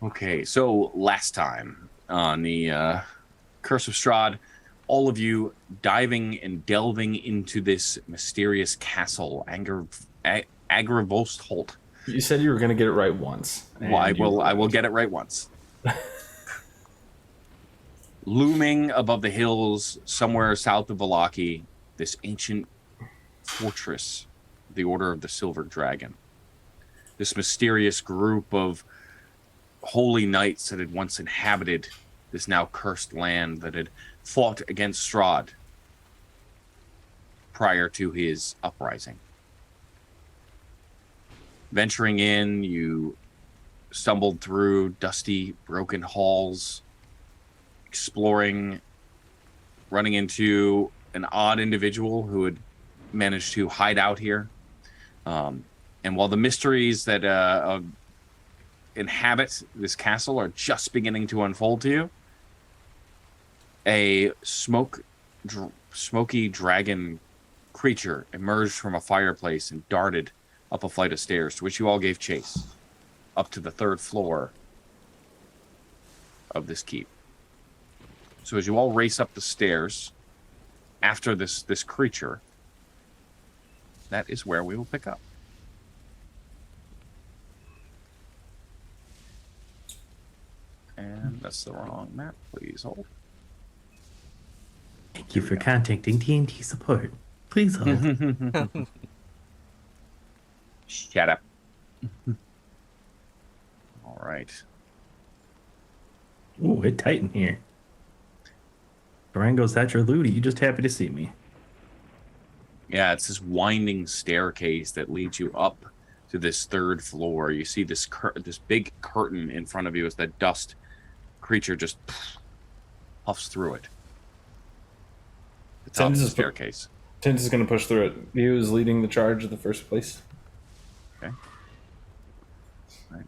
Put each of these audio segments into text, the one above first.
Okay, so last time on the Curse of Strahd, all of you diving and delving into this mysterious castle, Agravostholt. You said you were going to get it right once. Well, I will get it right once. Looming above the hills, somewhere south of Vallaki, this ancient fortress, the Order of the Silver Dragon. This mysterious group of holy knights that had once inhabited this now cursed land, that had fought against Strahd prior to his uprising. Venturing in, you stumbled through dusty, broken halls, exploring, running into an odd individual who had managed to hide out here. And while the mysteries that inhabit this castle are just beginning to unfold to you, a smoky dragon creature emerged from a fireplace and darted up a flight of stairs, to which you all gave chase, up to the third floor of this keep. So as you all race up the stairs after this creature, that is where we will pick up. And that's the wrong map. Please hold. Thank you for contacting TNT support. Please hold. Shut up. All right. Ooh, it's tight in here. Durango's at your looty. You just happy to see me. Yeah, it's this winding staircase that leads you up to this third floor. You see this big curtain in front of you as that dust creature just puffs through it. The top of the staircase. Tins is going to push through it. He was leading the charge in the first place. Okay. All right.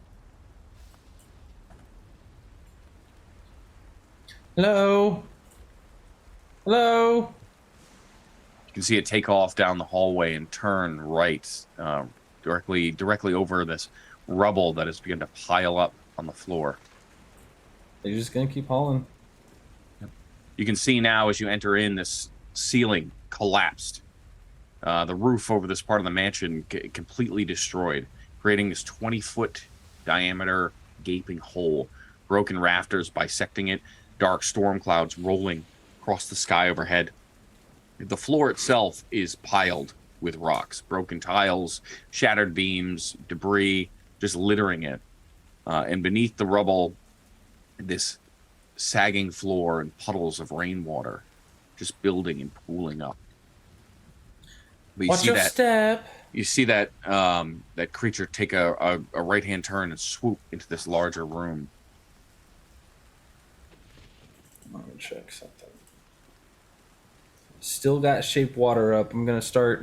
Hello? Hello? You can see it take off down the hallway and turn right, directly over this rubble that has begun to pile up on the floor. They're just going to keep hauling. You can see now as you enter in, this ceiling collapsed. The roof over this part of the mansion completely destroyed, creating this 20-foot diameter gaping hole. Broken rafters bisecting it, dark storm clouds rolling across the sky overhead. The floor itself is piled with rocks, broken tiles, shattered beams, debris, just littering it. And beneath the rubble, this sagging floor and puddles of rainwater just building and pooling up. But you Watch your step. You see that that creature take a right-hand turn and swoop into this larger room. I'm going to check something. Still got shape water up. I'm going to start,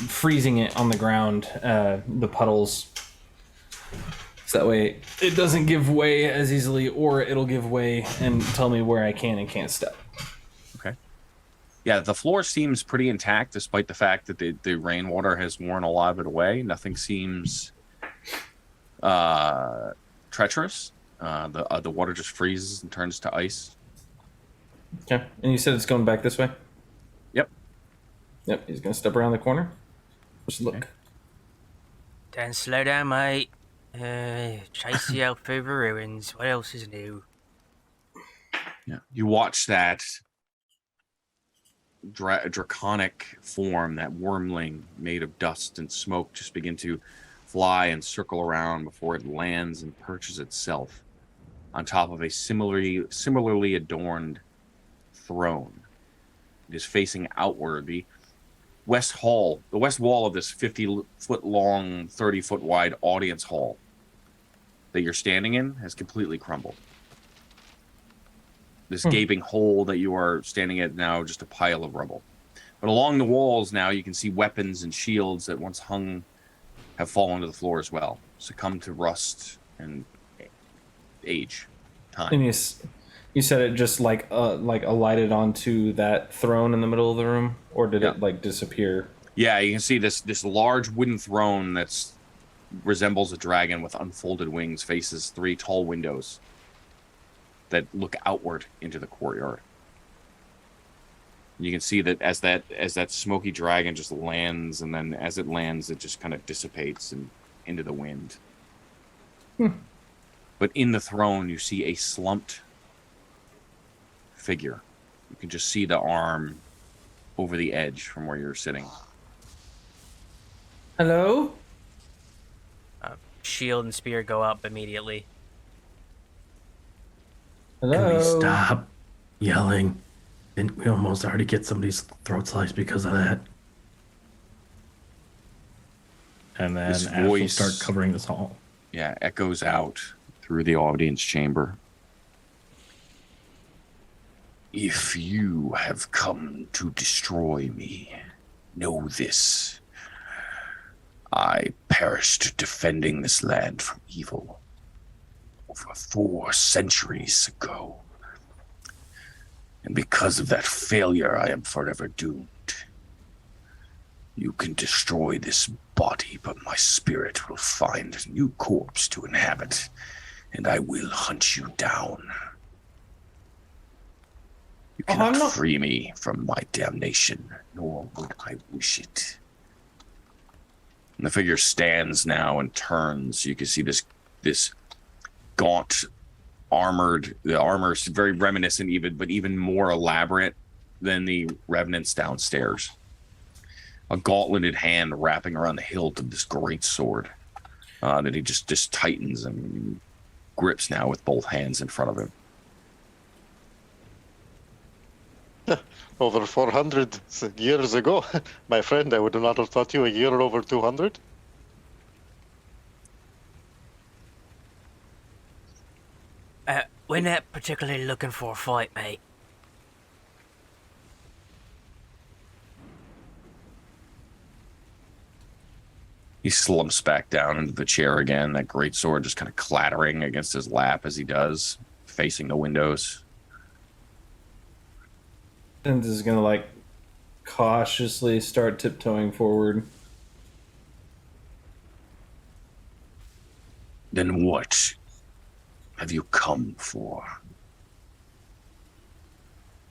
freezing it on the ground, the puddles. So that way it doesn't give way as easily, or it'll give way and tell me where I can and can't step. Okay. Yeah, the floor seems pretty intact, despite the fact that the rainwater has worn a lot of it away. Nothing seems treacherous. The water just freezes and turns to ice. Okay. And you said it's going back this way? Yep. Yep, he's going to step around the corner. Just look. Okay. Don't slow down, mate. Chase you out through the ruins. What else is new? Yeah. You watch that draconic form, that wormling made of dust and smoke, just begin to fly and circle around before it lands and perches itself on top of a similarly adorned throne. It is facing outward. The west wall of this 50-foot long, 30-foot wide audience hall that you're standing in has completely crumbled. This gaping hole that you are standing at now, just a pile of rubble. But along the walls now, you can see weapons and shields that once hung have fallen to the floor as well, succumbed to rust and age, time. And you said it just alighted onto that throne in the middle of the room, or did it disappear? Yeah, you can see this large wooden throne that's resembles a dragon with unfolded wings, faces 3 tall windows that look outward into the courtyard. You can see that as that smoky dragon just lands, and then as it lands, it just kind of dissipates and into the wind. But in the throne, you see a slumped figure. You can just see the arm over the edge from where you're sitting. Hello? Shield and spear go up immediately. Hello? Can we stop yelling? Didn't we almost already get somebody's throat sliced because of that? And then This Ash will voice- start covering this hall. Yeah, echoes out through the audience chamber. If you have come to destroy me, know this. I perished defending this land from evil over 4 centuries ago. And because of that failure, I am forever doomed. You can destroy this body, but my spirit will find a new corpse to inhabit, and I will hunt you down. You Oh, I'm cannot not- free me from my damnation, nor would I wish it. And the figure stands now and turns. You can see this gaunt, armored. The armor is very reminiscent, but even more elaborate than the revenants downstairs. A gauntleted hand wrapping around the hilt of this great sword that he just tightens and grips now with both hands in front of him. Over 400 years ago. My friend, I would not have thought you a year over 200. We're not particularly looking for a fight, mate. He slumps back down into the chair again, that great sword just kind of clattering against his lap as he does, facing the windows. And this is gonna like cautiously start tiptoeing forward. Then what have you come for?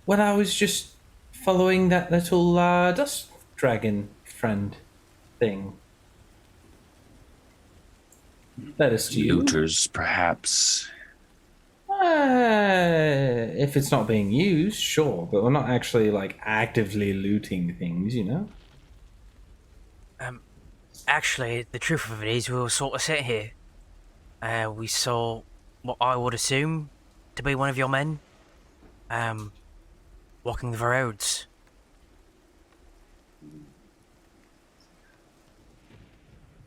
Well, I was just following that little dust dragon friend thing. That is to you. Looters, perhaps? If it's not being used, sure, but we're not actually like actively looting things, you know. Actually, the truth of it is, we were sort of sitting here. We saw what I would assume to be one of your men, walking the roads.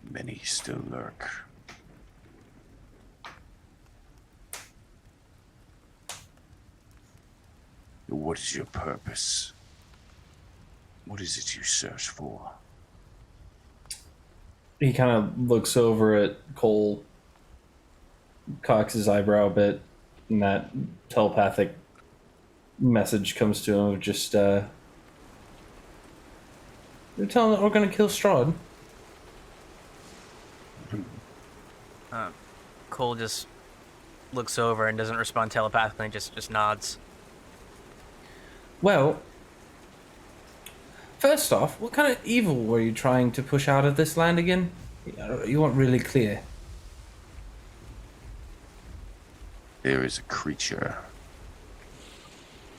Many still lurk. What is your purpose? What is it you search for? He kind of looks over at Cole, cocks his eyebrow a bit, and that telepathic message comes to him of just, they're telling that we're gonna kill Strahd. Cole just looks over and doesn't respond telepathically, just nods. Well, first off, what kind of evil were you trying to push out of this land again? You weren't really clear. There is a creature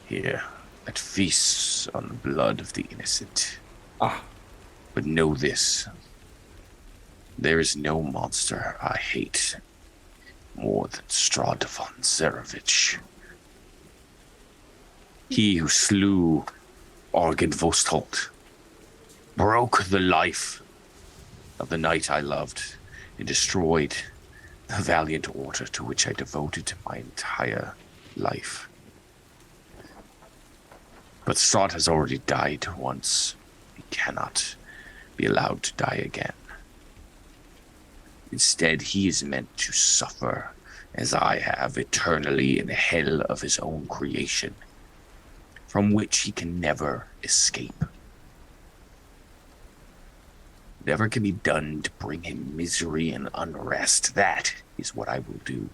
here that feasts on the blood of the innocent. Ah, But know this. There is no monster I hate more than Strahd von Zarevich. He who slew Argid Vostholt broke the life of the knight I loved and destroyed the valiant order to which I devoted my entire life. But Strahd has already died once. He cannot be allowed to die again. Instead, he is meant to suffer, as I have, eternally in the hell of his own creation, from which he can never escape. Whatever can be done to bring him misery and unrest, that is what I will do.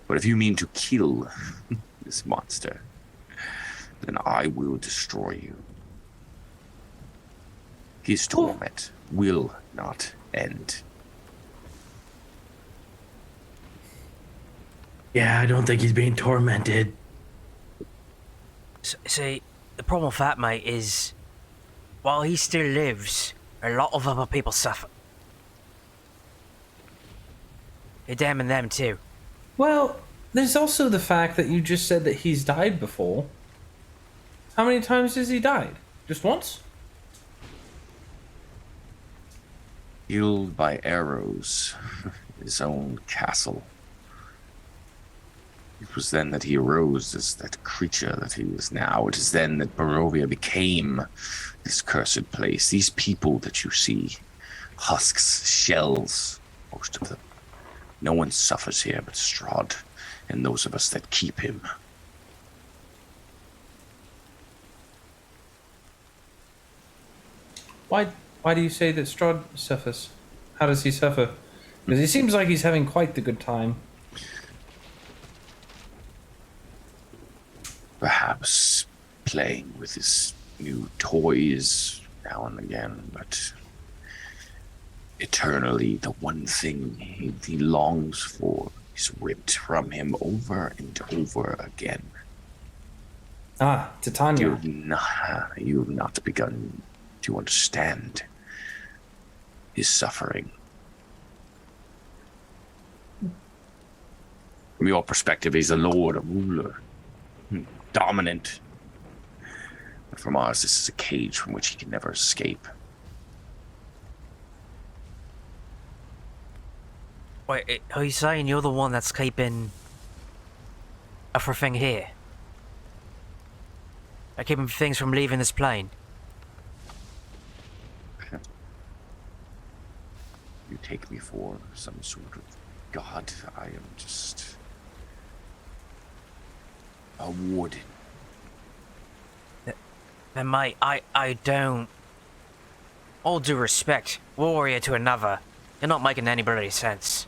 But if you mean to kill this monster, then I will destroy you. His torment will not end. Yeah, I don't think he's being tormented. See, the problem with that, mate, is while he still lives, a lot of other people suffer. You're damning them too. Well, there's also the fact that you just said that he's died before. How many times has he died? Just once? Killed by arrows in his own castle. It was then that he arose as that creature that he is now. It is then that Barovia became this cursed place. These people that you see, husks, shells, most of them. No one suffers here but Strahd and those of us that keep him. Why do you say that Strahd suffers? How does he suffer? Because he seems like he's having quite the good time. Perhaps playing with his new toys now and again, but eternally the one thing he longs for is ripped from him over and over again. Ah, Titania. You have not begun to understand his suffering. From your perspective, he's a lord, a ruler, dominant. But from ours, this is a cage from which he can never escape. Wait, are you saying you're the one that's keeping everything here? Like keeping things from leaving this plane? You take me for some sort of god. I am just a warden. Then mate, I don't... All due respect, warrior to another, you're not making any bloody sense.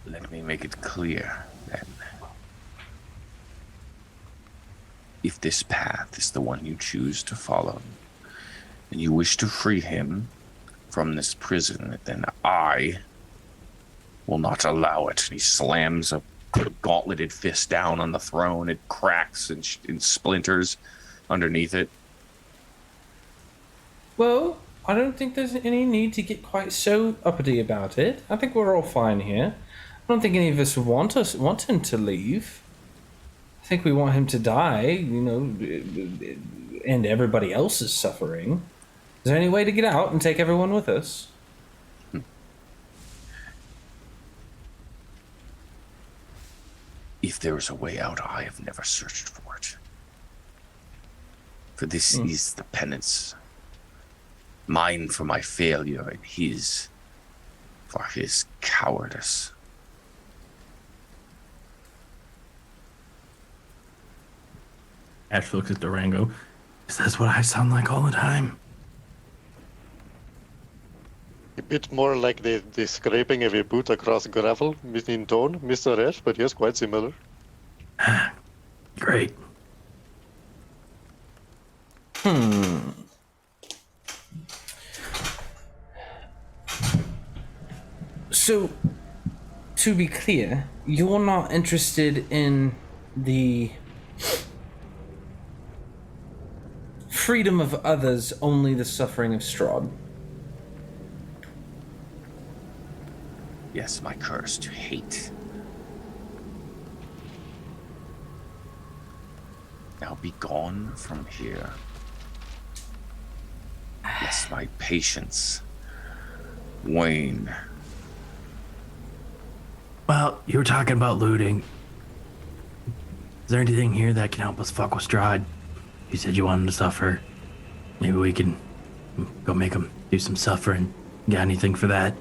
Let me make it clear, then. If this path is the one you choose to follow, and you wish to free him from this prison, then I will not allow it. And he slams a gauntleted fist down on the throne. It cracks and splinters underneath it. Well, I don't think there's any need to get quite so uppity about it. I think we're all fine here. I don't think any of us want him to leave. I think we want him to die, end everybody else's suffering. Is there any way to get out and take everyone with us? If there is a way out, I have never searched for it. For this is the penance. Mine for my failure, and his for his cowardice. Ash looks at Durango. Is this what I sound like all the time? A bit more like the scraping of a boot across gravel in tone, Mr. Ash, but yes, quite similar. Great. So, to be clear, you're not interested in the freedom of others, only the suffering of Strahd. Yes, my curse to hate. Now be gone from here. Yes, my patience wane. Well, you were talking about looting. Is there anything here that can help us fuck with Strahd? You said you wanted to suffer. Maybe we can go make him do some suffering. Got anything for that?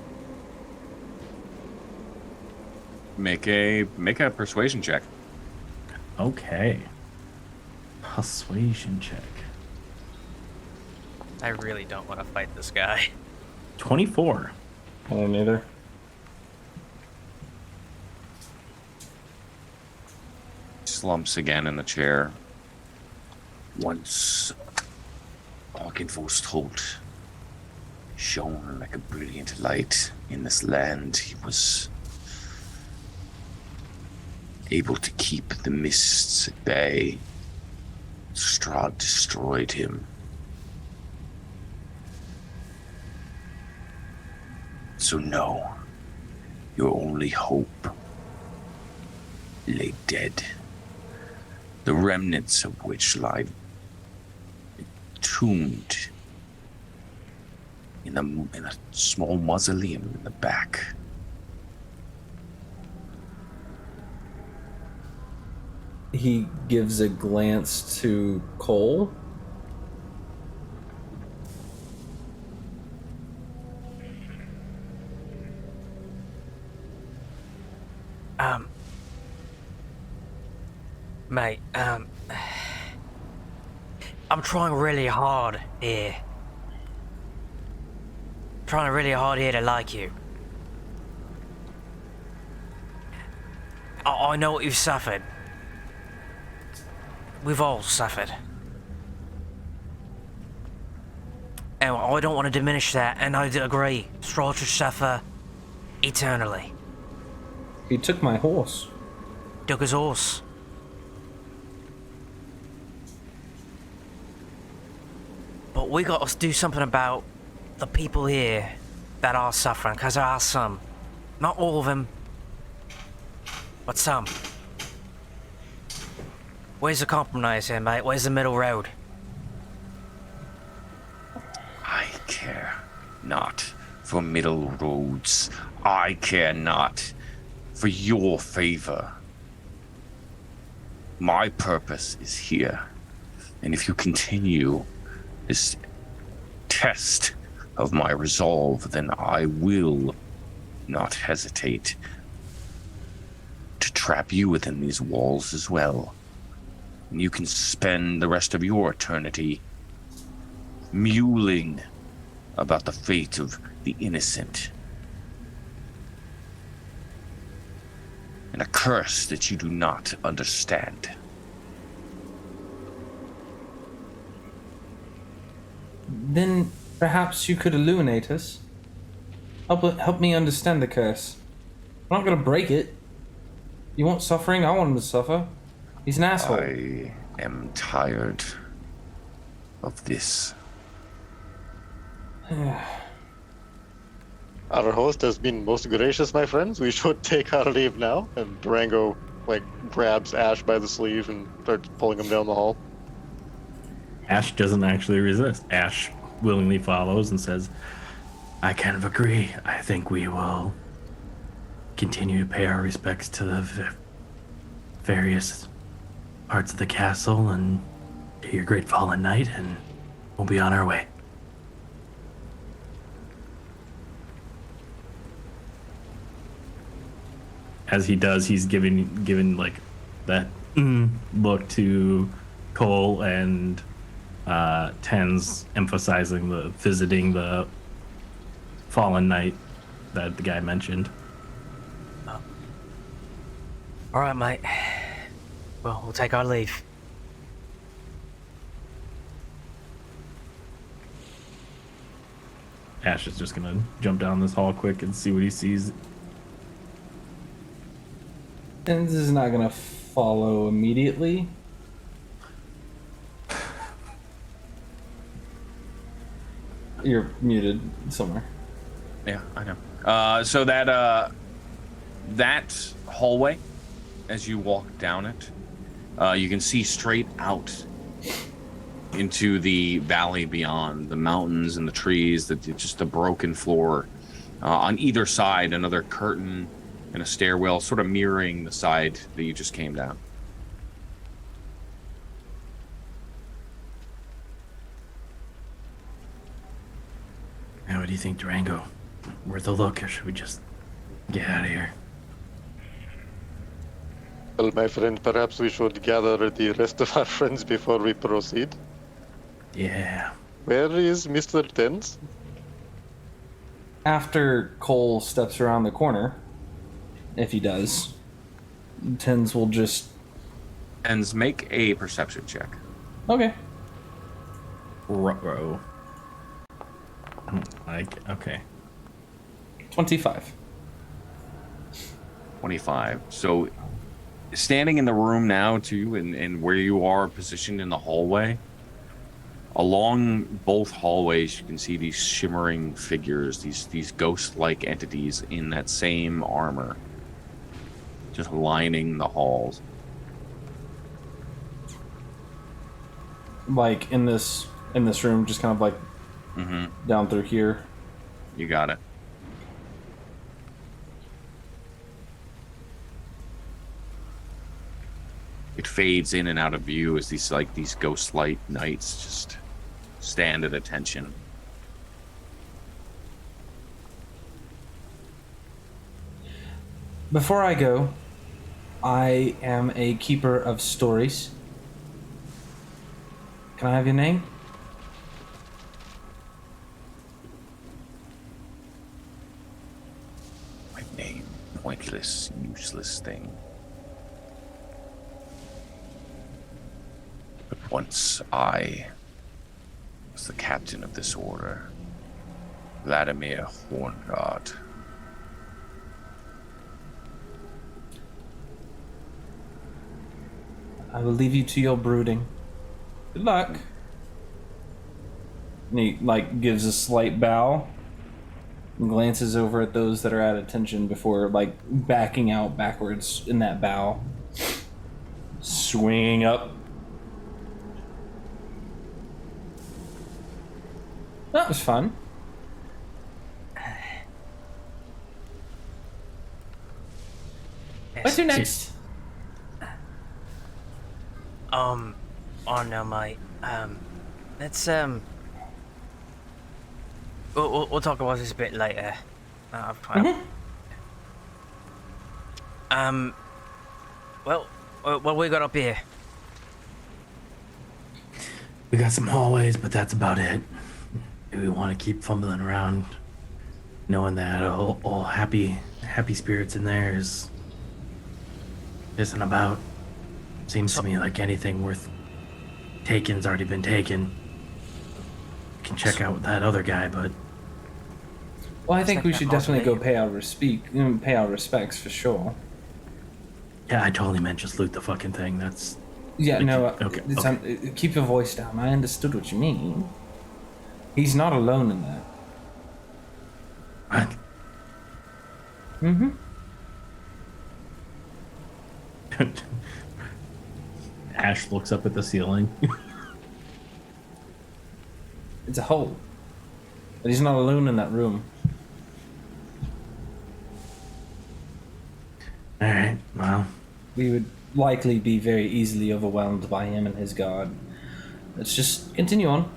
Make a persuasion check. Okay. Persuasion check. I really don't want to fight this guy. 24. I don't either. Slumps again in the chair. Once Arkenforstholt shone like a brilliant light in this land, he was able to keep the mists at bay. Strahd destroyed him. So no, your only hope lay dead, the remnants of which lie entombed in a small mausoleum in the back. He gives a glance to Cole. Mate, I'm trying really hard here. Trying really hard here to like you. I know what you've suffered. We've all suffered. And I don't want to diminish that, and I agree. Strahd should suffer eternally. He took my horse. Took his horse. But we got to do something about the people here that are suffering, because there are some. Not all of them, but some. Where's the compromise here, mate? Where's the middle road? I care not for middle roads. I care not for your favor. My purpose is here. And if you continue this test of my resolve, then I will not hesitate to trap you within these walls as well. And you can spend the rest of your eternity mewling about the fate of the innocent. And a curse that you do not understand. Then perhaps you could illuminate us. Help me understand the curse. I'm not gonna break it. You want suffering? I want him to suffer. He's an asshole. I am tired of this. Our host has been most gracious, my friends. We should take our leave now. And Durango, grabs Ash by the sleeve and starts pulling him down the hall. Ash doesn't actually resist. Ash willingly follows and says, I kind of agree. I think we will continue to pay our respects to the various parts of the castle and to your great fallen knight, and we'll be on our way. As he does, he's giving like that look to Cole, and Ten's emphasizing the visiting the fallen knight that the guy mentioned. All right, mate. Well, we'll take our leave. Ash is just gonna jump down this hall quick and see what he sees. And this is not gonna follow immediately. You're muted somewhere. Yeah, I know. So that hallway, as you walk down it, you can see straight out into the valley beyond, the mountains and the trees, just a broken floor. On either side, another curtain and a stairwell, sort of mirroring the side that you just came down. Now, what do you think, Durango? Worth a look, or should we just get out of here? Well, my friend, perhaps we should gather the rest of our friends before we proceed. Yeah. Where is Mr. Tens? After Cole steps around the corner, if he does, Tens will just... And make a perception check. Okay. Ruh-roh. Okay. 25. 25. So, standing in the room now, too, and where you are positioned in the hallway, along both hallways, you can see these shimmering figures, these ghost-like entities in that same armor, just lining the halls. Like in this room, just kind of like down through here. You got it. It fades in and out of view as these ghost-like knights just stand at attention. Before I go, I am a keeper of stories. Can I have your name? My name, pointless, useless thing. But once I was the captain of this order, Vladimir Horngard. I will leave you to your brooding. Good luck. And he, like, gives a slight bow and glances over at those that are at attention before, like, backing out backwards in that bow. Swinging up. That was fun. What's your next? Oh no, mate. Let's, we'll talk about this a bit later. Well, what we got up here? We got some hallways, but that's about it. Do we want to keep fumbling around, knowing that all happy spirits in there isn't about? Seems to me like anything worth taking's already been taken. We can check out that other guy, but Well, I think like we that should definitely go mausoleum. pay our respects for sure. yeah, I totally meant just loot the fucking thing. That's Yeah, no, Okay, keep your voice down. I understood what you mean. He's not alone in that. what? Mm-hmm. Ash looks up at the ceiling. It's a hole. But he's not alone in that room. All right, well, We would likely be very easily overwhelmed by him and his guard. Let's just continue on.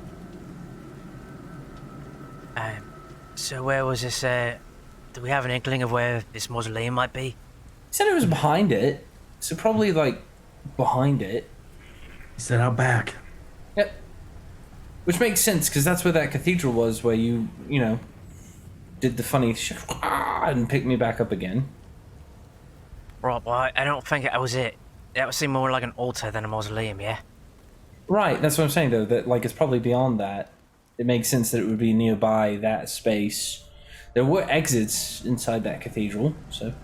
So where was this, do we have an inkling of where this mausoleum might be? He said it was behind it. So probably, like, behind it. he said out back. Yep. Which makes sense, because that's where that cathedral was, where you know, did the funny shit and picked me back up again. Right, well, I don't think that was it. That would seem more like an altar than a mausoleum, yeah? Right, that's what I'm saying, though, that, like, it's probably beyond that. It makes sense that it would be nearby that space. There were exits inside that cathedral, so...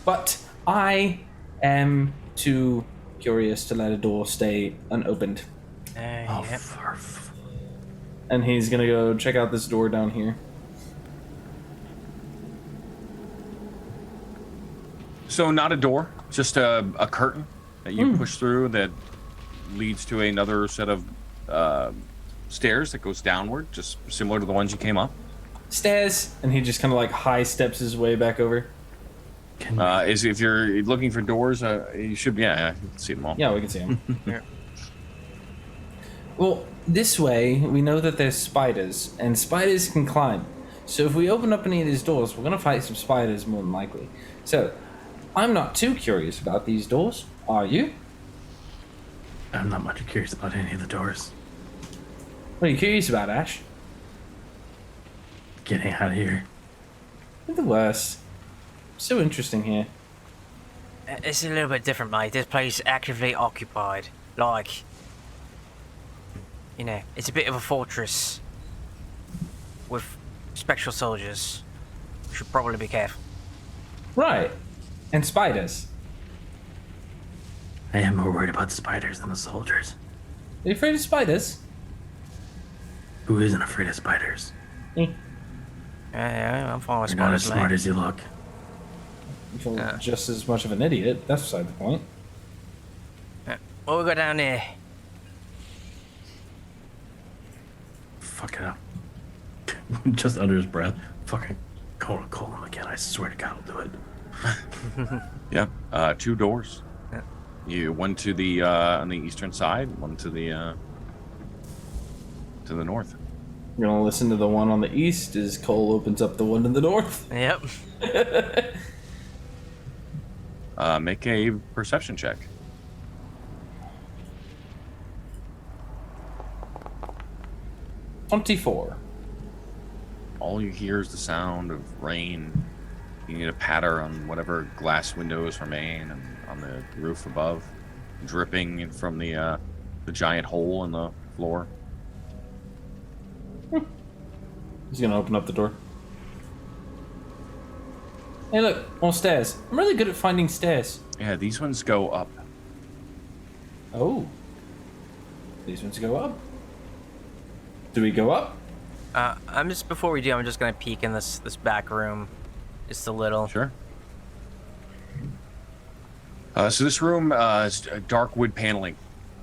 But I am too curious to let a door stay unopened. Oh, Yep. And he's gonna go check out this door down here. So not a door, just a curtain that you push through that leads to another set of stairs that goes downward, just similar to the ones you came up. Stairs! And he just kind of like high steps his way back over. If you're looking for doors, you should, yeah, you can see them all. Yeah, we can see him. Yeah. Well, this way, we know that there's spiders, and spiders can climb. So if we open up any of these doors, we're gonna fight some spiders more than likely. So I'm not too curious about these doors. Are you? I'm not much curious about any of the doors. What are you curious about, Ash? Getting out of here. You're the worst. So interesting here. It's a little bit different, mate. This place is actively occupied. Like, you know, it's a bit of a fortress with spectral soldiers. Should probably be careful. Right. And spiders. I am more worried about the spiders than the soldiers. Are you afraid of spiders? Who isn't afraid of spiders? Me. Yeah, I'm fine with You're not as spiders, smart mate. as you look. You feel just as much of an idiot. That's beside the point. What we got down here? Fuck it up. Just under his breath. Fucking call him again. I swear to God I'll do it. Yeah, 2 doors. Yeah. One to the on the eastern side, one to the north. We're gonna listen to the one on the east as Cole opens up the one to the north. Yep. Make a perception check. $24. All you hear is the sound of rain. You need a patter on whatever glass windows remain and on the roof above, dripping from the giant hole in the floor. He's gonna open up the door. Hey, look, more stairs. I'm really good at finding stairs. Yeah, these ones go up. Oh. These ones go up. Do we go up? Before we do, I'm just gonna peek in this back room, just a little. Sure. So this room is dark wood paneling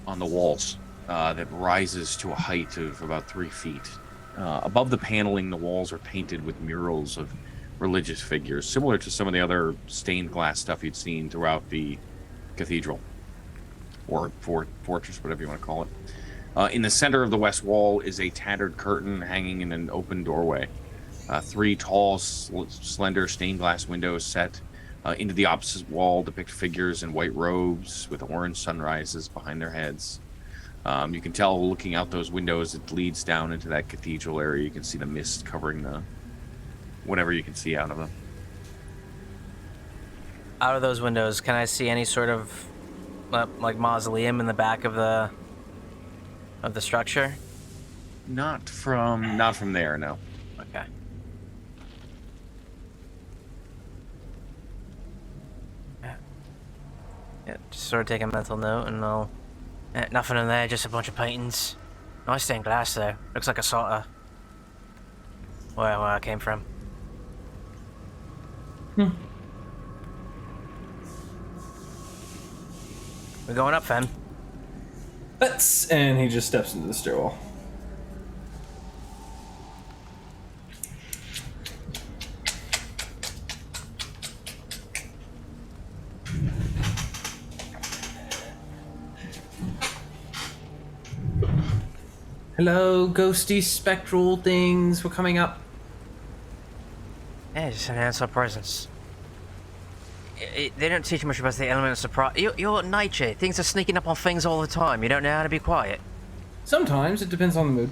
on the walls that rises to a height of about 3 feet. Above the paneling, the walls are painted with murals of religious figures, similar to some of the other stained glass stuff you'd seen throughout the cathedral, or fortress, whatever you want to call it. In the center of the west wall is a tattered curtain hanging in an open doorway. 3 tall, slender stained glass windows set into the opposite wall depict figures in white robes with orange sunrises behind their heads. You can tell looking out those windows, it leads down into that cathedral area. You can see the mist covering the whatever you can see out of them. Out of those windows, can I see any sort of like mausoleum in the back of the structure? Not from there, no. Okay. Yeah, just sort of take a mental note, and I'll. Nothing in there, just a bunch of paintings. Nice stained glass, though. Looks like a sort of where I came from. We're going up, then. And he just steps into the stairwell. Hello, ghosty spectral things. We're coming up. Yeah, just enhance our presence. They don't teach you much about the element of surprise. You're nature. Things are sneaking up on things all the time. You don't know how to be quiet. Sometimes it depends on the mood.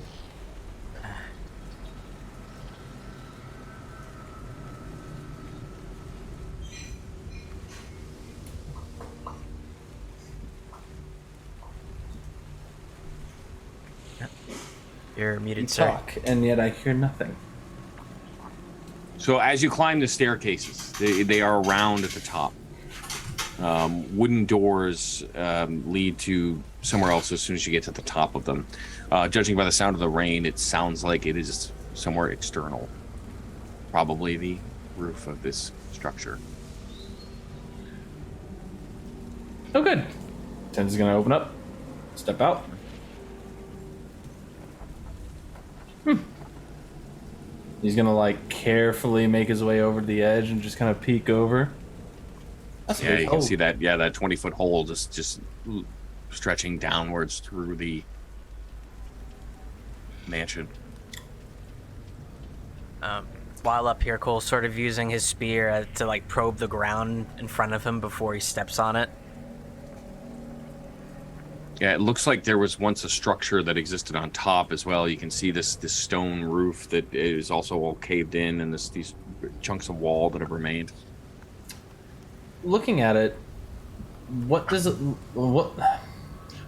You're muted, You sir. talk, and yet I hear nothing. So as you climb the staircases, they are round at the top. Wooden doors lead to somewhere else as soon as you get to the top of them. Judging by the sound of the rain, it sounds like it is somewhere external. Probably the roof of this structure. Oh, good. Tens is gonna open up. Step out. He's gonna like carefully make his way over to the edge and just kind of peek over. That's Yeah, you can oh. see that. Yeah, that 20-foot hole just stretching downwards through the while up here, Cole's sort of using his spear to like probe the ground in front of him before he steps on it. Yeah, it looks like there was once a structure that existed on top as well. You can see this stone roof that is also all caved in, and these chunks of wall that have remained. Looking at it, what does it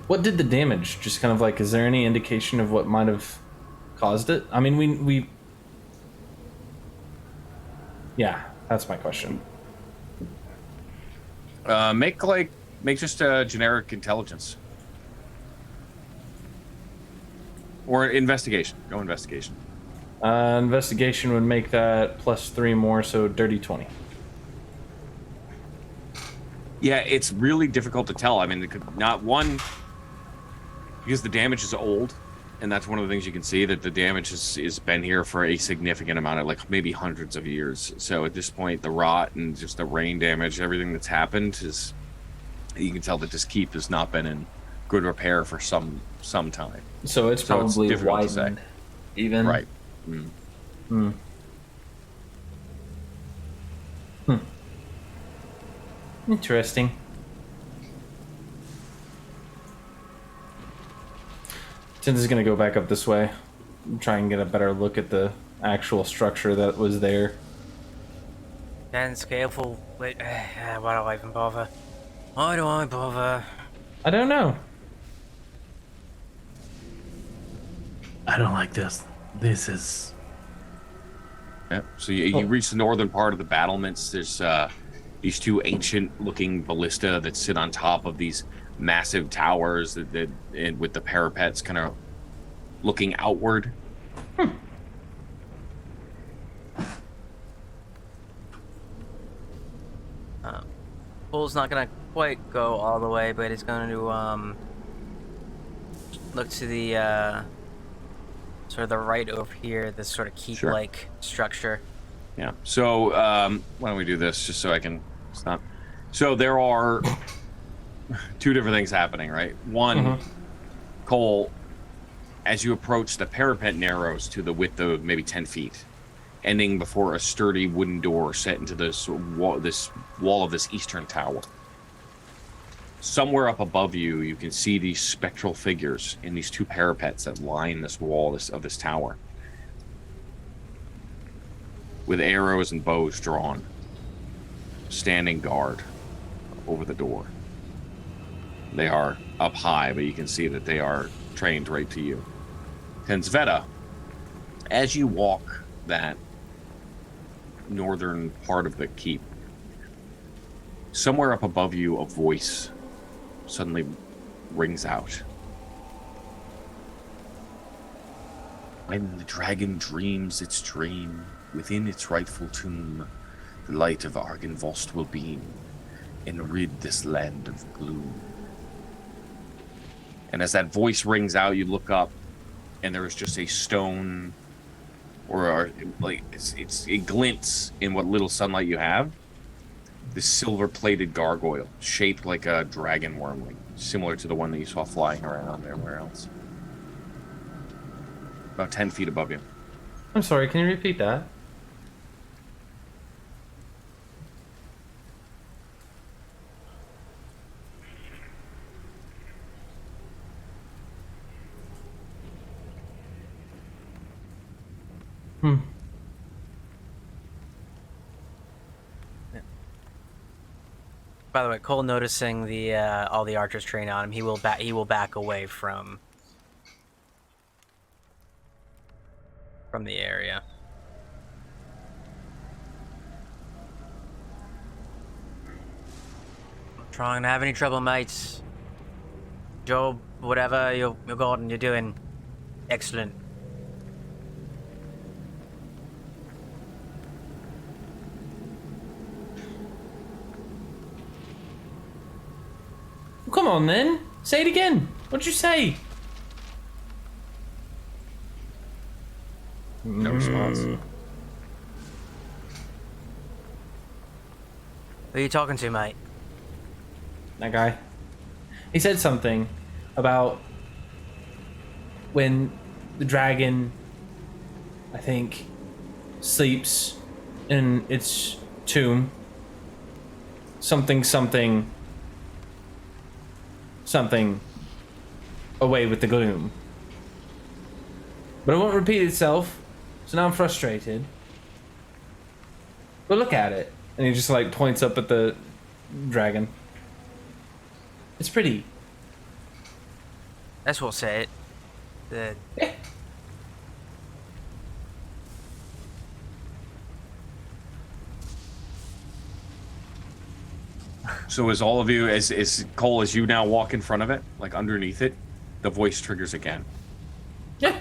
what did the damage? Just kind of like, is there any indication of what might have caused it? I mean, we yeah, that's my question. Make just a generic intelligence or investigation. Go investigation. Investigation would make that +3 more, so dirty 20. Yeah, it's really difficult to tell. I mean, not one, because the damage is old, and that's one of the things you can see, that the damage is been here for a significant amount of, like, maybe hundreds of years. So at this point, the rot and just the rain damage, everything that's happened is, you can tell that this keep has not been in good repair for some time. So it's probably difficult to say. widened, even. Right. Interesting. Since is gonna go back up this way, try and get a better look at the actual structure that was there. Dan's careful. Wait, why do I even bother? Why do I bother? I don't know. I don't like this. This is... Yeah. So you reach the northern part of the battlements. There's these two ancient-looking ballista that sit on top of these massive towers that and with the parapets kind of looking outward. Cole's not gonna quite go all the way, but he's going to look to the sort of the right over here, this sort of keep-like structure. Yeah. So why don't we do this just so I can stop? So there are two different things happening, right? One, Cole, as you approach, the parapet narrows to the width of maybe 10 feet, ending before a sturdy wooden door set into this wall of this eastern tower. Somewhere up above you, you can see these spectral figures in these two parapets that line this wall of this tower, with arrows and bows drawn, standing guard over the door. They are up high, but you can see that they are trained right to you. Tensveta, as you walk that northern part of the keep, somewhere up above you, a voice suddenly rings out. When the dragon dreams its dream, within its rightful tomb, the light of Argynvost will beam, and rid this land of gloom. And as that voice rings out, you look up, and there is just a stone, or like it glints in what little sunlight you have. This silver-plated gargoyle, shaped like a dragon wormling, similar to the one that you saw flying around everywhere else. About 10 feet above you. I'm sorry, can you repeat that? By the way, Cole noticing the all the archers trained on him, he will back away from the area. Not trying to have any trouble, mates. Job, whatever you're Gordon, you're doing excellent. Come on, then. Say it again. What'd you say? No response. Who are you talking to, mate? That guy. He said something about when the dragon, I think, sleeps in its tomb. Something away with the gloom. But it won't repeat itself, so now I'm frustrated. But look at it. And he just like points up at the dragon. It's pretty. That's what said. The So as all of you, as Cole, as you now walk in front of it, like underneath it, the voice triggers again. Yeah.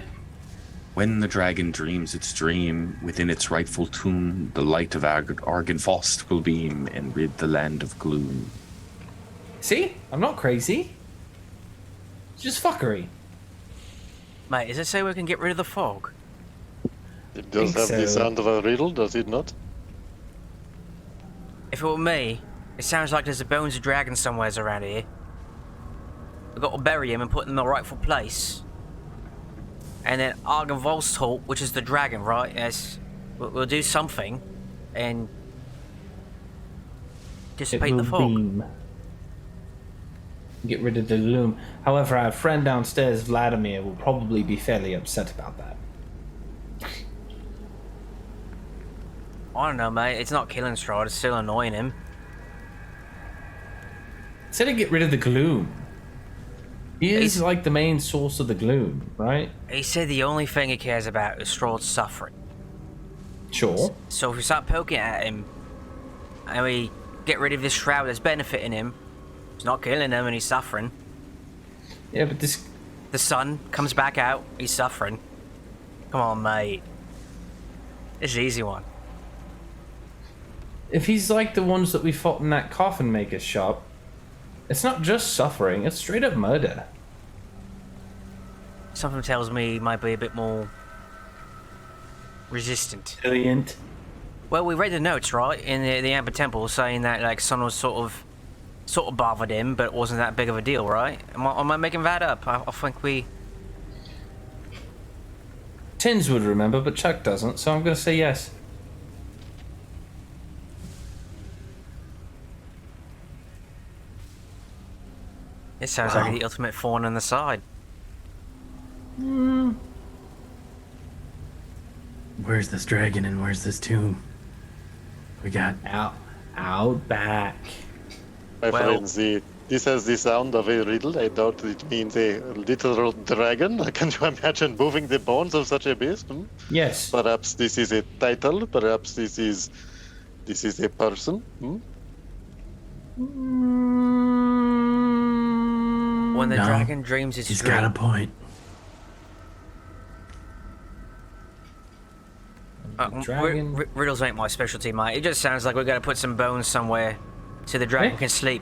When the dragon dreams its dream, within its rightful tomb, the light of Argynfost will beam and rid the land of gloom. See? I'm not crazy. It's just fuckery. mate, does it say we can get rid of the fog? It does Think have the so. sound of a riddle, does it not? If it were me, it sounds like there's the bones of dragons somewheres around here. We've got to bury him and put him in the rightful place. And then Argynfost, which is the dragon, right? Yes, we'll do something and dissipate the fog. Beam. Get rid of the gloom. However, our friend downstairs, Vladimir, will probably be fairly upset about that. I don't know, mate. It's not killing Strahd, it's still annoying him. Said to get rid of the gloom. He is like the main source of the gloom, right? He said the only thing he cares about is Strahd's suffering. Sure. So if we start poking at him and we get rid of this shroud that's benefiting him, it's not killing him and he's suffering. Yeah, but this... The sun comes back out, he's suffering. Come on, mate. It's an easy one. If he's like the ones that we fought in that coffin maker's shop, it's not just suffering, it's straight up murder. Something tells me he might be a bit more resistant. Brilliant. Well, we read the notes, right, in the Amber Temple saying that like sun was sort of bothered him, but it wasn't that big of a deal, right? Am I making that up? I think we... Tins would remember, but Chuck doesn't, so I'm gonna say yes. It sounds like the ultimate thorn in the side. Where's this dragon and where's this tomb? We got Out back. My Well- friends, this has the sound of a riddle. I doubt it means a literal dragon. Can you imagine moving the bones of such a beast? Hmm? Yes. Perhaps this is a title. Perhaps this is a person. Hmm? When the No, dragon dreams its he's dream, got a point. Dragon. riddles ain't my specialty, mate. It just sounds like we're gonna put some bones somewhere so the dragon Eh? can sleep.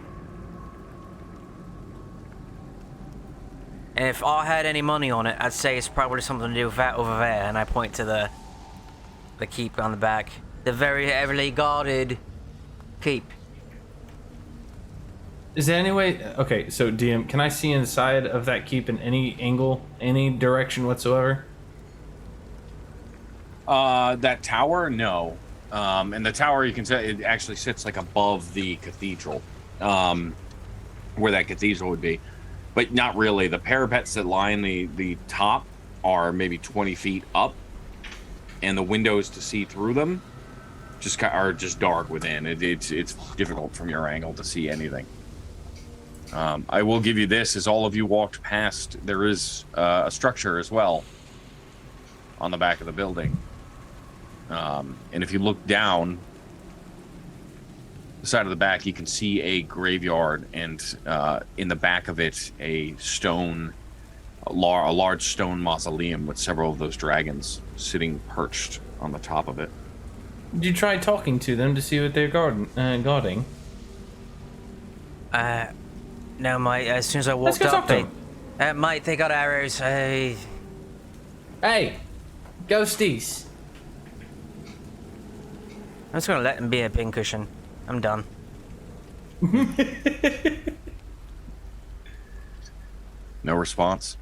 And if I had any money on it, I'd say it's probably something to do with that over there. And I point to the keep on the back, the very heavily guarded keep. Is there any way... Okay, so DM, can I see inside of that keep in any angle, any direction whatsoever? That tower, no. And the tower, you can say it actually sits like above the cathedral, where that cathedral would be, but not really. The parapets that line the top are maybe 20 feet up, and the windows to see through them are just dark within. It's difficult from your angle to see anything. I will give you this: as all of you walked past, there is a structure as well on the back of the building. And if you look down the side of the back, you can see a graveyard, and in the back of it, a large stone mausoleum with several of those dragons sitting perched on the top of it. Did you try talking to them to see what they're guarding? No, mate. As soon as I Let's walked go up, talk to them. mate, they got arrows. Hey, Hey! Ghosties! I'm just gonna let them be a pincushion. I'm done. No response.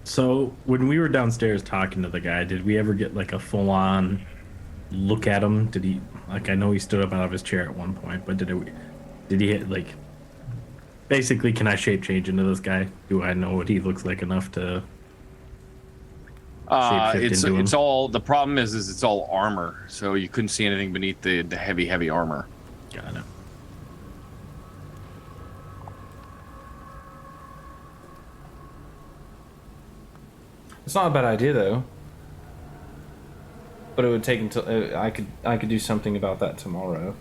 So when we were downstairs talking to the guy, did we ever get like a full on look at him? Did he like? I know he stood up out of his chair at one point, but did he like? Basically, can I shape change into this guy? Do I know what he looks like enough to? Shapeshift It's into him? all the problem is it's all armor, so you couldn't see anything beneath the heavy armor. Got it. It's not a bad idea though. But it would take until I could do something about that tomorrow.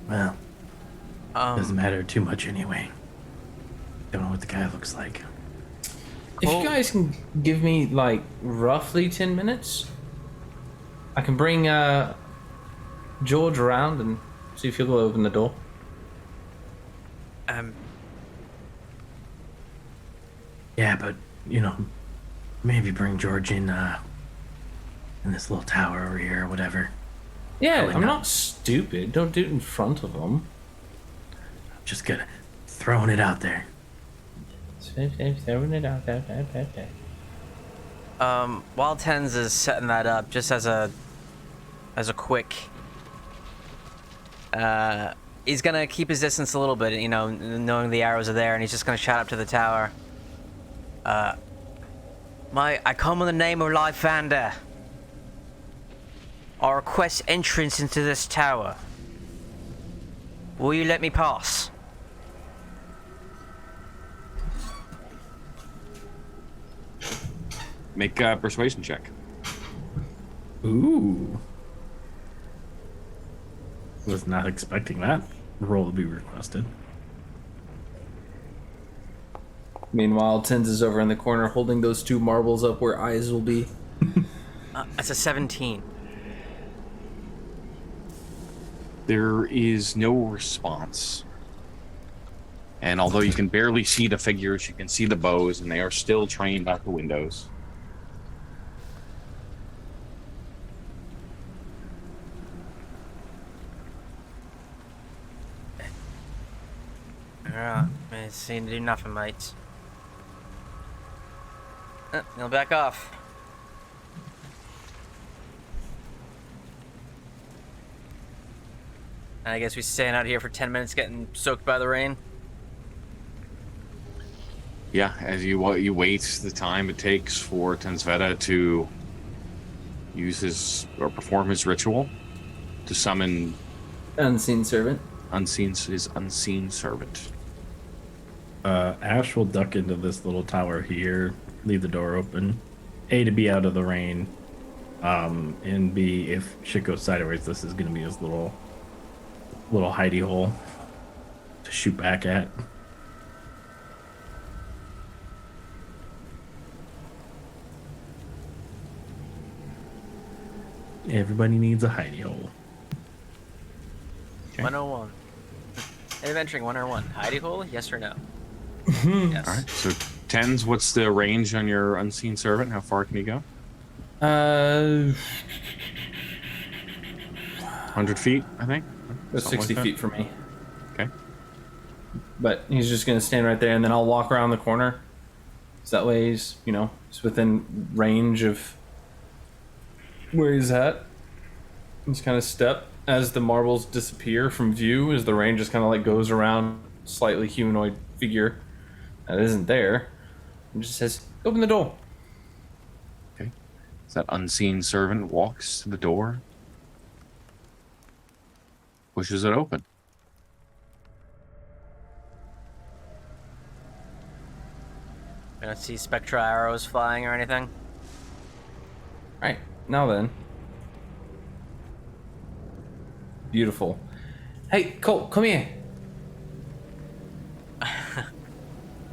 Well, doesn't matter too much anyway. Don't know what the guy looks like. If you guys can give me like roughly 10 minutes, I can bring George around and see if he'll open the door. Yeah, but maybe bring George in this little tower over here or whatever. Yeah, Probably I'm not. not stupid. Don't do it in front of them. Just gonna throwing it out there. Throwing it out there. While Tens is setting that up, just as a quick, he's gonna keep his distance a little bit, knowing the arrows are there, and he's just gonna shout up to the tower. I come in the name of Lyfander. I request entrance into this tower. Will you let me pass? Make a persuasion check. Ooh. Was not expecting that roll to be requested. Meanwhile, Tens is over in the corner holding those two marbles up where eyes will be. That's a 17. There is no response. And although you can barely see the figures, you can see the bows, and they are still trained out the windows. Alright, ain't seen to do nothing, mates. He'll back off. And I guess we stand out here for 10 minutes getting soaked by the rain. Yeah, as you wait the time it takes for Tensveta to use perform his ritual to summon Unseen servant. his unseen servant. Ash will duck into this little tower here, leave the door open. A, to be out of the rain. And B, if shit goes sideways, this is gonna be his little hidey hole to shoot back at. Everybody needs a hidey hole. Okay. 101. Adventuring 101. Hidey hole, yes or no? Yes. All right, so Tens, what's the range on your unseen servant? How far can he go? 100 feet, I think. It's Something 60 like that. feet for me. Okay. But he's just going to stand right there, and then I'll walk around the corner. So that way he's within range of where he's at. Just kind of step as the marbles disappear from view, as the rain just kind of like goes around slightly humanoid figure that isn't there. And just says, open the door. Okay. So that unseen servant walks to the door, pushes it open. I don't see spectral arrows flying or anything. Right, now then. Beautiful. Hey, Cole, come here.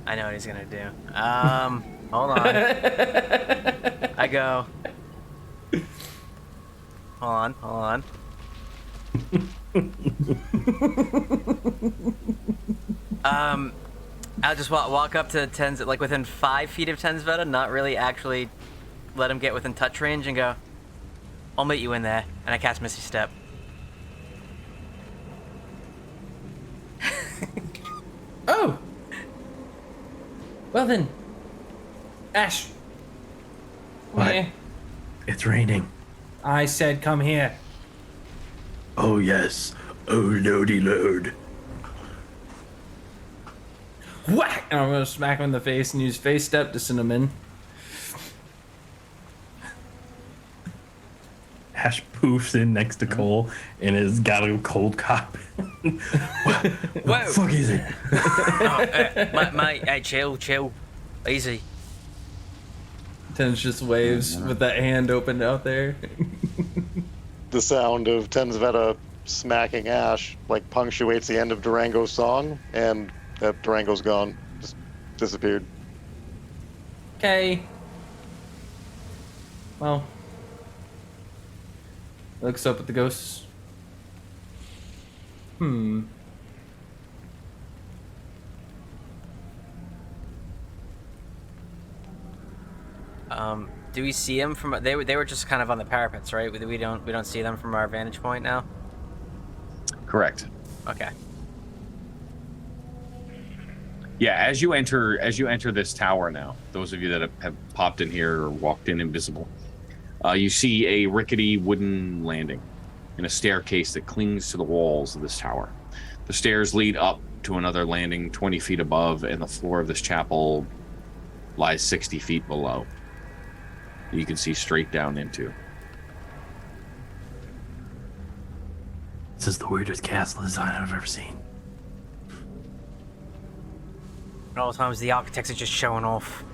I know what he's gonna do. Hold on. I go. Hold on. I'll just walk up to Tens, like within 5 feet of Tensveta, not really actually let him get within touch range, and go, I'll meet you in there. And I cast Misty Step. Oh! Well then. Ash. What? Here. It's raining. I said come here. Oh, yes. Oh, lordy lord. Whack! And I'm gonna smack him in the face and use face step to send him in. Ash poofs in next to Cole and has got a cold cop. What the fuck is it? Mate, hey, chill. Easy. Tens just waves with that hand opened out there. The sound of Tenzveta smacking Ash like punctuates the end of Durango's song, and that Durango's gone. Just disappeared. Okay. Well. Looks up at the ghosts. Do we see them from? They were just kind of on the parapets, right? We don't see them from our vantage point now. Correct. Okay. Yeah, as you enter this tower now, those of you that have popped in here or walked in invisible, you see a rickety wooden landing and a staircase that clings to the walls of this tower. The stairs lead up to another landing 20 feet above, and the floor of this chapel lies 60 feet below. You can see straight down into. This is the weirdest castle design I've ever seen. At all times, the architects are just showing off.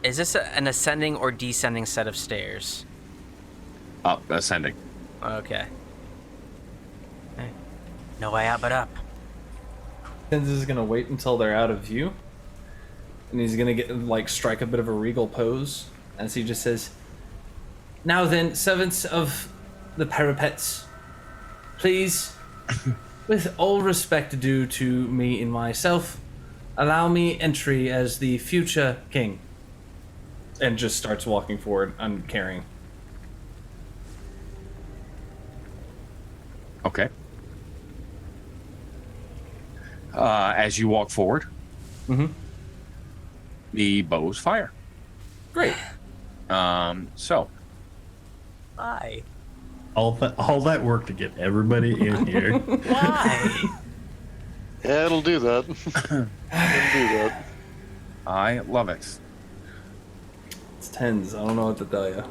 Is this an ascending or descending set of stairs? Up, ascending. Okay. No way out but up. Tens is gonna wait until they're out of view. And he's gonna strike a bit of a regal pose as he just says, "Now then, servants of the parapets, please, with all respect due to me and myself, allow me entry as the future king." And just starts walking forward, uncaring. Okay. As you walk forward, the bows fire. Great. So Why? All that work to get everybody in here. Why? Yeah, it'll do that. It'll do that. I love it. It's Tens. I don't know what to tell you.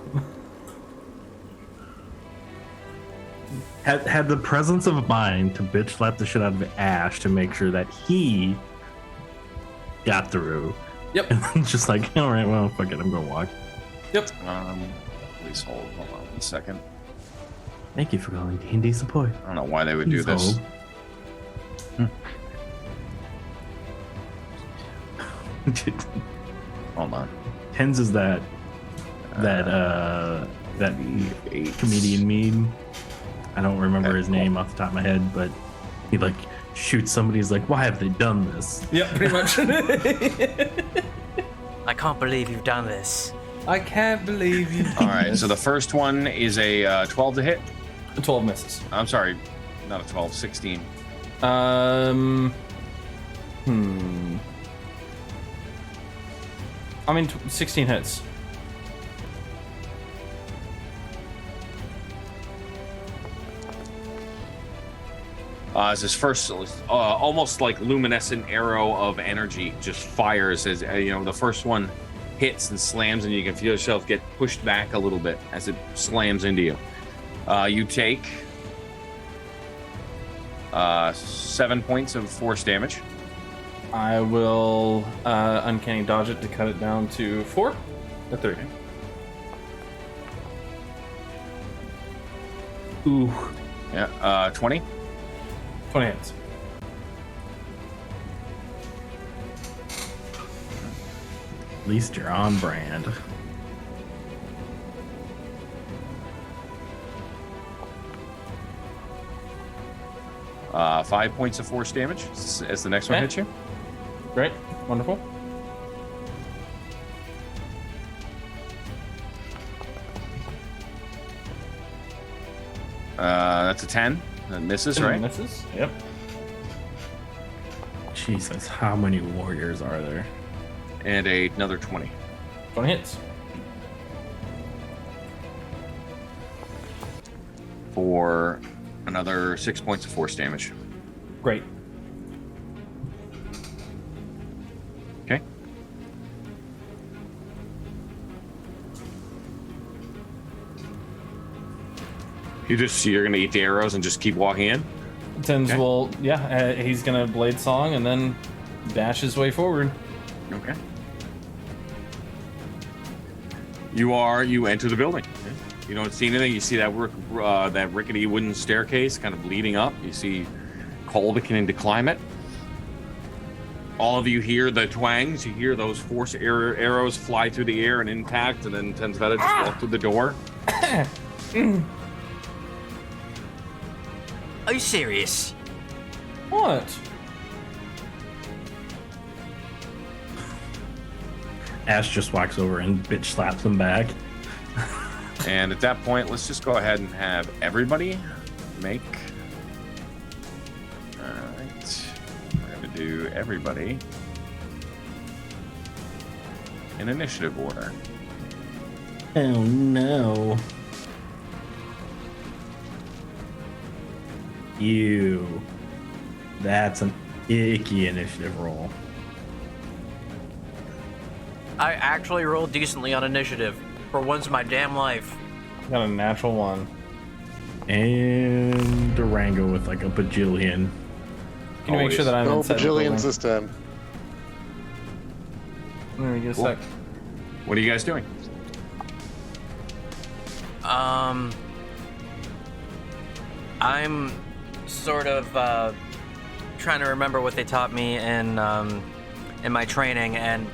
Had the presence of mind to bitch slap the shit out of Ash to make sure that he got through. Yep. And then just like, all right, well, fuck it, I'm gonna walk. Yep. Please hold on 1 second. Thank you for calling D&D support. I don't know why they would do Please this. hold. Hold on. Tens is that comedian meme. I don't remember his name off the top of my head, but he like shoots somebody. He's like, "Why have they done this?" Yep, pretty much. I can't believe you've done this. I can't believe you. All right, so the first one is a 12 to hit. 12 misses. I'm sorry, not a 12, 16. I mean, 16 hits. As this first, almost like luminescent arrow of energy just fires as the first one hits and slams, and you can feel yourself get pushed back a little bit as it slams into you. You take 7 points of force damage. I will uncanny dodge it to cut it down to 4 or 3. Ooh. Yeah, 20. 20 hits. At least you're on brand. Uh, 5 points of force damage as the next one Okay. hits you. Great. Wonderful. That's a 10. That misses, right? Misses. Yep. Jesus, how many warriors are there? And another 20. 20 hits. For another 6 points of force damage. Great. Okay. You're gonna eat the arrows and just keep walking in? Tens Okay. will, he's gonna blade song and then dash his way forward. Okay. You enter the building. You don't see anything. You see that that rickety wooden staircase kind of leading up. You see Cole beginning to climb it. All of you hear the twangs. You hear those force arrows fly through the air and intact, and then Tensveta just walk through the door. Are you serious? What? Ash just walks over and bitch slaps him back. And at that point, let's just go ahead and have everybody make. All right, we're going to do everybody in initiative order. Oh no. You. That's an icky initiative roll. I actually rolled decently on initiative for once in my damn life. Got a natural 1. And Durango with like a bajillion. Can you make sure that I'm No inside the bajillions building? this time. Let me get a Cool. sec. What are you guys doing? I'm sort of trying to remember what they taught me in my training, and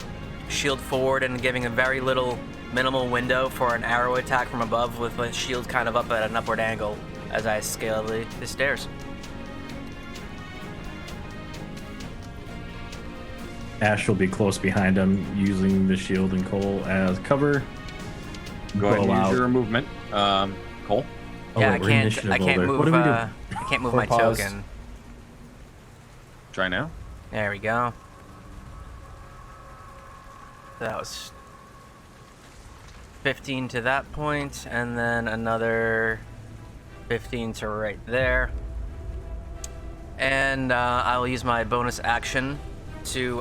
shield forward and giving a very little minimal window for an arrow attack from above with my shield kind of up at an upward angle as I scale the stairs. Ash will be close behind him, using the shield and Cole as cover. Go ahead and Blow use out. your movement. Cole? Oh, Yeah, wait, we're initiative I can't order. move. What do we do? I can't move Or my pause. token. Try now. There we go. That was 15 to that point, and then another 15 to right there. And I will use my bonus action to,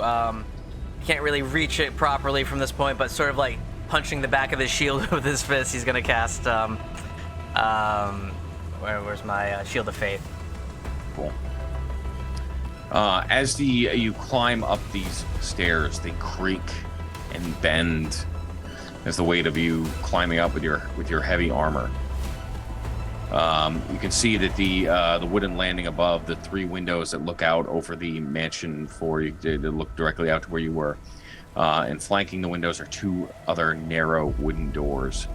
can't really reach it properly from this point, but sort of like punching the back of his shield with his fist. He's gonna cast, where's my Shield of Faith? Cool. As you climb up these stairs, they creak and bend as the weight of you climbing up with your heavy armor. You can see that the wooden landing above, the 3 windows that look out over the mansion for you, that look directly out to where you were, and flanking the windows are 2 other narrow wooden doors.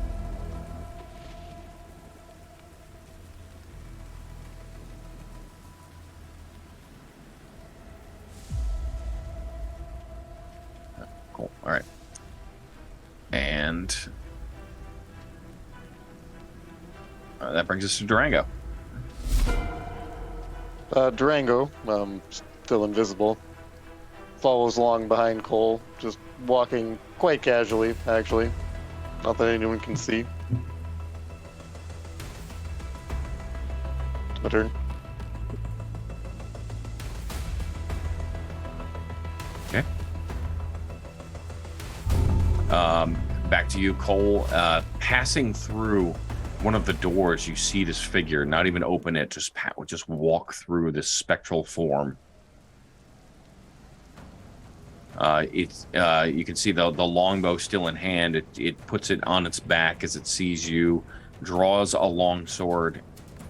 Cool. All right. And that brings us to Durango. Durango, still invisible, follows along behind Cole, just walking quite casually, actually. Not that anyone can see. It's my turn. Okay. Back to you, Cole. Passing through one of the doors, you see this figure, not even open it, just walk through this spectral form. You can see the longbow still in hand. It puts it on its back as it sees you, draws a long sword,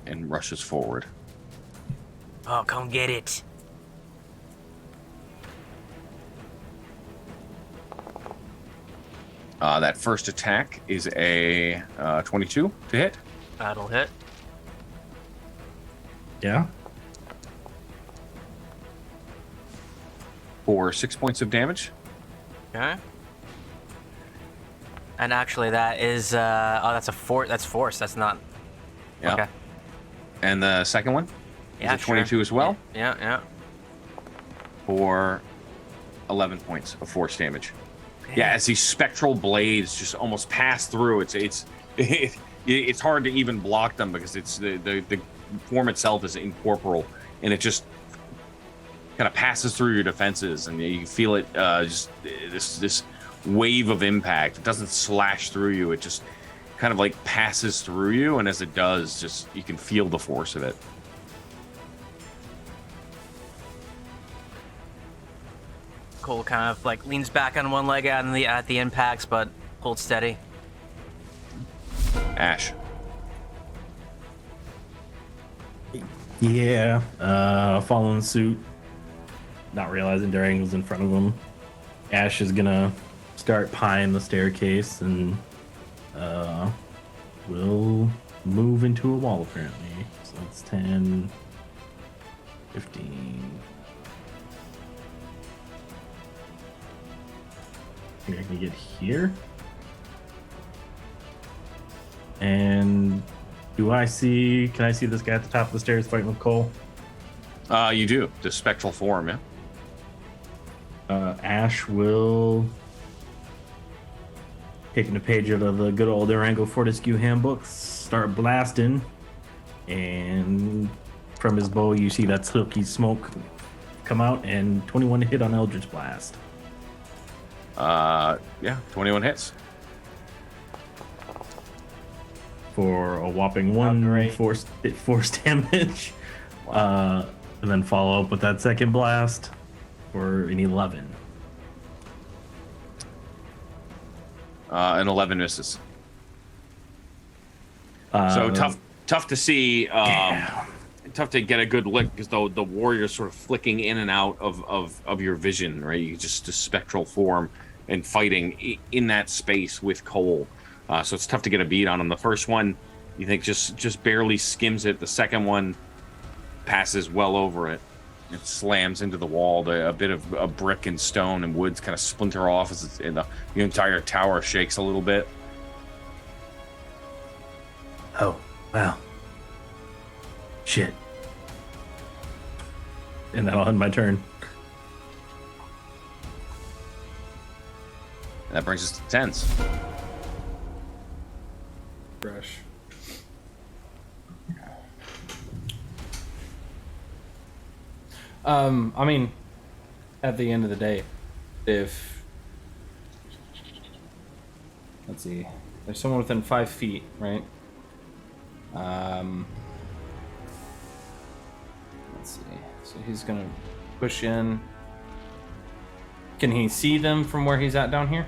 and rushes forward. Oh, come get it. That first attack is a 22 to hit. That'll hit. Yeah. For 6 points of damage. Okay. And actually, that is that's a force. That's force. That's not. Yeah. Okay. And the second one Yeah, is a 22 sure. as well. Yeah. for 11 points of force damage. Yeah, as these spectral blades just almost pass through, it's hard to even block them because it's the form itself is incorporeal, and it just kind of passes through your defenses, and you feel it just this wave of impact. It doesn't slash through you; it just kind of like passes through you, and as it does, just you can feel the force of it. Cole kind of like leans back on one leg at the impacts, but holds steady. Ash. Yeah, following suit, not realizing Durango's in front of him. Ash is gonna start pieing the staircase and will move into a wall apparently. So that's 10, 15. I think I can get here. And can I see this guy at the top of the stairs fighting with Cole? You do. The spectral form, yeah. Ash will, taking a page out of the good old Durango Fortescue handbook, start blasting. And from his bow, you see that silky smoke come out, and 21 to hit on Eldritch Blast. Yeah, 21 hits. For a whopping 1 force damage. And then follow up with that second blast for an 11. An 11 misses. So tough to see. Tough to get a good look because the warrior's sort of flicking in and out of your vision, right? You just a spectral form and fighting in that space with Cole. So it's tough to get a beat on him. The first one, you think just barely skims it. The second one passes well over it. It slams into the wall. A bit of a brick and stone and woods kind of splinter off as the entire tower shakes a little bit. Oh, wow. Shit. And that'll end my turn. And that brings us to tens. Fresh. I mean, at the end of the day, if let's see, there's someone within 5 feet, right? Let's see. So he's gonna push in. Can he see them from where he's at down here?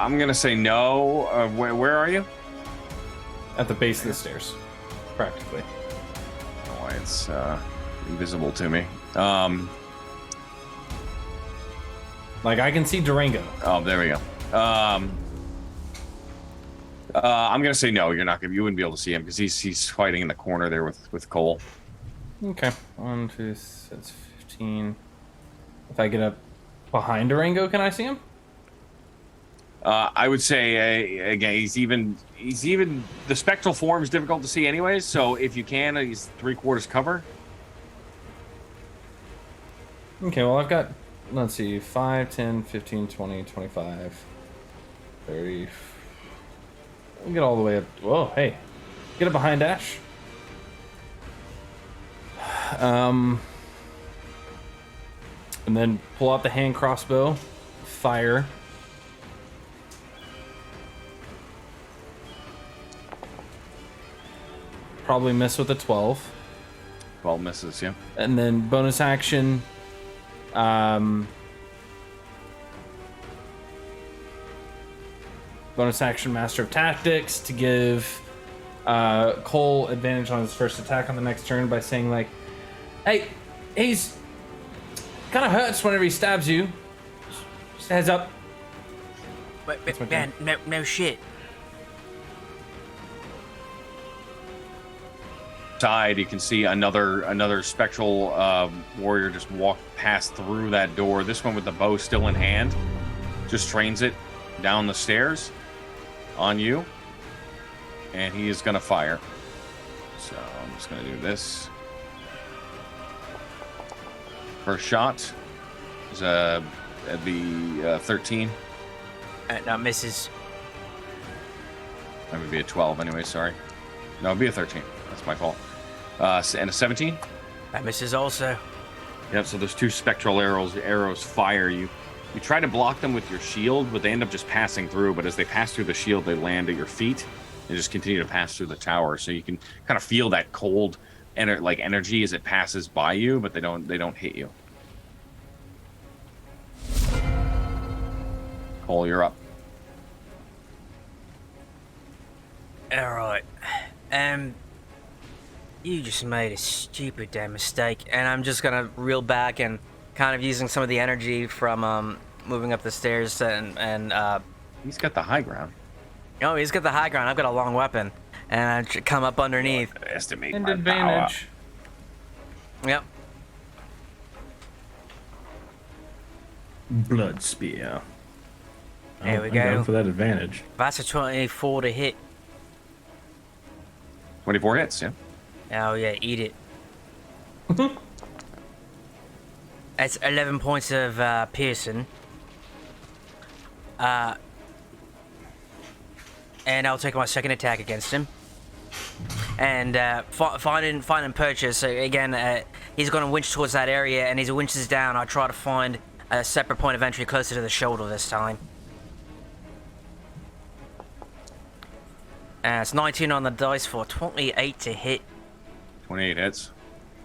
I'm gonna say no. Where are you? At the base of the stairs, practically. Oh, it's invisible to me. Like I can see Durango. Oh, there we go. I'm gonna say no. You wouldn't be able to see him because he's fighting in the corner there with Cole. Okay, 1, 2, that's 15. If I get up behind Durango, can I see him? I would say again, he's even the spectral form is difficult to see anyways. So if you can, he's 3/4 cover. Okay, well I've got, let's see, 5, 10, 15, 20, 25, 30. We'll get all the way up. Whoa, hey, get up behind Ash. And then pull out the hand crossbow, fire. Probably miss with a 12. 12 misses, yeah. And then bonus action. Bonus action, Master of Tactics, to give Cole advantage on his first attack on the next turn by saying, like, hey, he's kind of hurts whenever he stabs you. Just a heads up. But man, no shit. Side, you can see another spectral warrior just walk past through that door. This one with the bow still in hand, just trains it down the stairs on you. and he is going to fire. So I'm just going to do this. First shot is that'd be 13. That misses. That would be a 12 anyway, sorry. No, it'd be a 13. That's my fault. And a 17? That misses also. Yep, so those two spectral arrows fire you. You try to block them with your shield, but they end up just passing through. But as they pass through the shield, they land at your feet and just continue to pass through the tower. So you can kind of feel that cold energy as it passes by you, but they don't hit you. Cole, you're up. Alright. You just made a stupid damn mistake, and I'm just gonna reel back and kind of using some of the energy from moving up the stairs and He's got the high ground. oh, he's got the high ground. I've got a long weapon, and I come up underneath. Estimate And my advantage. Yep. Blood spear. There we I'm go. down for that advantage. That's a 24 to hit. 24 hits, yeah. Oh yeah, eat it. That's 11 points of piercing. And I'll take my second attack against him. And find and purchase. So again, he's going to winch towards that area, and as he winches down, I'll try to find a separate point of entry closer to the shoulder this time. It's 19 on the dice for 28 to hit. 28 hits.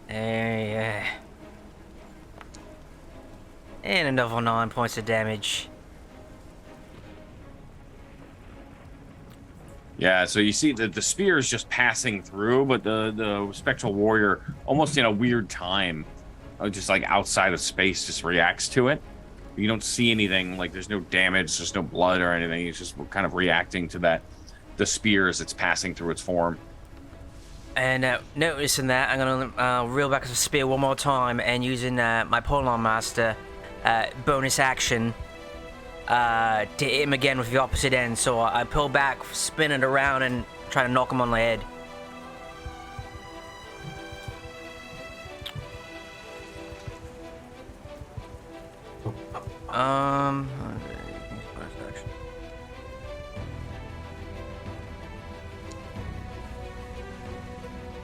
Yeah. And another 9 points of damage. Yeah, so you see the spear is just passing through, but the spectral warrior, almost in a weird time, just like outside of space, just reacts to it. You don't see anything, like there's no damage, there's no blood or anything. He's just kind of reacting to that, the spear as it's passing through its form. And noticing that, I'm gonna reel back the spear one more time and using my Polearm Master bonus action to hit him again with the opposite end. So I pull back, spin it around, and try to knock him on the head.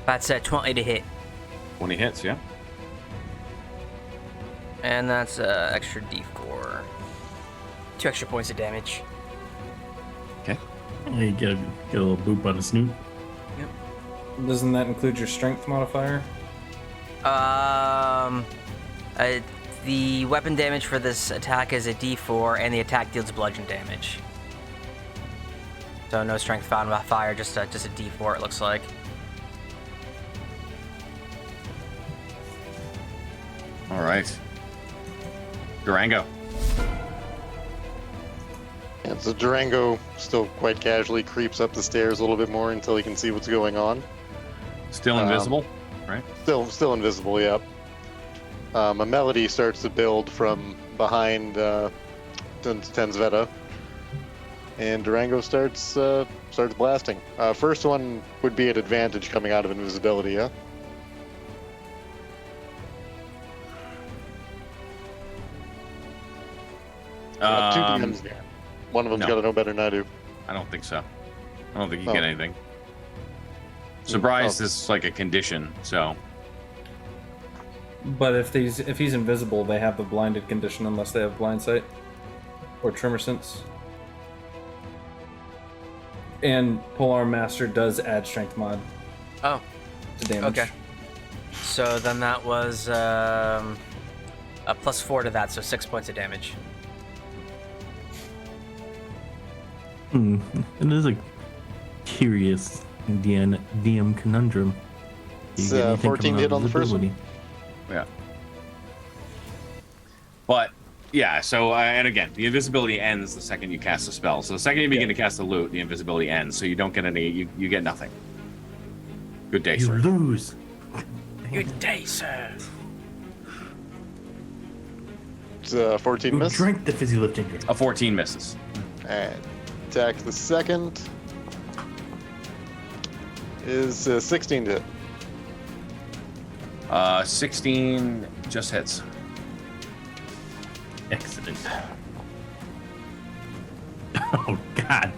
That's 20 to hit. 20 hits, yeah. And that's extra D4. 2 extra points of damage. Okay. You get a little boop on the snoot. Doesn't that include your strength modifier? The weapon damage for this attack is a D4, and the attack deals bludgeon damage. So no strength modifier, just a D4. It looks like. All right. Durango. And so Durango still quite casually creeps up the stairs a little bit more until he can see what's going on. Still invisible, right? Still invisible, yep. A melody starts to build from behind Tenzveta, and Durango starts blasting. First one would be at advantage coming out of invisibility, yeah? Two DMs there. One of them's no. got to know better than I do. I don't think so. I don't think you get anything. Surprise is like a condition, so. But if he's invisible, they have the blinded condition unless they have blind sight or tremor sense. And Polearm Master does add strength mod Oh, to damage. okay. So then that was a +4 to that, so 6 points of damage. It is a curious DM conundrum. It's 14 hit on the first one. Yeah. But, yeah, so, and again, the invisibility ends the second you cast a spell. So the second you begin to cast a loot, the invisibility ends, so you don't get any, you get nothing. Good day, You sir. lose. Good day, sir. It's 14 You miss. drink the fizzy lifting drink. A 14 misses. And attack the second. is 16 to hit. 16 just hits. Excellent. Oh God.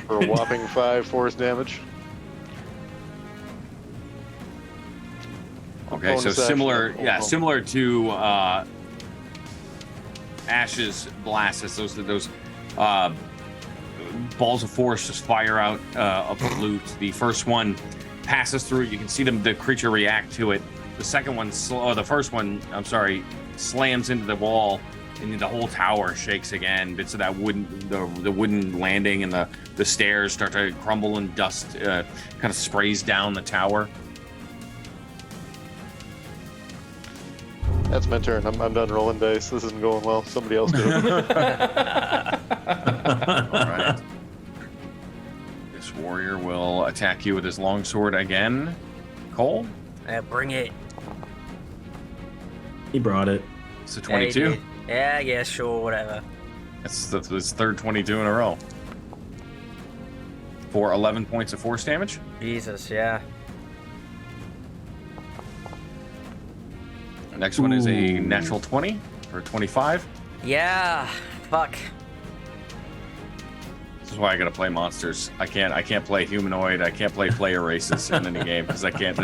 For a whopping 5 force damage. Okay, so Bonus action. similar to Ash's blast. As those balls of force just fire out of the loot. The first one passes through. You can see the creature react to it. The second one, the first one, I'm sorry, slams into the wall, and the whole tower shakes again. Bits of that the wooden landing and the stairs start to crumble, and dust kind of sprays down the tower. That's my turn. I'm done rolling dice. This isn't going well. Somebody else do it. All right. This warrior will attack you with his longsword again. Cole? Bring it. He brought it. It's a Yeah, he 22. did. Yeah, sure, whatever. That's his third 22 in a row. For 11 points of force damage. Jesus, yeah. The next one is a Ooh. natural 20 for 25. Yeah, fuck. This is why I gotta play monsters. I can't play humanoid. I can't play player races in any game because I can't.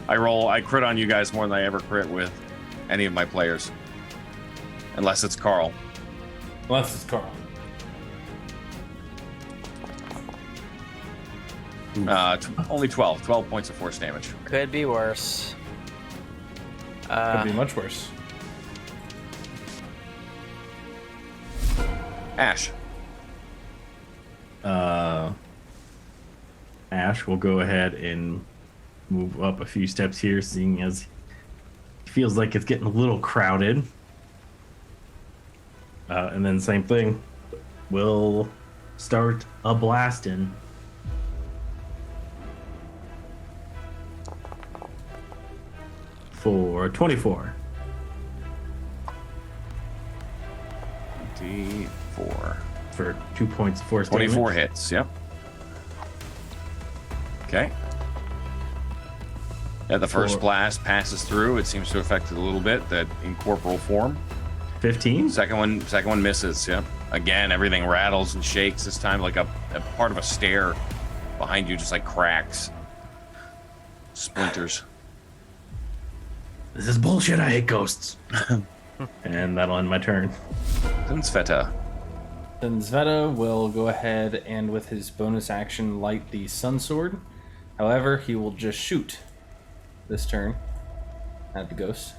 I crit on you guys more than I ever crit with any of my players, unless it's Carl. Unless it's Carl. Only 12 points of force damage. Could be worse. Could be much worse. Ash. Ash will go ahead and move up a few steps here, seeing as it feels like it's getting a little crowded. And then same thing. We'll start a blasting. For 24. D4. For 2 points of force 24 damage. hits. Yep. Okay. Yeah, the first Four. blast passes through. It seems to affect it a little bit. That incorporeal form. 15. Second one misses. Yep. Again, everything rattles and shakes. This time, like a part of a stair behind you just like cracks, splinters. This is bullshit. I hate ghosts. And that'll end my turn. Then Sveta. Then Sveta will go ahead and with his bonus action light the sun sword. However, he will just shoot this turn at the ghost.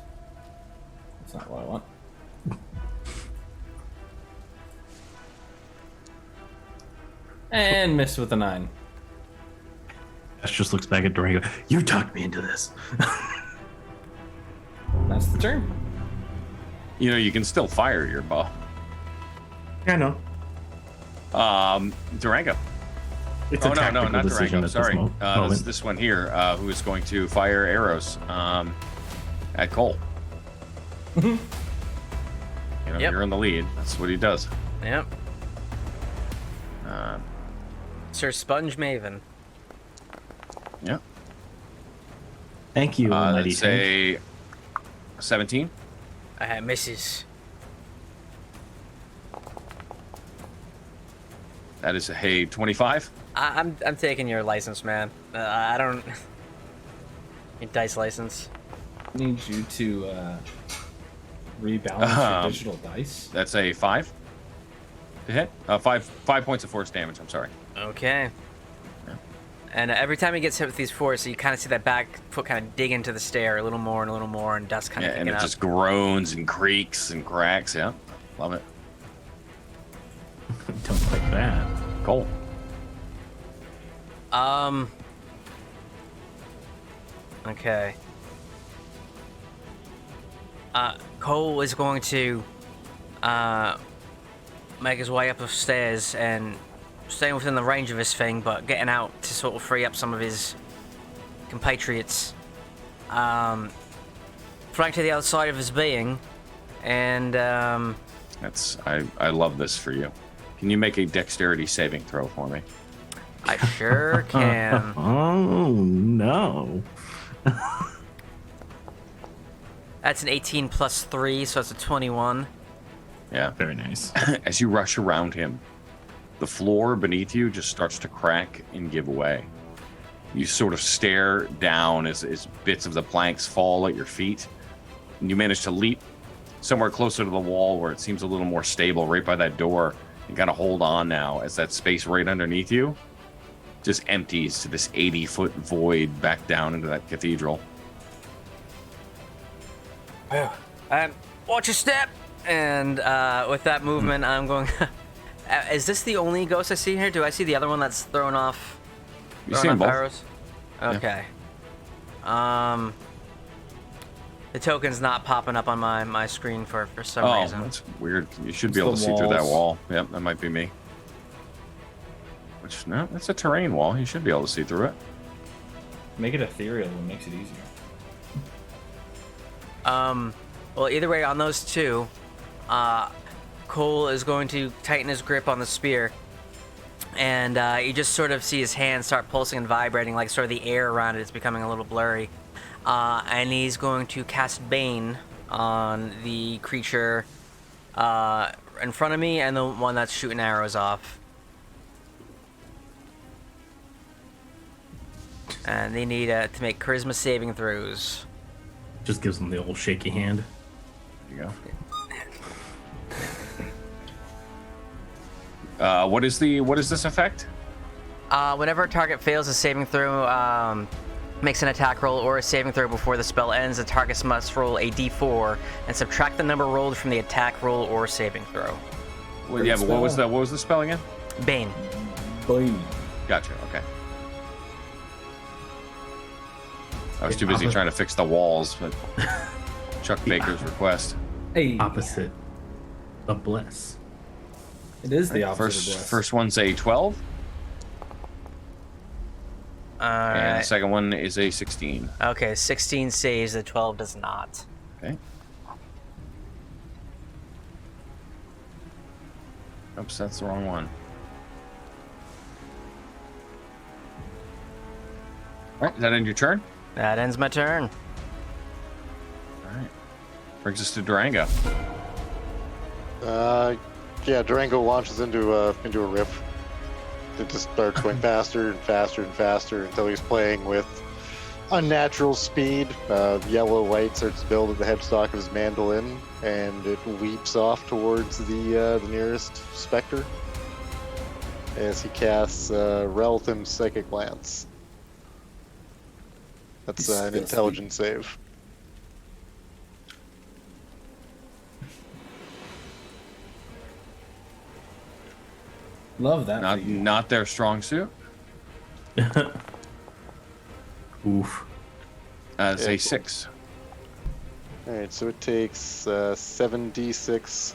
That's not what I want. And miss with a 9. Ash just looks back at Durango. You talked me into this. That's the turn. You know, you can still fire your bow. I know. Durango. It's a No, tactical not decision Durango. at Sorry. this moment. This one here, who is going to fire arrows at Cole. You know, Yep. you're in the lead. That's what he does. Yep. Uh, Sir Sponge Mavvin. yeah. Thank you, Lady Let's say 17. Misses. That is a 25. I'm taking your license, man. I don't. Your dice license. Need you to rebalance your digital dice. That's a 5 to hit. 5 points of force damage. I'm sorry. Okay. And every time he gets hit with these force, you kind of see that back foot kind of dig into the stair a little more, and dust kind Yeah, of and kicking it up. just groans and creaks and cracks. Yeah, love it. Don't like that. Cole. Okay. Cole is going to make his way up the stairs and staying within the range of his thing, but getting out to sort of free up some of his compatriots. Flank to the other side of his being, and I love this for you. Can you make a dexterity saving throw for me? I sure can. Oh no. That's an 18 plus 3, so it's a 21. Yeah. Very nice. As you rush around him, the floor beneath you just starts to crack and give way. You sort of stare down as bits of the planks fall at your feet. And you manage to leap somewhere closer to the wall where it seems a little more stable, right by that door. You kind of hold on now as that space right underneath you just empties to this 80-foot void back down into that cathedral. Watch your step! And with that movement, I'm going... Is this the only ghost I see here? Do I see the other one that's thrown off? You see them both. Arrows? Okay. The token's not popping up on my screen for some reason. Oh, that's weird. You should be It's able to the see through that walls. wall. Yep, that might be me. Which, no, that's a terrain wall. You should be able to see through it. Make it ethereal and makes it easier. Well, either way, on those two, Cole is going to tighten his grip on the spear, and you just sort of see his hand start pulsing and vibrating, like sort of the air around it is becoming a little blurry. And he's going to cast Bane on the creature in front of me and the one that's shooting arrows off. And they need to make charisma saving throws. Just gives him the old shaky hand. There you go. What is this effect? Whenever a target fails a saving throw, makes an attack roll or a saving throw before the spell ends, the target must roll a d4 and subtract the number rolled from the attack roll or saving throw. Well, yeah, but what was the spell again? Bane. Boom. Gotcha. Okay. I was too busy trying to fix the walls, but Chuck Baker's request. Hey, Opposite of bless. it is the opposite of bless. First one's a 12, and the Alright. second one is a 16. Okay, 16 saves, the 12 does not. Okay. Oops, that's the wrong one. All right, is that end your turn? That ends my turn. All right. Brings us to Durango. Yeah, Durango launches into a riff. It just starts going faster and faster and faster until he's playing with unnatural speed. Yellow light starts to build at the headstock of his mandolin, and it leaps off towards the nearest specter as he casts Relthim's Psychic Lance. That's an intelligence save. Love that. Not their strong suit. Oof. It's Yeah, a cool. 6. Alright, so it takes 7d6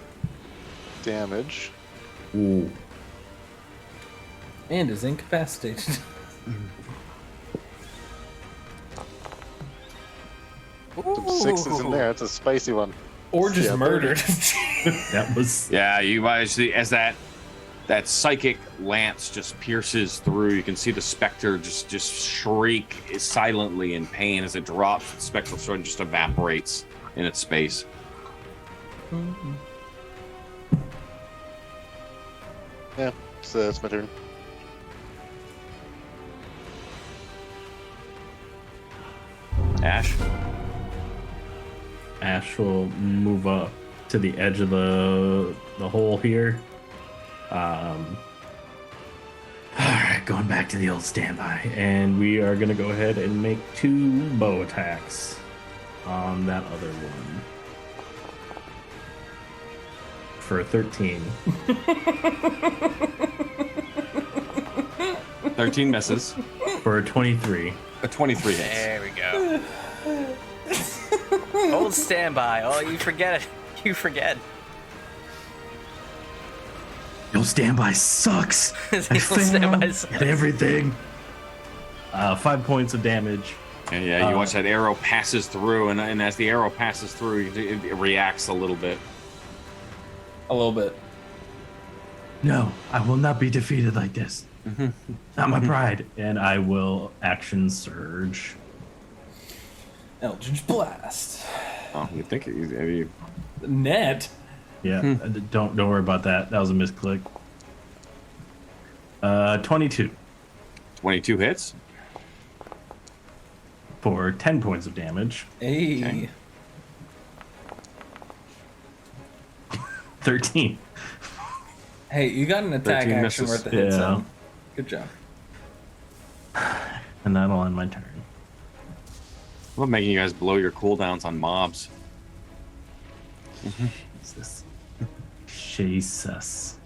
damage. Ooh. And is incapacitated. Some sixes in there. That's a spicy one. Or just Yeah, murdered. That was Yeah, you actually, as that psychic lance just pierces through, you can see the specter just shriek silently in pain as it drops. The spectral sword just evaporates in its space. Yeah, so that's my turn. Ash. Ash will move up to the edge of the hole here. All right, going back to the old standby, and we are gonna go ahead and make 2 bow attacks on that other one for a 13. 13 misses. For a 23. A 23 hits. There we go. Old standby. Oh, you forget it. You forget. The old standby sucks. The old standby sucks. At everything. 5 points of damage. And yeah, you watch that arrow passes through, and as the arrow passes through, it reacts a little bit. A little bit. No, I will not be defeated like this. Not my pride. And I will action surge. Eldritch Blast. Oh, you think you Net. Yeah, don't worry about that. That was a misclick. 22 22 hits? for 10 points of damage. Hey. Okay. 13. Hey, you got an attack 13 action misses. worth of hits. Yeah. Good job. And that'll end my turn. I love making you guys blow your cooldowns on mobs. What's this? Jesus.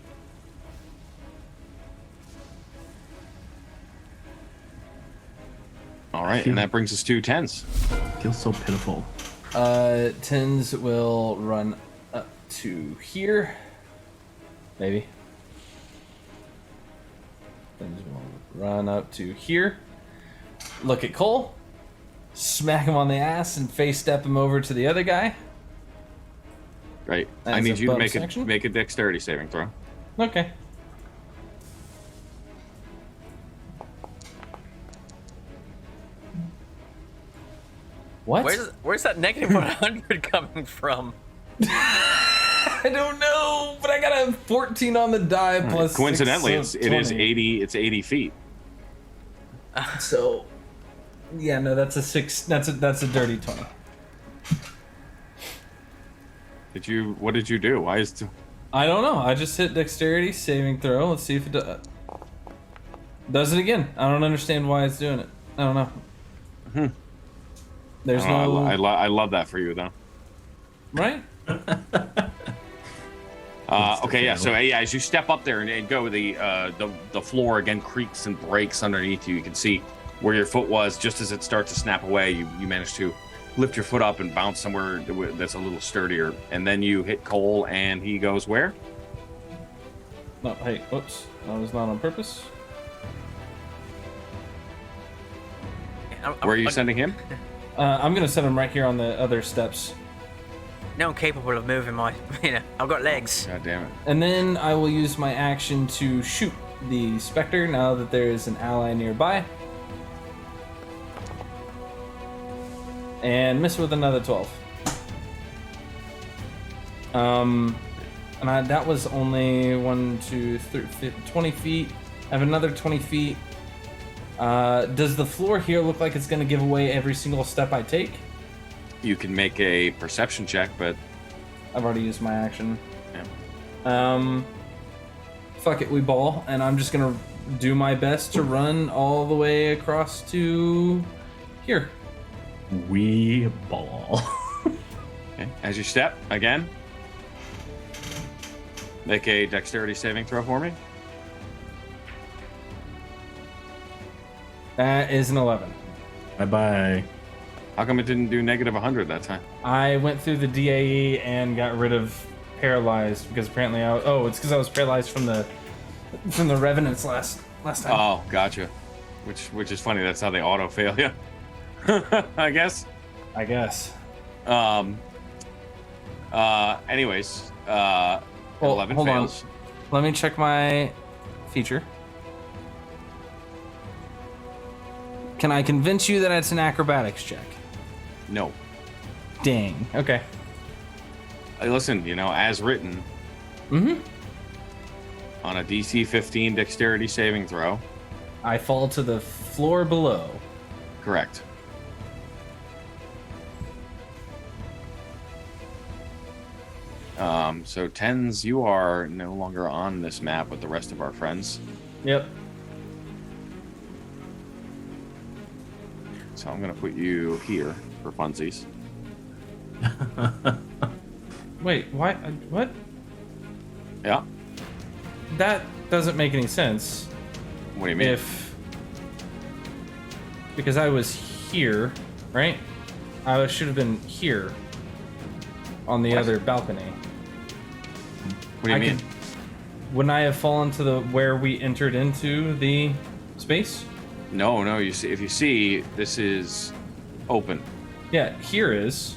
All right, and that brings us to 10s. Feels so pitiful. Tins will run up to here. Maybe. Tins will run up to here. Look at Cole. Smack him on the ass and face step him over to the other guy. Right. I That's need a you to bonus make action? make a dexterity saving throw. Okay. What? Where's that negative 100 coming from? I don't know, but I got a 14 on the die plus. Coincidentally, 6, so it is 20. 80. It's 80 feet. So, yeah, no, that's a 6. That's a dirty 20. What did you do? Why is I don't know. I just hit dexterity saving throw. Let's see if it does it again. I don't understand why it's doing it. I don't know. There's no I love that for you though. right. Okay, yeah. So yeah, as you step up there and go, the floor again creaks and breaks underneath you. You can see where your foot was. Just as it starts to snap away, you manage to lift your foot up and bounce somewhere that's a little sturdier, and then you hit Cole, and he goes where? No, hey, whoops, that was not on purpose. Where are you sending him? I'm gonna set him right here on the other steps, Now I'm capable of moving my. I've got legs. God damn it! and then I will use my action to shoot the specter now that there is an ally nearby. And miss with another 12. And that was only 1, 2, 3, 20 feet. I have another 20 feet. Does the floor here look like it's going to give away every single step I take? You can make a perception check, but I've already used my action. yeah. Fuck it, we ball, and I'm just going to do my best to run all the way across to here. We ball. Okay. As you step again, make a dexterity saving throw for me. That is an 11. Bye-bye. How come it didn't do negative 100 that time? I went through the DAE and got rid of paralyzed because apparently it's because I was paralyzed from the revenants last time. Oh, gotcha. Which is funny. That's how they auto fail you. I guess. I guess. Anyways, Well, 11 hold fails. on. Let me check my feature. Can I convince you that it's an acrobatics check? No. Dang. Okay. Listen, as written. Mm-hmm. On a DC 15 dexterity saving throw. I fall to the floor below. Correct. So Tens, you are no longer on this map with the rest of our friends. Yep. So I'm gonna put you here for funsies. Wait, why? What? Yeah. That doesn't make any sense. What do you mean? Because I was here, right? I should have been here on the other balcony. What do you mean? Wouldn't I have fallen to where we entered into the space? No. You see, if you see, this is open. Yeah, here is.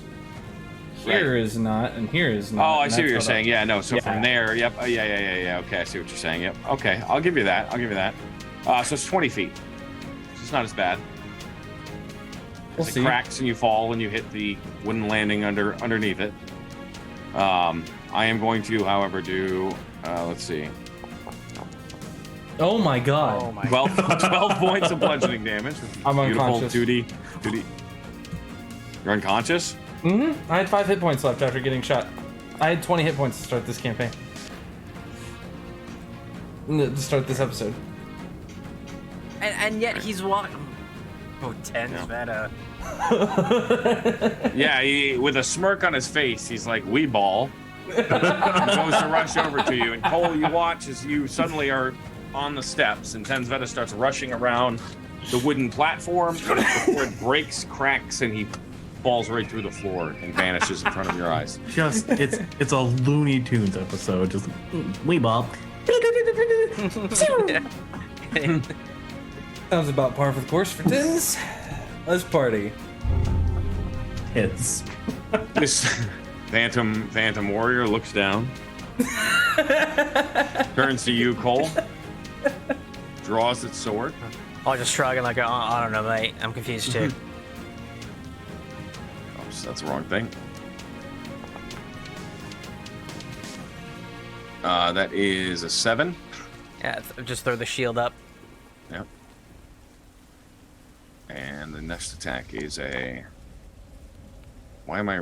here is not, and here is not. Oh, I and see what that's you're how saying. Yeah, no. So Yeah. from there, yep. Yeah. Okay, I see what you're saying. Yep. Okay, I'll give you that. So it's 20 feet. So it's not as bad. We'll It see. cracks and you fall and you hit the wooden landing underneath it. I am going to, however, do. Let's see. Oh my god. Oh my 12 points of bludgeoning damage. I'm Beautiful unconscious. 2D. You're unconscious? I had 5 hit points left after getting shot. I had 20 hit points to start this campaign. To start this episode. And yet he's walking. Oh, 10 meta. Yeah, with a smirk on his face, he's like, "We ball." He goes to rush over to you, and Cole, you watch as you suddenly are on the steps, and Tenzveta starts rushing around the wooden platform before it breaks, cracks, and he falls right through the floor and vanishes in front of your eyes. Just it's a Looney Tunes episode. Just we ball. Sounds about par for the course for Tins. Let's party. Hits. This Phantom Warrior looks down, turns to you, Cole, draws its sword. I'll just shrug and like, I don't know, mate. I'm confused too. Oh, so that's the wrong thing. That is a 7. Yeah, just throw the shield up. Yep. And the next attack is a. Why am I?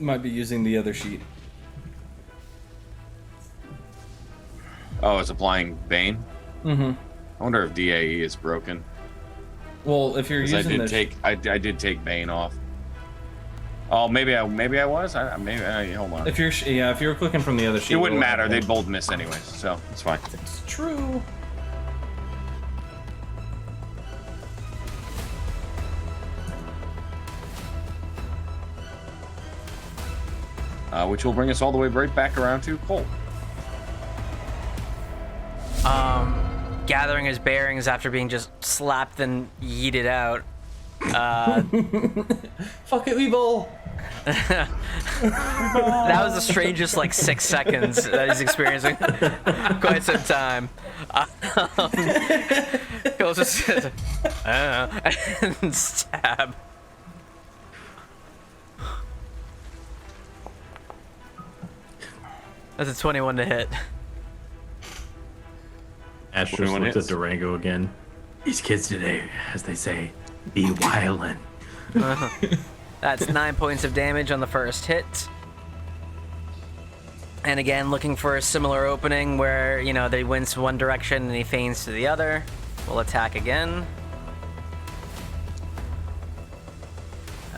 Might be using the other sheet. Oh, it's applying Bane. Mm-hmm. I wonder if DAE is broken. Well, if you're 'Cause using I did take Bane off. Oh, maybe I was. Hold on. if you're clicking from the other sheet, It wouldn't it'll- matter. They'd both miss anyway, so it's fine. It's true. Which will bring us all the way right back around to Cole. Gathering his bearings after being just slapped and yeeted out. Fuck it, we bowl. That was the strangest like 6 seconds that he's experiencing. Quite some time. He'll just and stab. That's a 21 to hit. Ash just 21 looks hits. at Durango again. These kids today, as they say, be wildin'. That's 9 points of damage on the first hit. And again, looking for a similar opening where, you know, they wince one direction and he feigns to the other. We'll attack again.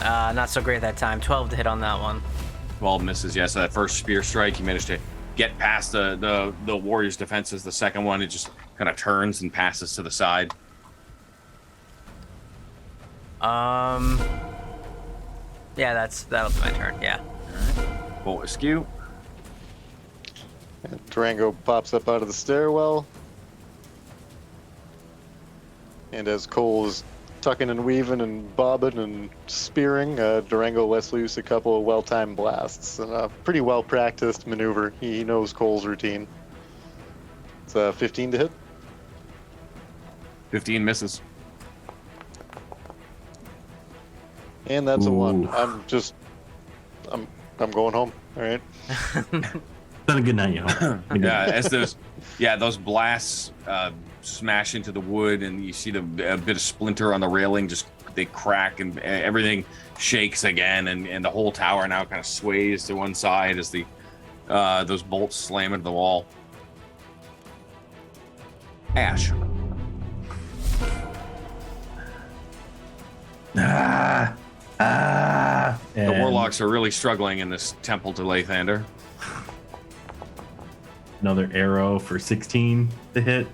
Not so great that time. 12 to hit on that one. 12 misses. Yeah, so that first spear strike, you managed to get past the warrior's defenses. The second one, it just kind of turns and passes to the side. Yeah, that'll be my turn. Yeah. Fortescue. And Durango pops up out of the stairwell. And as Cole is tucking and weaving and bobbing and spearing, Durango lets loose a couple of well-timed blasts. And a pretty well-practiced maneuver. He knows Cole's routine. It's 15 to hit. 15 misses. And that's a 1. Ooh. I'm going home. All right. Done a good night, y'all. Yeah, as those blasts smash into the wood, and you see a bit of splinter on the railing. Just they crack, and everything shakes again, and the whole tower now kind of sways to one side as those bolts slam into the wall. Ash. The warlocks are really struggling in this temple to Lathander. Another arrow for 16 to hit.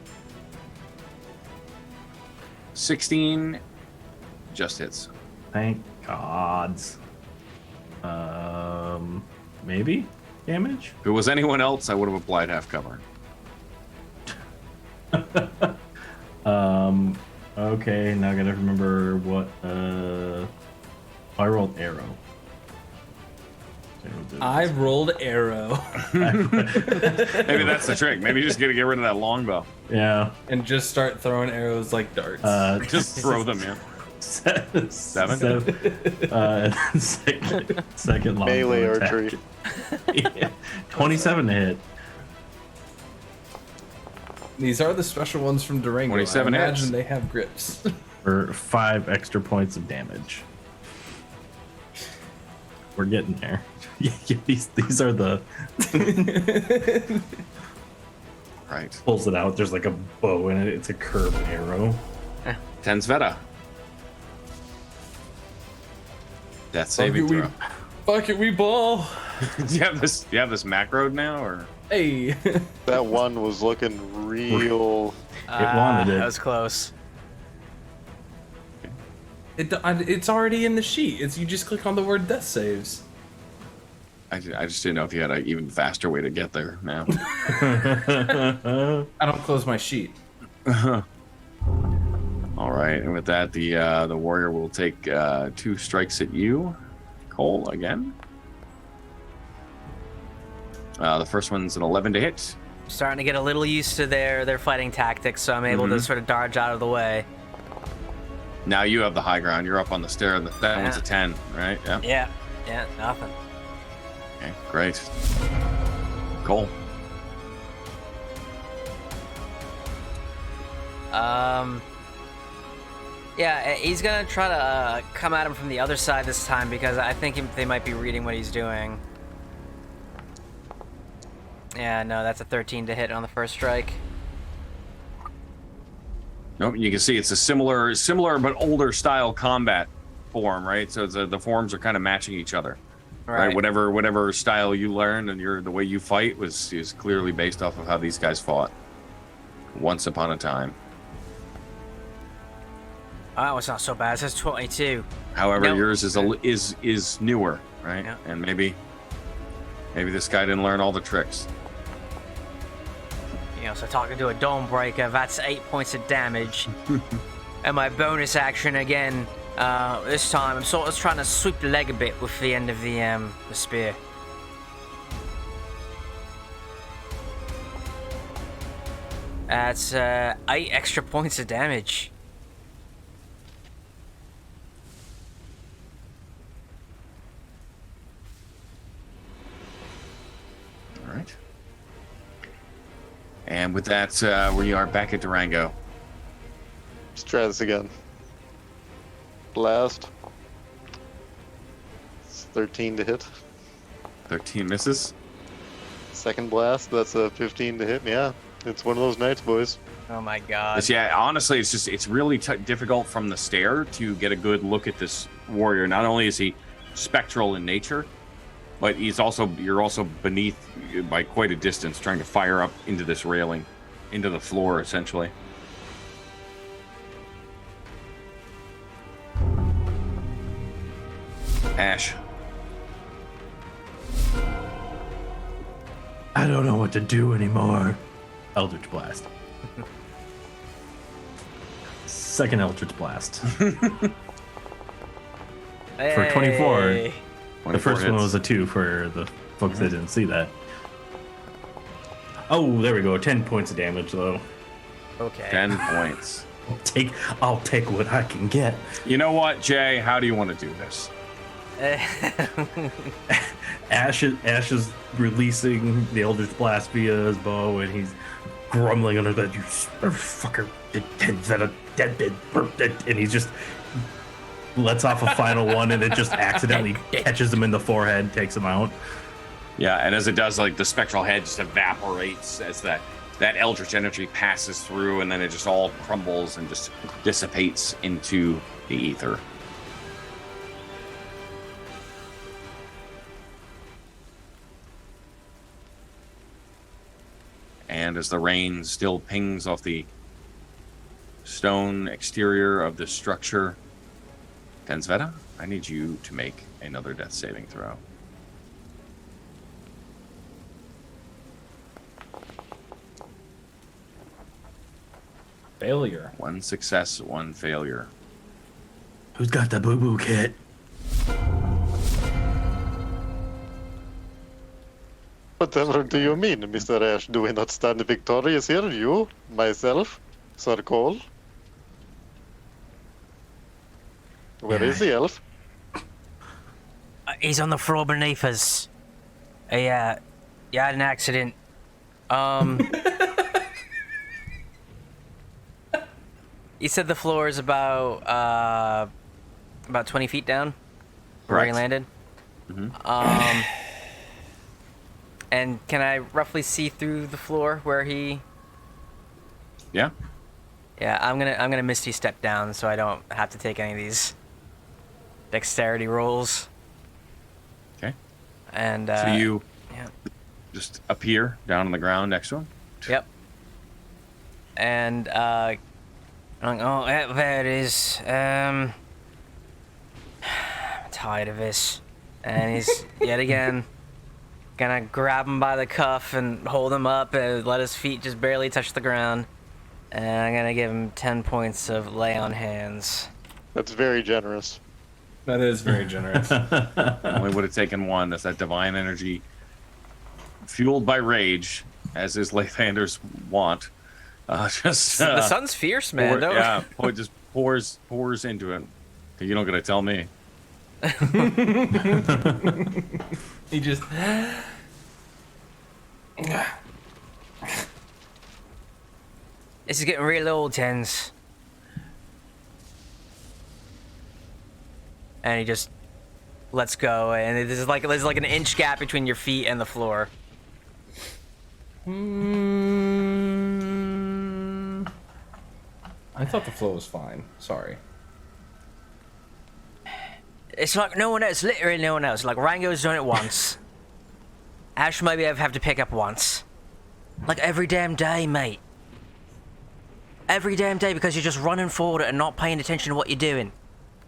16 just hits. Thank gods. Maybe damage. If it was anyone else, I would have applied half cover. Okay, now I gotta remember what. I rolled arrow. I rolled arrow. Maybe that's the trick. Maybe you just gotta get rid of that longbow. Yeah. And just start throwing arrows like darts. Just throw them in. Seven. Seven? Second long Melee attack. archery. Yeah. 27 to hit. These are the special ones from Durango. 27 I imagine hits. they have grips. For 5 extra points of damage. We're getting there. Yeah, these are the Right. pulls it out. There's like a bow in it. It's a curved arrow. 10 Sveta. Death saving Fuck it, throw. Fuck it, we ball. Do you have this macro now, or Hey. That one was looking real. It wanted it. That was close. It's already in the sheet. You just click on the word death saves. I just didn't know if you had an even faster way to get there now. I don't close my sheet. All right, and with that, the warrior will take 2 strikes at you, Cole, again. The first one's an 11 to hit. Starting to get a little used to their fighting tactics, so I'm able to sort of dodge out of the way. Now you have the high ground. You're up on the stair. That one's a 10, right? Yeah. Yeah, nothing. Okay, great. Cole. Yeah, he's gonna try to come at him from the other side this time because I think they might be reading what he's doing. Yeah, no, that's a 13 to hit on the first strike. Nope, you can see it's a similar but older style combat form, right? So the forms are kind of matching each other, right? Whatever style you learned and the way you fight is clearly based off of how these guys fought once upon a time. Oh, it's not so bad. It says 22. However, No. yours is newer, right? Yeah. And maybe this guy didn't learn all the tricks. You know, so talking to a dome breaker, that's 8 points of damage. And my bonus action again, this time I'm sort of trying to sweep the leg a bit with the end of the spear. That's 8 extra points of damage. All right. And with that, we are back at Durango. Let's try this again. Blast. It's 13 to hit. 13 misses. Second blast, that's a 15 to hit. Yeah, it's one of those nights, boys. Oh my god. But yeah, honestly, it's really difficult from the stair to get a good look at this warrior. Not only is he spectral in nature, but you're also beneath by quite a distance, trying to fire up into this railing, into the floor, essentially. Ash. I don't know what to do anymore. Eldritch Blast. Second Eldritch Blast. For 24. Hey. The first one hits. was a 2 for the folks that didn't see that. Oh, there we go. 10 points of damage, though. Okay. 10 points. I'll take what I can get. You know what, Jay? How do you want to do this? Ash is releasing the Eldritch Blast via his bow, and he's grumbling under that, you fucker, and he just lets off a final one, and it just accidentally catches him in the forehead, takes him out. Yeah, and as it does, like the spectral head just evaporates as that eldritch energy passes through, and then it just all crumbles and just dissipates into the ether. And as the rain still pings off the stone exterior of the structure, Tensveta, I need you to make another death saving throw. Failure. 1 success, 1 failure. Who's got the boo-boo kit? Whatever do you mean, Mr. Ash? Do we not stand victorious here? You, myself, Sir Cole? Where is the elf? He's on the floor beneath us. Yeah, you had an accident. You said the floor is about 20 feet down where he Correct. landed. Mm-hmm. And can I roughly see through the floor where he? Yeah. Yeah, I'm gonna Misty step down so I don't have to take any of these dexterity rolls. Okay. And So you yeah. just appear down on the ground next to him. Yep. And I'm like, oh, yeah, there it is. I'm tired of this. And he's yet again gonna grab him by the cuff and hold him up and let his feet just barely touch the ground. And I'm gonna give him 10 points of lay on hands. That's very generous. That is very generous. Only would have taken one. That's that divine energy fueled by rage, as his Lathanders want. Just The sun's fierce, man. just pours into it. You're not gonna tell me. He just. This is getting real old, Tens. And he just lets go, and there's like an inch gap between your feet and the floor. I thought the flow was fine. Sorry. It's like no one else, literally no one else. Like Rango's done it once. Ash maybe I've have to pick up once. Like every damn day, mate. Every damn day because you're just running forward and not paying attention to what you're doing.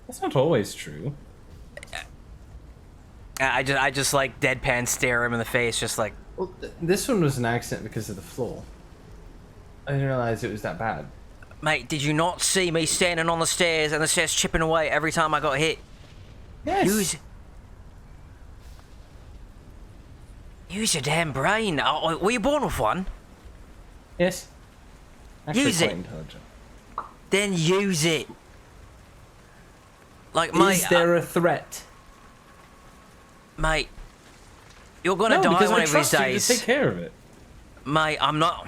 That's not always true. I just like deadpan stare him in the face, just like. Well, this one was an accident because of the floor. I didn't realize it was that bad. Mate, did you not see me standing on the stairs and the stairs chipping away every time I got hit? Yes. Use your damn brain. Oh, were you born with one? Yes. Actually, Use quite it. intelligent. Then use it. Like, mate. Is there a threat? Mate, you're gonna No, die because one I of these trust you to days. take care of it. Mate, I'm not.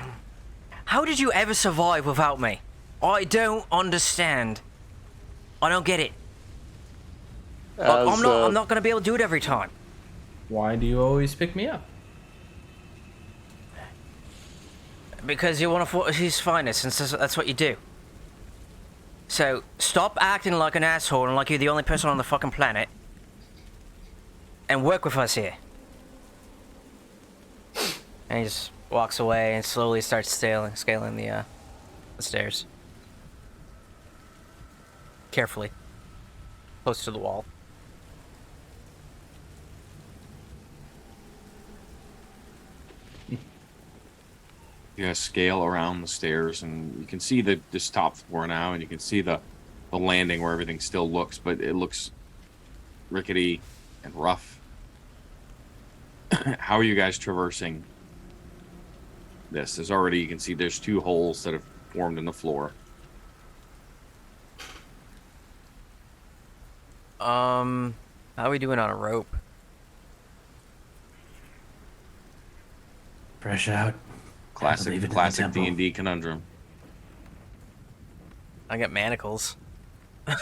How did you ever survive without me? I don't understand. I don't get it. Like, I'm not gonna be able to do it every time. Why do you always pick me up? Because you want to his finest, and so that's what you do. So stop acting like an asshole and like you're the only person on the fucking planet, and work with us here. And he just walks away and slowly starts scaling the stairs. Carefully. Close to the wall. You guys scale around the stairs, and you can see this top floor now, and you can see the landing where everything still looks, but it looks rickety and rough. How are you guys traversing this? There's already, you can see there's 2 holes that have formed in the floor. How are we doing on a rope? Fresh out. Leave it in the Classic temple. D&D conundrum. I got manacles. I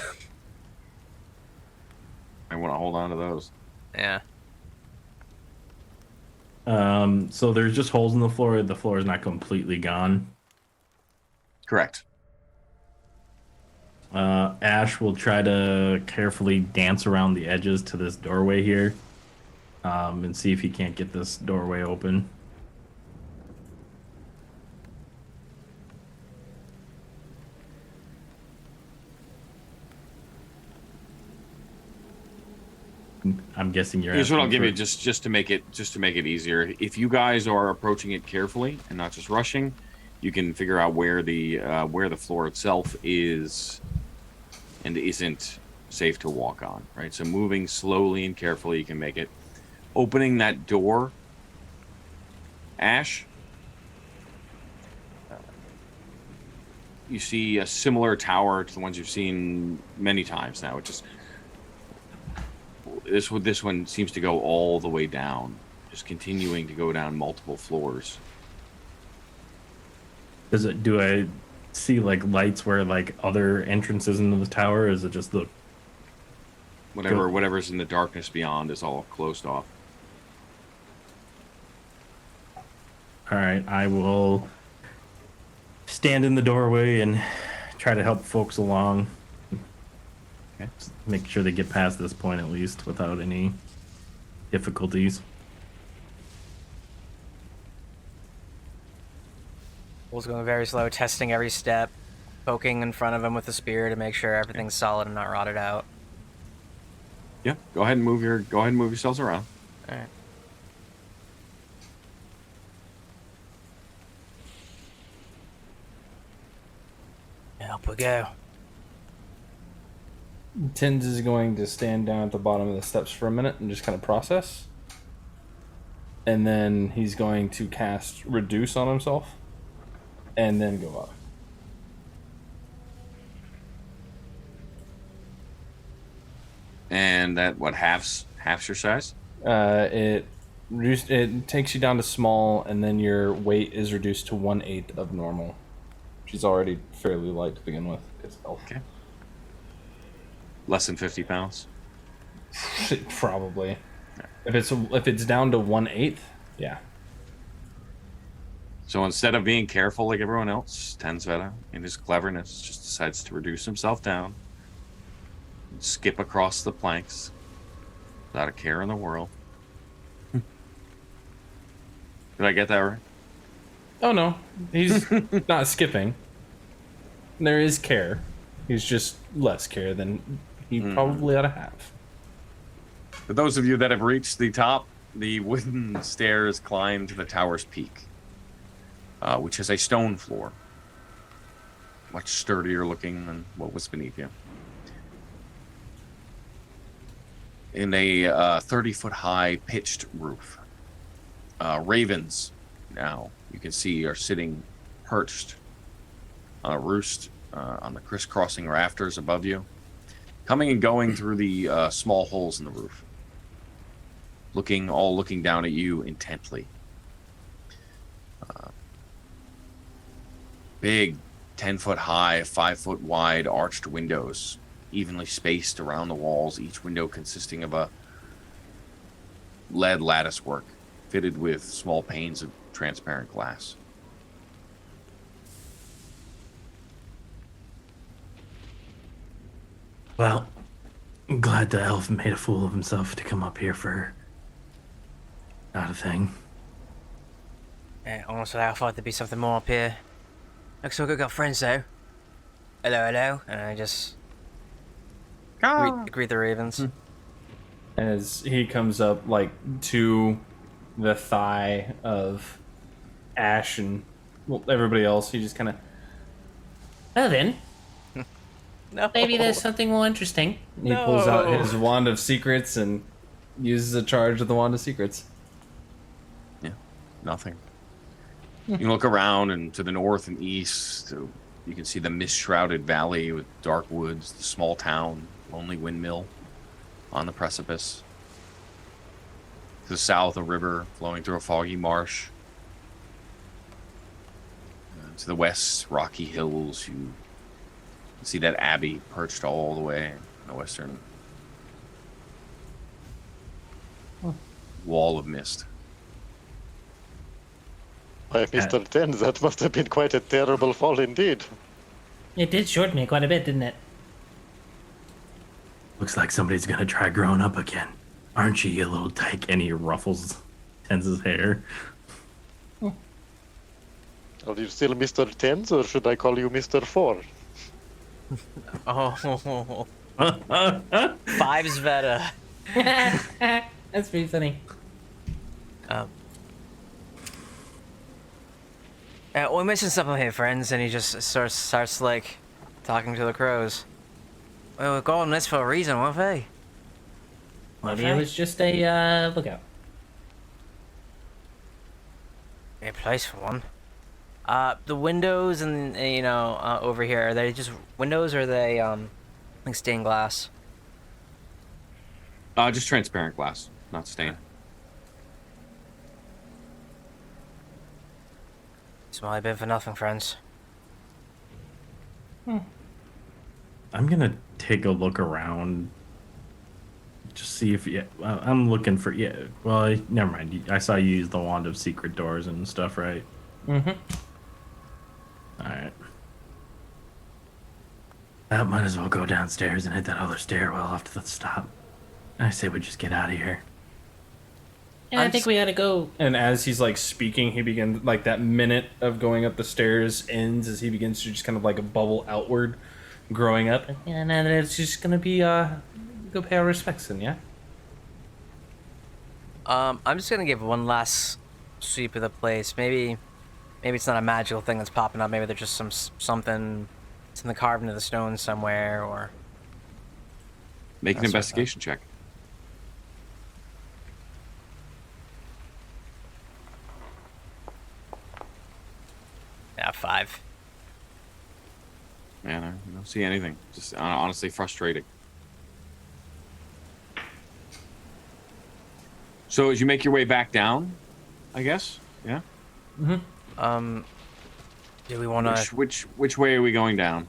want to hold on to those. Yeah. So there's just holes in the floor. The floor is not completely gone. Correct. Ash will try to carefully dance around the edges to this doorway here, and see if he can't get this doorway open. I'm guessing you're. Here's what I'll asking give you, for- just to make it easier. If you guys are approaching it carefully and not just rushing, you can figure out where the floor itself is and isn't safe to walk on. Right. So moving slowly and carefully, you can make it. Opening that door Ash, you see a similar tower to the ones you've seen many times now. It just this one seems to go all the way down, just continuing to go down multiple floors. Do I see like lights where like other entrances into the tower? Or is it just the Whatever's in the darkness beyond is all closed off. All right, I will stand in the doorway and try to help folks along. Okay. Make sure they get past this point at least without any difficulties. Will's going very slow, testing every step, poking in front of him with the spear to make sure everything's solid and not rotted out. Yeah, go ahead and move yourselves around. All right. Up we go. Tins is going to stand down at the bottom of the steps for a minute and just kind of process. And then he's going to cast Reduce on himself. And then go up. And that, what, halves your size? It takes you down to small, and then your weight is reduced to 1/8 of normal. She's already fairly light to begin with. It's elf. Okay. Less than 50 pounds? Probably. If it's down to 1/8, yeah. So instead of being careful like everyone else, Tensveta, in his cleverness, just decides to reduce himself down, and skip across the planks, without a care in the world. Did I get that right? Oh no, he's not skipping. There is care. He's just less care than he probably ought to have. For those of you that have reached the top, the wooden stairs climb to the tower's peak, which is a stone floor, much sturdier looking than what was beneath you. In a 30-foot high pitched roof, ravens now you can see are sitting perched on a roost on the crisscrossing rafters above you, coming and going through the small holes in the roof, looking down at you intently. Big 10-foot high, 5-foot wide arched windows, evenly spaced around the walls, each window consisting of a lead lattice work fitted with small panes of transparent glass. Well, I'm glad the elf made a fool of himself to come up here for not a thing. Yeah, honestly, I thought there'd be something more up here. Looks like we've got friends though. Hello, hello. And I just greet the ravens. As he comes up like to the thigh of Ash and everybody else, he just kind of. Well then, No. maybe there's something more interesting. He pulls out his wand of secrets and uses a charge of the wand of secrets. Yeah, nothing. You can look around, and to the north and east, you can see the mist-shrouded valley with dark woods, the small town, lonely windmill on the precipice. To the south, a river flowing through a foggy marsh. To the west, rocky hills. You can see that abbey perched all the way in the western wall of mist. Why, Mr. Ten, that must have been quite a terrible fall indeed. It did short me quite a bit, didn't it? Looks like somebody's gonna try growing up again. Aren't you, you little dyke? And he ruffles Tenz's hair. Are you still Mr. Tens, or should I call you Mr. Four? Oh. Five's better. That's pretty funny. We're missing something here, friends, and he just starts like talking to the crows. Well, we're calling this for a reason, weren't we? Maybe it was just a lookout. weird place for one. The windows and over here, are they just windows or are they like stained glass? Just transparent glass, not stained. It's my been for nothing, friends. I'm gonna take a look around. Just see if I'm looking for Well, never mind. I saw you use the wand of secret doors and stuff, right? Mm-hmm. All right. That might as well go downstairs and hit that other stairwell off to the stop. I say we just get out of here. Yeah, I think we gotta go. And as he's like speaking, he begins like that minute of going up the stairs ends as he begins to just kind of like a bubble outward, growing up. And then it's just gonna be Go pay our respects then, yeah. I'm just gonna give one last sweep of the place. Maybe it's not a magical thing that's popping up. Maybe there's just something carved into the stone somewhere, or Make an That's what I investigation check. yeah, 5. Man, I don't see anything. Just honestly frustrating. So as you make your way back down, I guess, yeah. Do we want to Which way are we going down?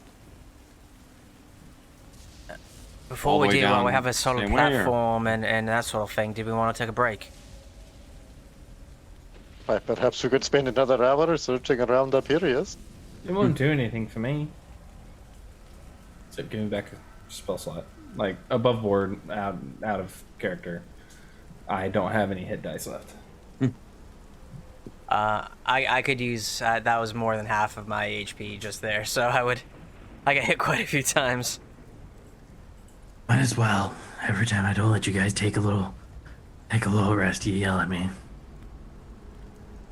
before all the we way do? When down we have a solid same way, or- platform and that sort of thing, do we want to take a break? Why, perhaps we could spend another hour searching around up here, yes? It won't do anything for me. Except give me back a spell slot. Like, above board, out of character. I don't have any hit dice left. I could use that was more than half of my HP just there, so I got hit quite a few times. Might as well. Every time I don't let you guys take a little rest, you yell at me.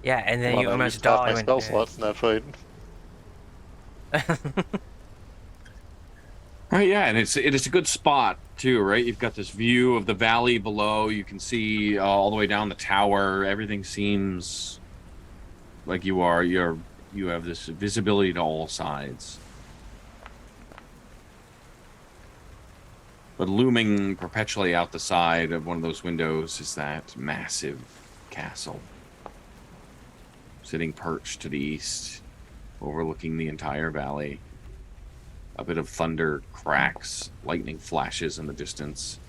Yeah, and then Well, you I almost used half die. my spell slots in that fight. Right, yeah, and it is a good spot too, right? You've got this view of the valley below. You can see all the way down the tower. Everything seems like you have this visibility to all sides. But looming perpetually out the side of one of those windows is that massive castle, sitting perched to the east, overlooking the entire valley. A bit of thunder cracks, lightning flashes in the distance.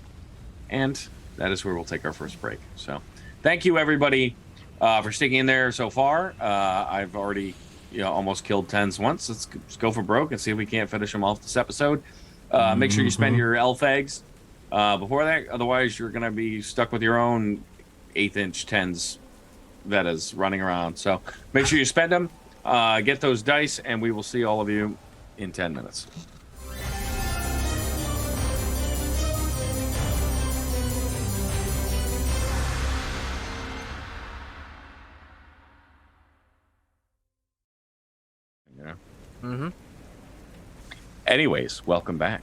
And that is where we'll take our first break. So thank you, everybody, for sticking in there so far. I've already almost killed tens once. Let's go for broke and see if we can't finish them off this episode. Make sure you spend your elf eggs before that. Otherwise, you're going to be stuck with your own 1/8-inch tens Vetas running around. So make sure you spend them, get those dice, and we will see all of you in 10 minutes. Yeah. Mm-hmm. Anyways, welcome back.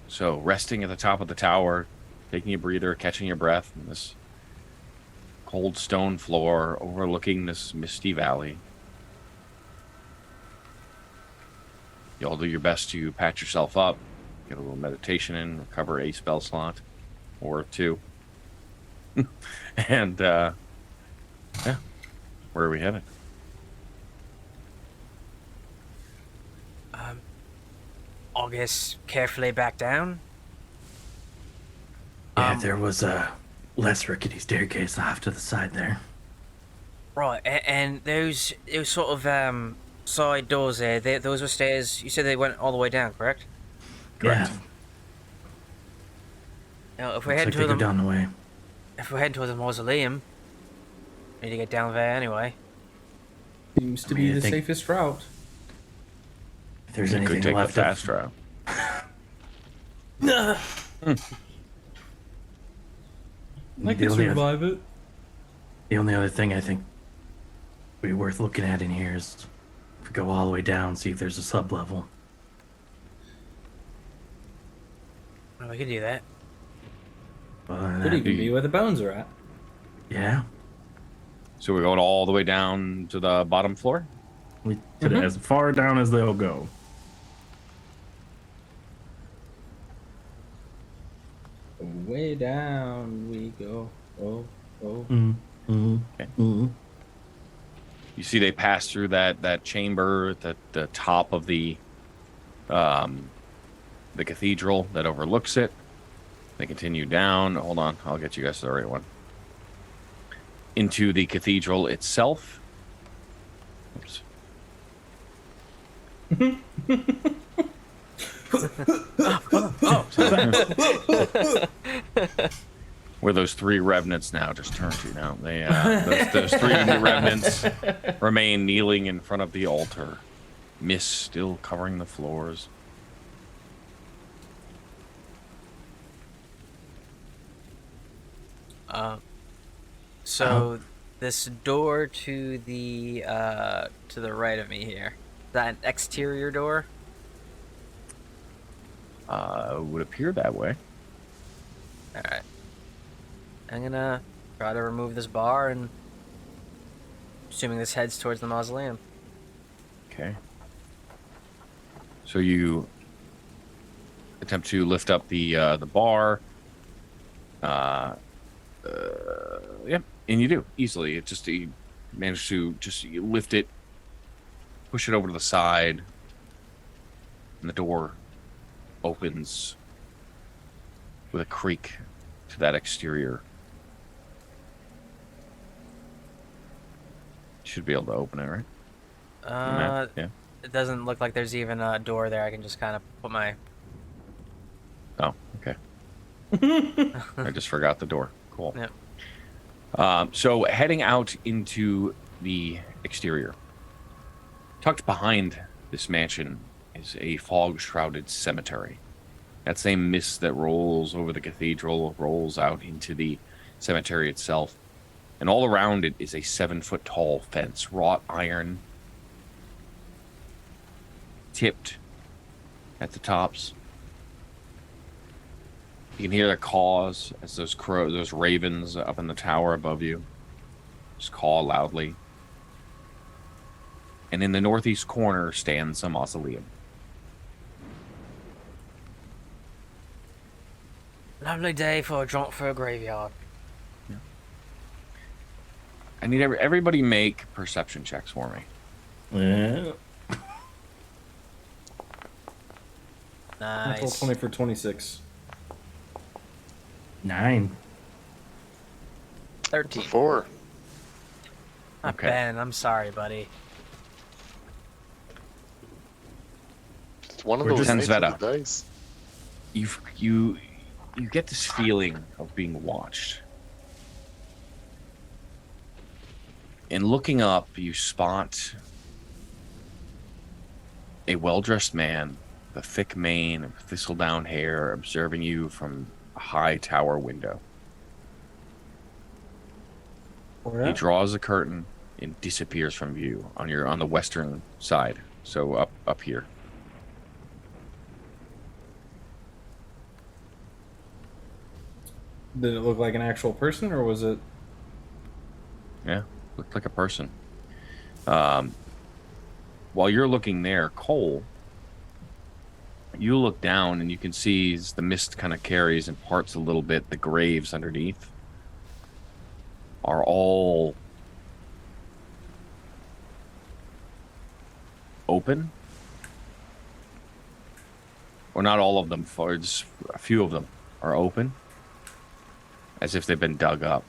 So, resting at the top of the tower, taking a breather, catching your breath in this cold stone floor overlooking this misty valley. You'll do your best to patch yourself up, get a little meditation in, recover a spell slot or 2. And, yeah, where are we headed? I'll guess carefully back down. Yeah, there was a less rickety staircase off to the side there. Right, and those sort of side doors there, those were stairs. You said they went all the way down, correct? Correct. Yeah, Now, if we're looks heading like they to go the down the way. if we're heading towards the mausoleum, we need to get down there anyway. Seems to be I the think- safest route. If there's You could anything take the left fast of, route. I The can only survive it. the only other thing I think would be worth looking at in here is if we go all the way down, see if there's a sub level. Well, we could do that. Other than Could that, even be where the bones are at. yeah. So we're going all the way down to the bottom floor? As far down as they'll go. Way down we go. Oh. You see they pass through that chamber at the top of the cathedral that overlooks it. They continue down. Hold on, I'll get you guys to the right one. Into the cathedral itself. Oops. Where those three revenants now just turn to now. They those three revenants remain kneeling in front of the altar. Mist still covering the floors. So this door to the right of me here, is that an exterior door? Would appear that way. All right. I'm gonna try to remove this bar, and assuming this heads towards the mausoleum. Okay. So you attempt to lift up the bar. Yep, and you do easily. It just you manage to just you lift it, push it over to the side, and the door opens with a creak to that exterior. Should be able to open it, right? Yeah. It doesn't look like there's even a door there. I can just kind of put my... Oh, okay. I just forgot the door. Cool. Yep. So heading out into the exterior, tucked behind this mansion is a fog-shrouded cemetery. That same mist that rolls over the cathedral rolls out into the cemetery itself. And all around it is a 7-foot-tall fence, wrought iron, tipped at the tops. You can hear their caws as those ravens up in the tower above you just caw loudly. And in the northeast corner stands a mausoleum. Lovely day for a jaunt for a graveyard. I need everybody make perception checks for me. Yeah. Natural Nice. 20 for 26. 9. 13. 4. Not Okay. Ben, I'm sorry, buddy. It's one of We're those just- nights with the dice. You get this feeling of being watched. And looking up, you spot a well-dressed man with a thick mane and thistledown hair observing you from a high tower window. He draws a curtain and disappears from view on the western side, so up here. Did it look like an actual person, or was it? Yeah, looked like a person. While you're looking there, Cole, you look down and you can see as the mist kind of carries and parts a little bit, the graves underneath are all open. Or not all of them, for just a few of them are open, as if they've been dug up.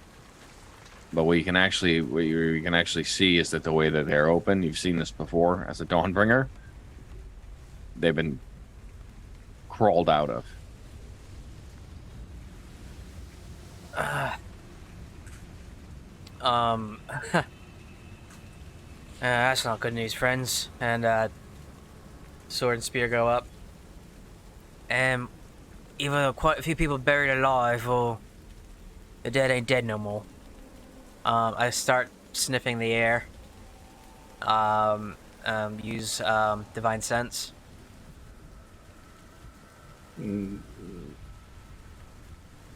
But what you can actually see is that the way that they're open, you've seen this before as a Dawnbringer, they've been crawled out of. That's not good news, friends. And sword and spear go up. Either quite a few people buried alive, or the dead ain't dead no more. I start sniffing the air. Use divine sense. And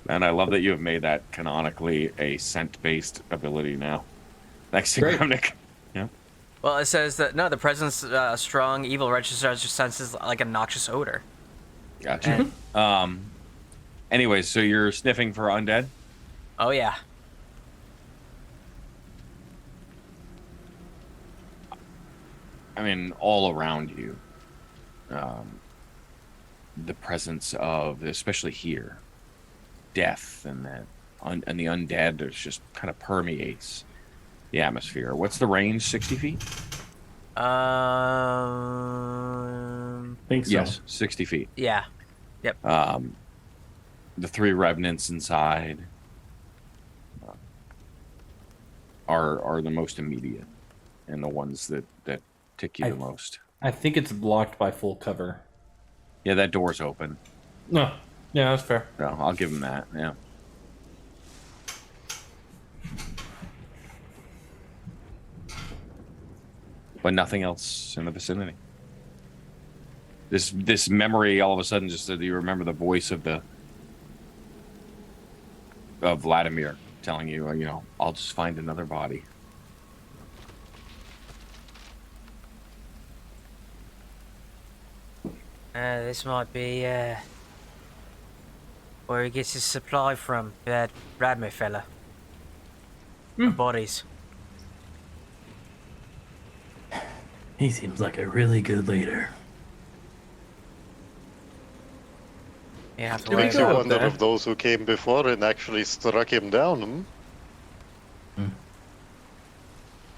I love that you have made that canonically a scent-based ability now. Next to Great. Gromnik. Yeah. Well, it says that no, the presence strong evil registers your senses like a noxious odor. Gotcha. Anyways, so you're sniffing for undead? Oh yeah. I mean, all around you. The presence of, especially here, death and and the undead, there's just kind of permeates the atmosphere. What's the range? 60 feet? Think so. Yes, 60 feet. Yeah. Yep. The 3 revenants inside are the most immediate and the ones that tick you the most. I think it's blocked by full cover. Yeah, that door's open. No. Yeah, that's fair. So I'll give him that. Yeah. But nothing else in the vicinity. This memory all of a sudden just that you remember the voice of Vladimir telling you, I'll just find another body. This might be where he gets his supply from, that Radmir fella. The bodies. He seems like a really good leader. You have to Do we worry Makes go you up wonder there? if those who came before and actually struck him down.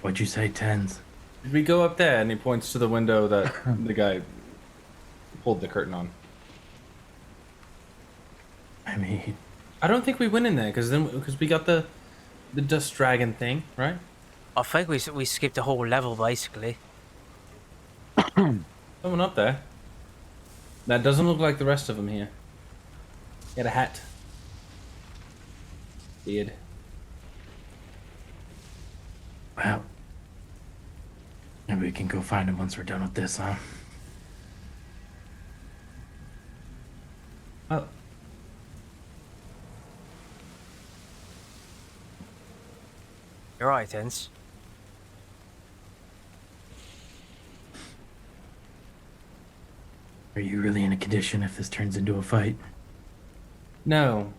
What'd you say, Tens? Did we go up there? And he points to the window that the guy pulled the curtain on. I mean, I don't think we went in there because we got the dust dragon thing, right? I think we skipped a whole level basically. Someone up there. That doesn't look like the rest of them here. He had a hat. Beard. well, maybe we can go find him once we're done with this, huh? Oh. You're right, Tens. Are you really in a condition if this turns into a fight? No.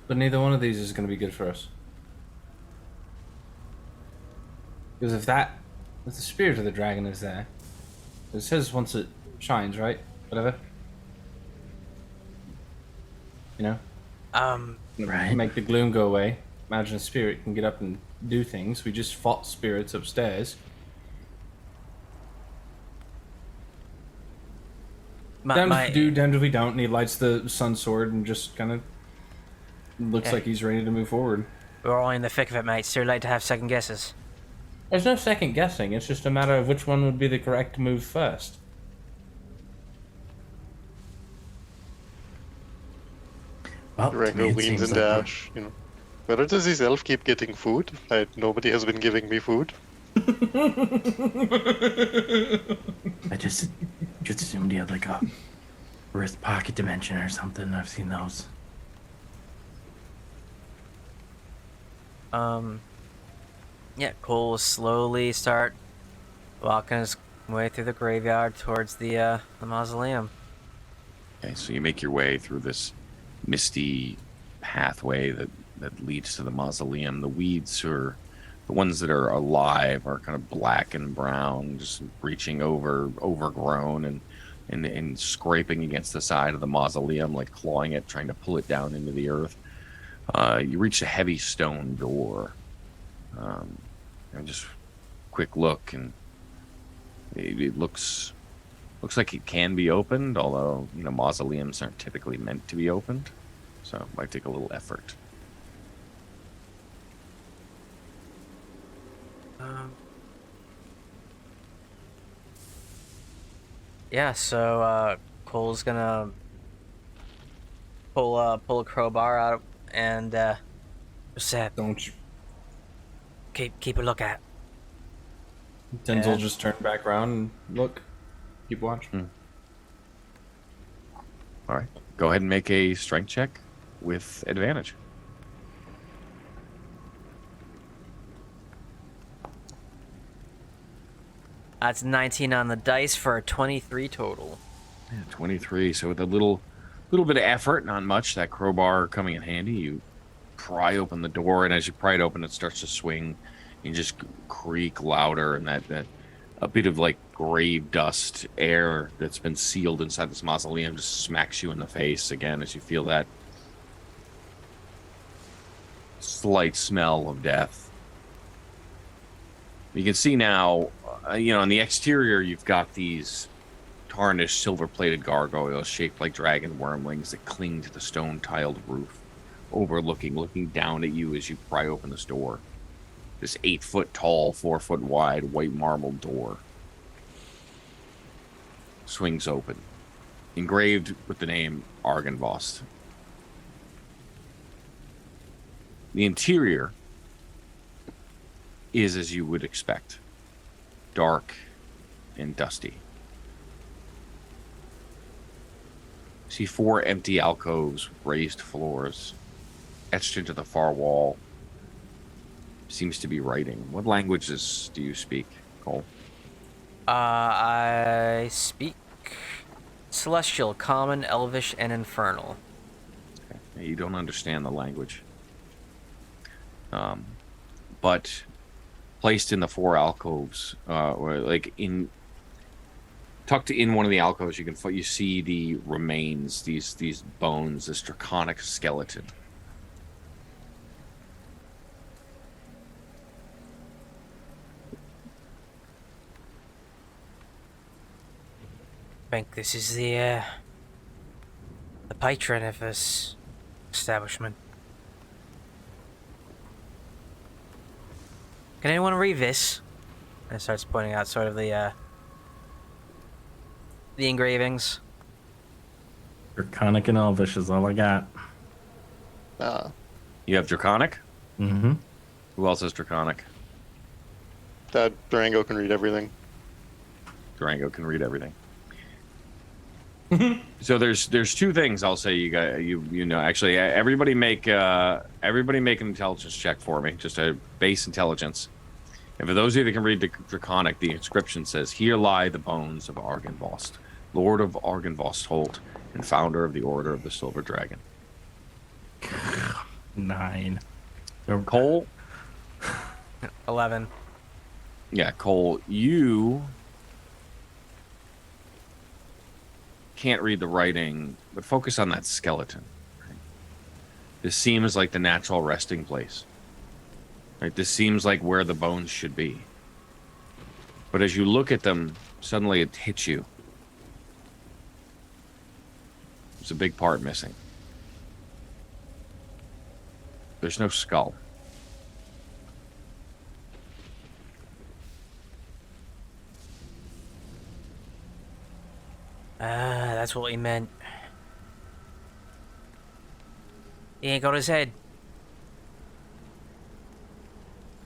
But neither one of these is going to be good for us. Because if the spirit of the dragon is there, it says once it shines, right? Whatever. You know? Right. Make the gloom go away. Imagine a spirit can get up and do things. We just fought spirits upstairs. Damned if we do, damned if we don't. And he lights the sun sword and just kind of looks like he's ready to move forward. We're all in the thick of it, mate. It's too late to have second guesses. There's no second guessing. It's just a matter of which one would be the correct move first. Well, to Durango me it leans seems into like Ash, Where does his elf keep getting food? Nobody has been giving me food. I just assumed he had like a wrist pocket dimension or something. I've seen those. Yeah, Cole will slowly start walking his way through the graveyard towards the mausoleum. Okay, so you make your way through this misty pathway that leads to the mausoleum. The weeds are the ones that are alive are kind of black and brown, just reaching overgrown and scraping against the side of the mausoleum, like clawing it, trying to pull it down into the earth. You reach a heavy stone door. And just quick look, and it looks like it can be opened, although mausoleums aren't typically meant to be opened, so it might take a little effort. Yeah, so Cole's gonna pull a crowbar out and just Don't you? keep a look at. Denzel Yeah. just turned back around and look. Keep watching. All right, go ahead and make a strength check with advantage. That's 19 on the dice for a 23 total. Yeah, 23. So with a little bit of effort, not much, that crowbar coming in handy, you pry open the door, and as you pry it open, it starts to swing. You just creak louder, and that a bit of like grave dust air that's been sealed inside this mausoleum just smacks you in the face again as you feel that slight smell of death. You can see now, on the exterior, you've got these tarnished silver-plated gargoyles shaped like dragon wormlings that cling to the stone-tiled roof, looking down at you as you pry open this door. This 8-foot-tall, 4-foot-wide, white marble door swings open, engraved with the name Argynvost. The interior is as you would expect, dark and dusty. See 4 empty alcoves with raised floors. Etched into the far wall seems to be writing. What languages do you speak, Cole? I speak Celestial, Common, Elvish, and Infernal. Okay. You don't understand the language. But placed in the 4 alcoves, tucked in one of the alcoves, you see the remains, these bones, this draconic skeleton. I think this is the patron of this establishment. Can anyone read this? And it starts pointing out sort of the engravings. Draconic and Elvish is all I got. You have draconic? Mm-hmm. Who else has draconic? Durango can read everything. Durango can read everything. So there's 2 things I'll say actually everybody make an intelligence check for me, just a base intelligence. And for those of you that can read the draconic, the inscription says, "Here lie the bones of Argynvost, Lord of Argynvost Holt, and founder of the Order of the Silver Dragon." 9. Cole? 11. Yeah, Cole, you can't read the writing, but focus on that skeleton. Right? This seems like the natural resting place. Right? This seems like where the bones should be. But as you look at them, suddenly it hits you. There's a big part missing. There's no skull. That's what he meant. He ain't got his head.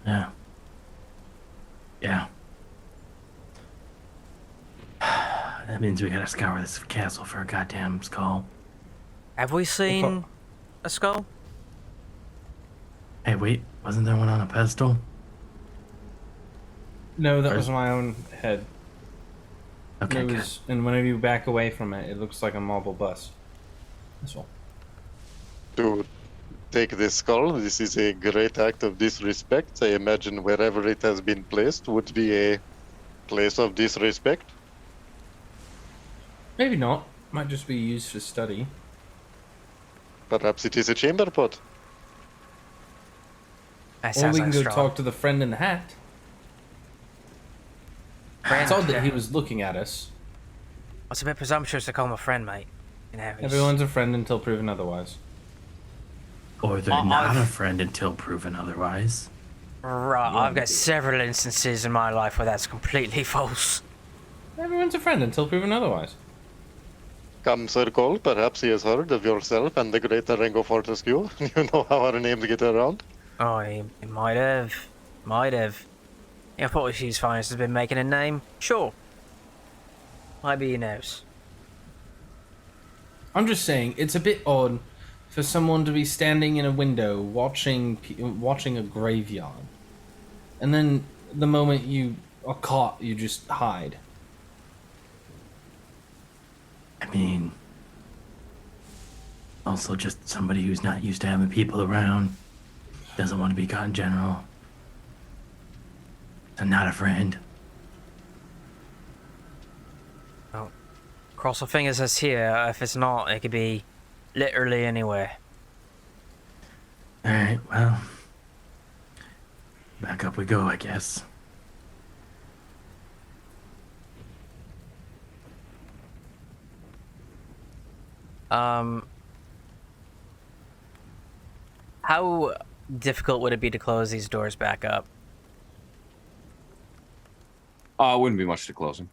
Yeah. Yeah. That means we gotta scour this castle for a goddamn skull. Have we seen a skull? Hey, wait, wasn't there one on a pedestal? No, that was my own head. Okay, good. And whenever you back away from it, it looks like a marble bust. That's all. To take this skull, this is a great act of disrespect. I imagine wherever it has been placed would be a place of disrespect. Maybe not. Might just be used for study. Perhaps it is a chamber pot. That Or sounds we can like go Strahd. talk to the friend in the hat. It's odd that he was looking at us. It's a bit presumptuous to call him a friend, mate. You know, he's- Everyone's a friend until proven otherwise. Or they're not a friend until proven otherwise. Right, I've got several instances in my life where that's completely false. Everyone's a friend until proven otherwise. Come, Sir Cole, perhaps he has heard of yourself and the great Durango Fortescue. You know how our names get around. Oh, he might have. Might have. Yeah, Fortescue's finest has been making a name. Sure. Might be your nose. I'm just saying, it's a bit odd for someone to be standing in a window watching a graveyard, and then the moment you caught, you just hide. I mean, also just somebody who's not used to having people around. Doesn't want to be caught in general. So not a friend. Oh, cross our fingers it's here. If it's not, it could be literally anywhere. Alright, well. Back up we go, I guess. How difficult would it be to close these doors back up? It wouldn't be much to close them.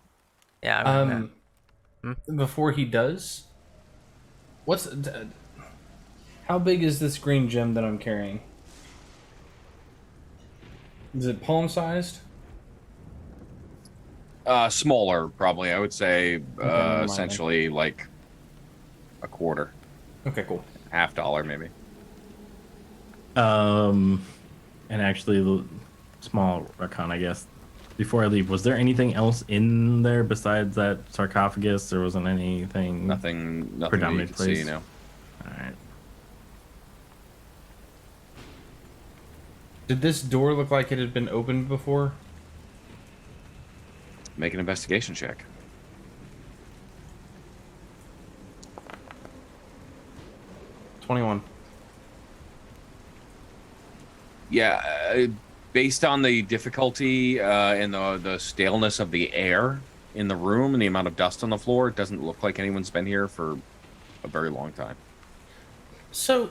Yeah. I mean, Before he does, how big is this green gem that I'm carrying? Is it palm sized? Smaller, probably. I would say never mind. essentially like a quarter, Okay, cool. $50 maybe. And actually, the small recon, I guess. Before I leave, was there anything else in there besides that sarcophagus? There wasn't anything. Nothing that you Predominant can see, place. you know. All right. Did this door look like it had been opened before? Make an investigation check. $21. Yeah, based on the difficulty and the staleness of the air in the room and the amount of dust on the floor, it doesn't look like anyone's been here for a very long time. So,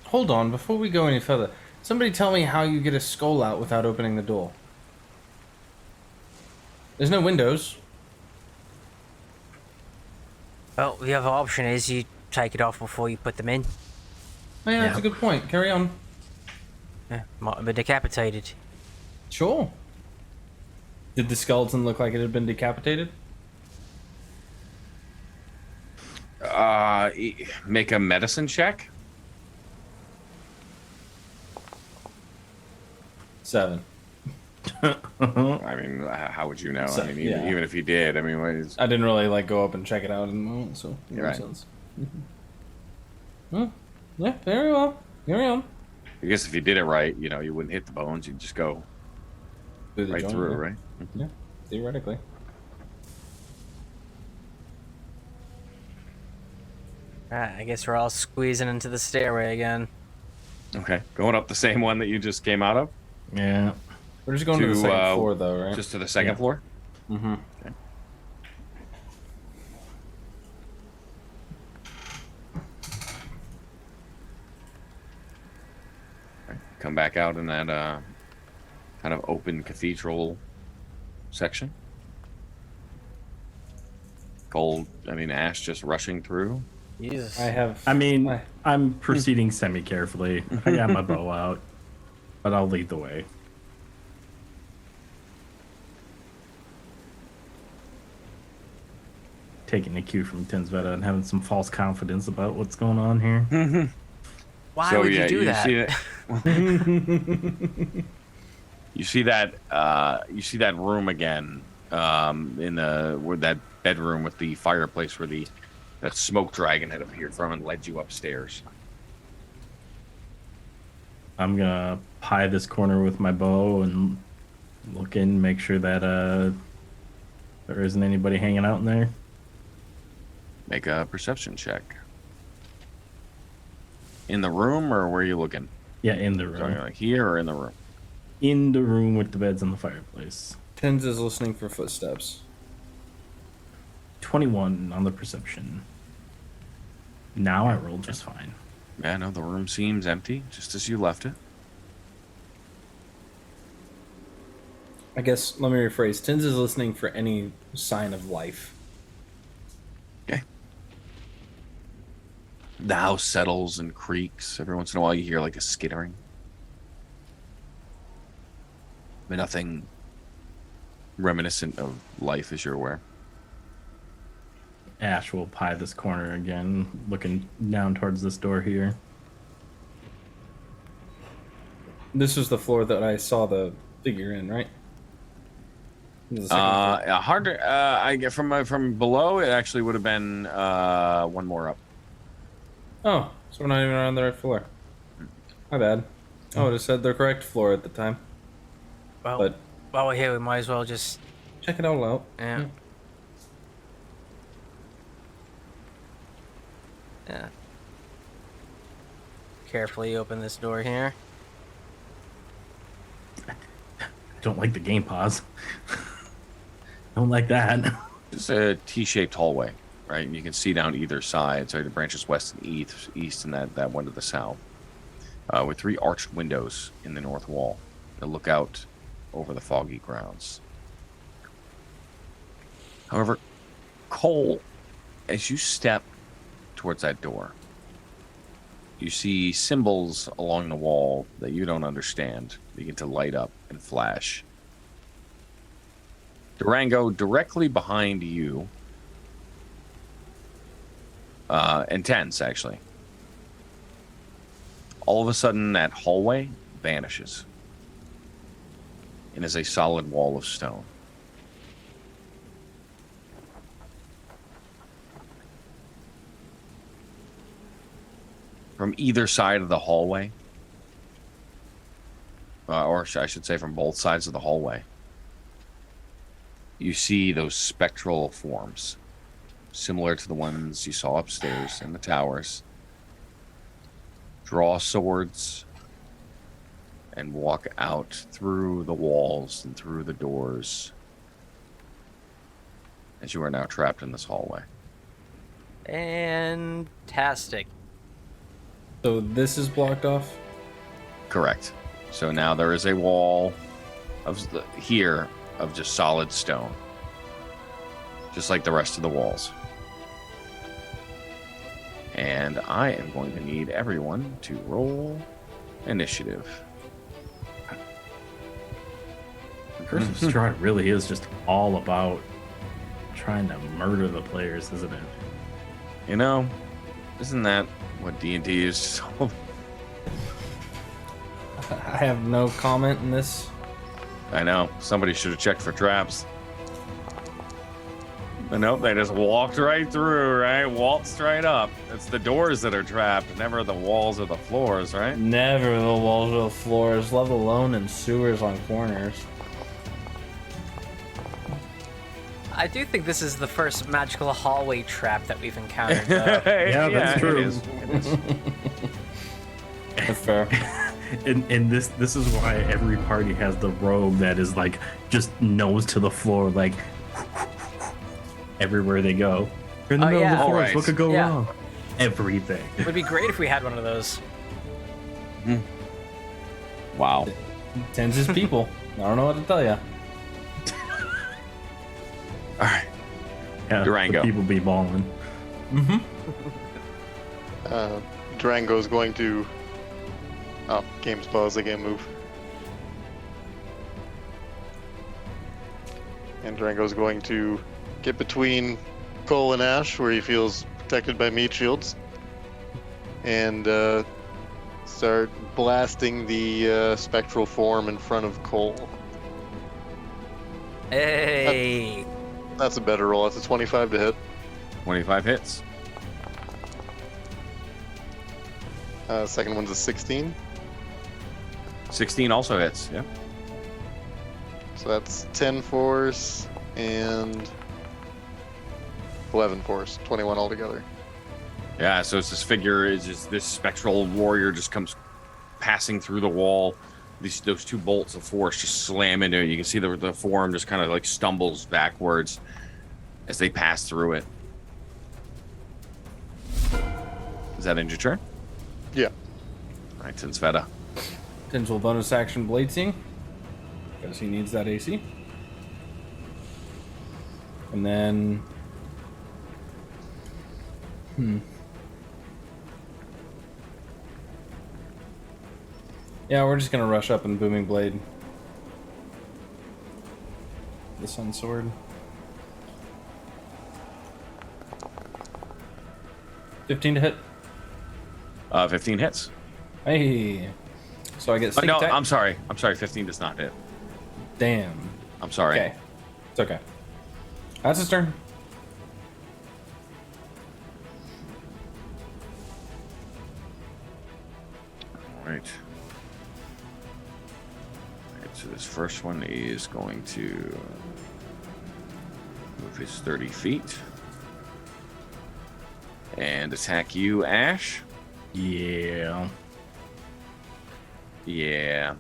hold on, before we go any further, somebody tell me how you get a skull out without opening the door. There's no windows. well, the other option is you take it off before you put them in. Oh, yeah, that's Yeah. a good point. Carry on. Yeah, might have been decapitated. Sure. Did the skeleton look like it had been decapitated? Make a medicine check. 7. I mean, how would you know? So, I mean, even, yeah. even if you did, I mean, what is, I didn't really like go up and check it out in the moment, so it You're makes right. sense. Well, yeah, very well. Carry on. I guess if you did it right, you know, you wouldn't hit the bones. You'd just go Through the right joint, through, yeah. right? Yeah, theoretically. Right, I guess we're all squeezing into the stairway again. Okay, going up the same one that you just came out of, Yeah. We're just going to the To, second floor, though, right? just to the second Yeah. floor. Mm-hmm. Okay. Right, come back out in that kind of open cathedral section. Cold, I mean, ash just rushing through. Jesus. I have. I mean, I- I'm proceeding semi-carefully. I got my bow out, but I'll lead the way. Taking a cue from Tinsveta and having some false confidence about what's going on here. Why So, would yeah, you do that? See that you see that room again in the where that bedroom with the fireplace where that smoke dragon had appeared from and led you upstairs. I'm gonna pie this corner with my bow and look in, make sure that there isn't anybody hanging out in there. Make a perception check. In the room, or where are you looking? Yeah, in the So room. you're like here or in the room? In the room with the beds and the fireplace. Tins is listening for footsteps. 21 on the perception. Now I rolled just fine. Yeah, no, the room seems empty, just as you left it. I guess, let me rephrase. Tins is listening for any sign of life. Okay. The house settles and creaks. Every once in a while, you hear like a skittering. But nothing reminiscent of life, as you're aware. Ash will pie this corner again, looking down towards this door here. This was the floor that I saw the figure in, right? This is the second floor. Harder. I get from below. It actually would have been one more up. Oh, so we're not even on the right floor. My bad. I would have said the correct floor at the time. Well, But while we're here, we might as well just. check it all out. Yeah. Yeah. Carefully open this door here. I don't like the game pause. Don't like that. It's a T-shaped hallway, right? You can see down either side. So it branches west and east, and that one to the south, with 3 arched windows in the north wall that look out over the foggy grounds. However, Cole, as you step towards that door, you see symbols along the wall that you don't understand begin to light up and flash. Durango, directly behind you, and Tens, actually. All of a sudden, that hallway vanishes and is a solid wall of stone. From either side of the hallway, or I should say from both sides of the hallway, you see those spectral forms, similar to the ones you saw upstairs in the towers, draw swords and walk out through the walls and through the doors as you are now trapped in this hallway. Fantastic. So this is blocked off? Correct. So now there is a wall of here of just solid stone, just like the rest of the walls. And I am going to need everyone to roll initiative. The Curse of Strahd really is just all about trying to murder the players, isn't it? You know, isn't that what D&D is? I have no comment in this. I know. Somebody should have checked for traps. But nope, they just walked right through, right? Waltzed right up. It's the doors that are trapped, never the walls or the floors, right? Never the walls or the floors, let alone in sewers on corners. I do think this is the first magical hallway trap that we've encountered. Though. Yeah, that's true. It is. That's fair. And this is why every party has the rogue that is like just nose to the floor, like everywhere they go. You're in the middle of the yeah. forest. Alright. What could go Yeah. wrong? Everything. It would be great if we had one of those. Wow. Tens is people. I don't know what to tell you. All right. Yeah, Durango. the people be balling. Durango's going to. Oh, game's paused. I can't move. And Durango's going to get between Cole and Ash, where he feels protected by meat shields, and start blasting the spectral form in front of Cole. Hey. That's a better roll. That's a 25 to hit. 25 hits. Second one's a 16. 16 also hits, yeah. So that's 10 force and 11 force. 21 altogether. Yeah, so it's this figure, is just this spectral warrior just comes passing through the wall. Those 2 bolts of force just slam into it. You can see the form just kind of like stumbles backwards as they pass through it. Is that end your turn? Yeah. All right, Sveta. Tens will bonus action blade seeing, because he needs that AC. And then... Yeah, we're just gonna rush up and booming blade. The sun sword. 15 to hit. 15 hits. Hey. So I get Oh, sneak no, attack. I'm sorry. 15 does not hit. Damn. I'm sorry. Okay. It's okay. That's his turn. All right. So this first one is going to move his 30 feet and attack you, Ash. Yeah. Yeah.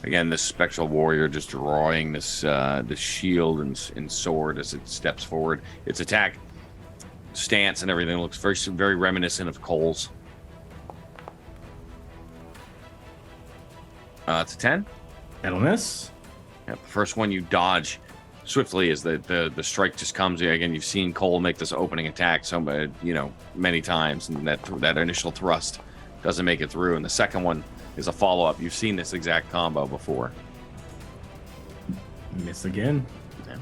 Again, this spectral warrior just drawing this this shield and sword as it steps forward. Its attack stance and everything looks very reminiscent of Cole's. It's a 10. That'll miss. Yep, the first one you dodge swiftly as the strike just comes. Again, you've seen Cole make this opening attack many times, and that initial thrust doesn't make it through. And the second one is a follow-up. You've seen this exact combo before. Miss again. Yeah.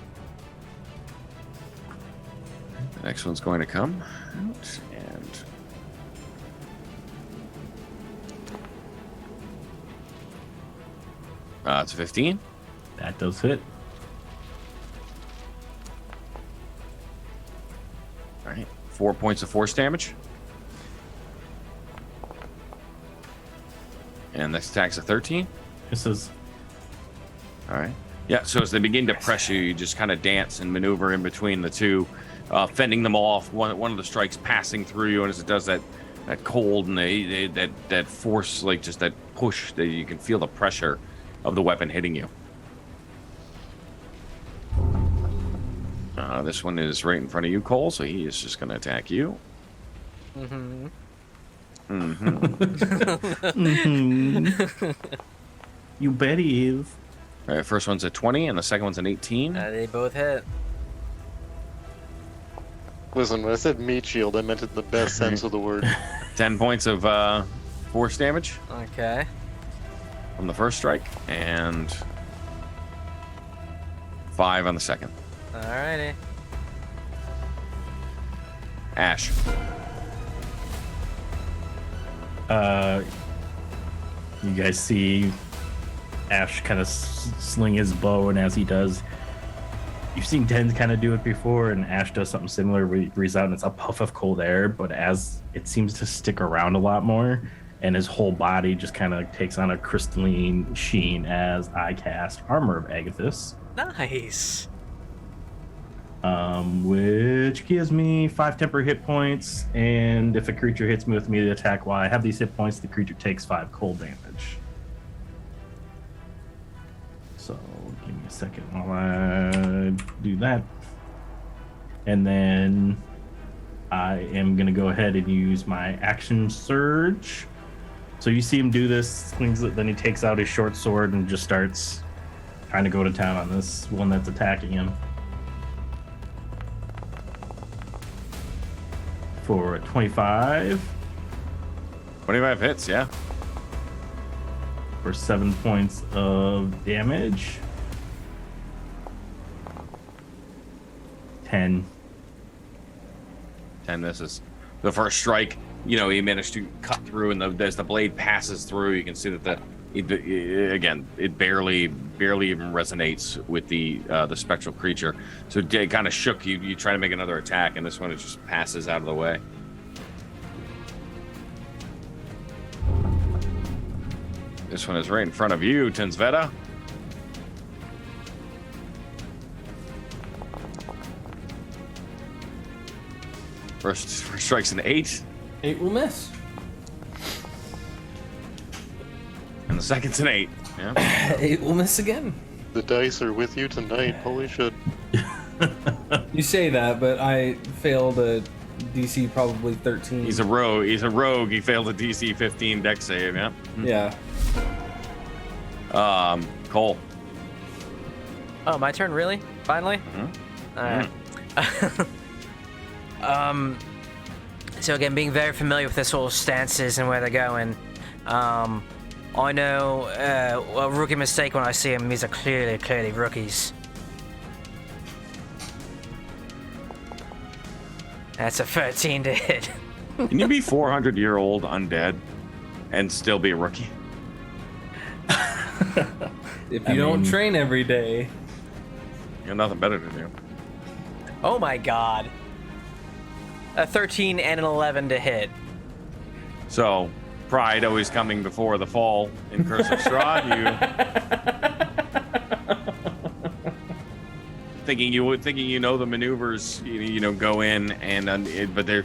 The next one's going to come out and it's a 15. That does hit. All right, 4 points of force damage. And next attack's a 13. Misses. All right. Yeah, so as they begin to press you, you just kind of dance and maneuver in between the two, fending them off. One of the strikes passing through you, and as it does that cold and that force, like just that push, that you can feel the pressure of the weapon hitting you. This one is right in front of you, Cole, so he is just going to attack you. Mm-hmm. Mm-hmm. You bet he is. All right, first one's a 20, and the second one's an 18. They both hit. Listen, when I said meat shield, I meant it in the best sense of the word. 10 points of force damage Okay. from the first strike, and 5 on the second. Alrighty. Ash. You guys see Ash kind of sling his bow, and as he does, you've seen Den kind of do it before, and Ash does something similar where he breathes out and it's a puff of cold air, but as it seems to stick around a lot more, and his whole body just kind of takes on a crystalline sheen as I cast Armor of Agathis. Nice. Which gives me 5 temporary hit points, and if a creature hits me with immediate attack while I have these hit points, the creature takes 5 cold damage. So give me a second while I do that. And then I am going to go ahead and use my action surge. So you see him do this, then he takes out his short sword and just starts trying to go to town on this one that's attacking him. For 25. 25 hits, yeah. For 7 points of damage. 10. 10 misses. The first strike, he managed to cut through, and as the blade passes through, you can see that it barely even resonates with the spectral creature. So it kind of shook you. You try to make another attack, and this one it just passes out of the way. This one is right in front of you, Tinsveta. First strike's an 8. 8 will miss. And the second's an 8. Yeah. 8 will miss again. The dice are with you tonight. Holy shit. You say that, but I failed a DC probably 13. He's a rogue. He failed a DC 15 dex save, yeah. Yeah. Cole. Oh, my turn, really? Finally? Mm-hmm. Alright. So again, being very familiar with their sort of stances and where they're going, I know a rookie mistake when I see them. These are clearly rookies. That's a 13 to hit. Can you be 400-year-old undead and still be a rookie? If you don't train every day. You have nothing better to do. Oh my god. A 13 and an 11 to hit. So, pride always coming before the fall in Curse of Strahd. You thinking you know the maneuvers. You know, go in and but they're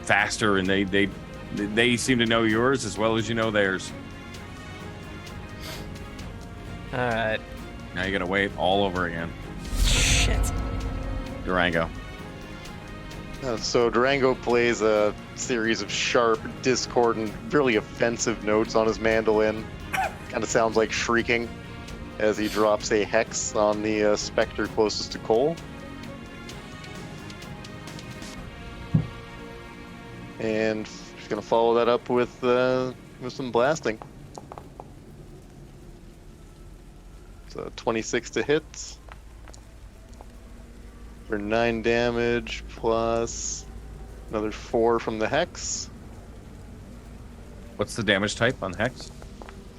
faster and they seem to know yours as well as you know theirs. All right. Now you gotta wait all over again. Shit. Durango. So Durango plays a series of sharp, discordant, really offensive notes on his mandolin. Kind of sounds like shrieking as he drops a hex on the specter closest to Cole. And he's gonna follow that up with some blasting. So 26 to hit. For 9 damage, plus another 4 from the Hex. What's the damage type on Hex?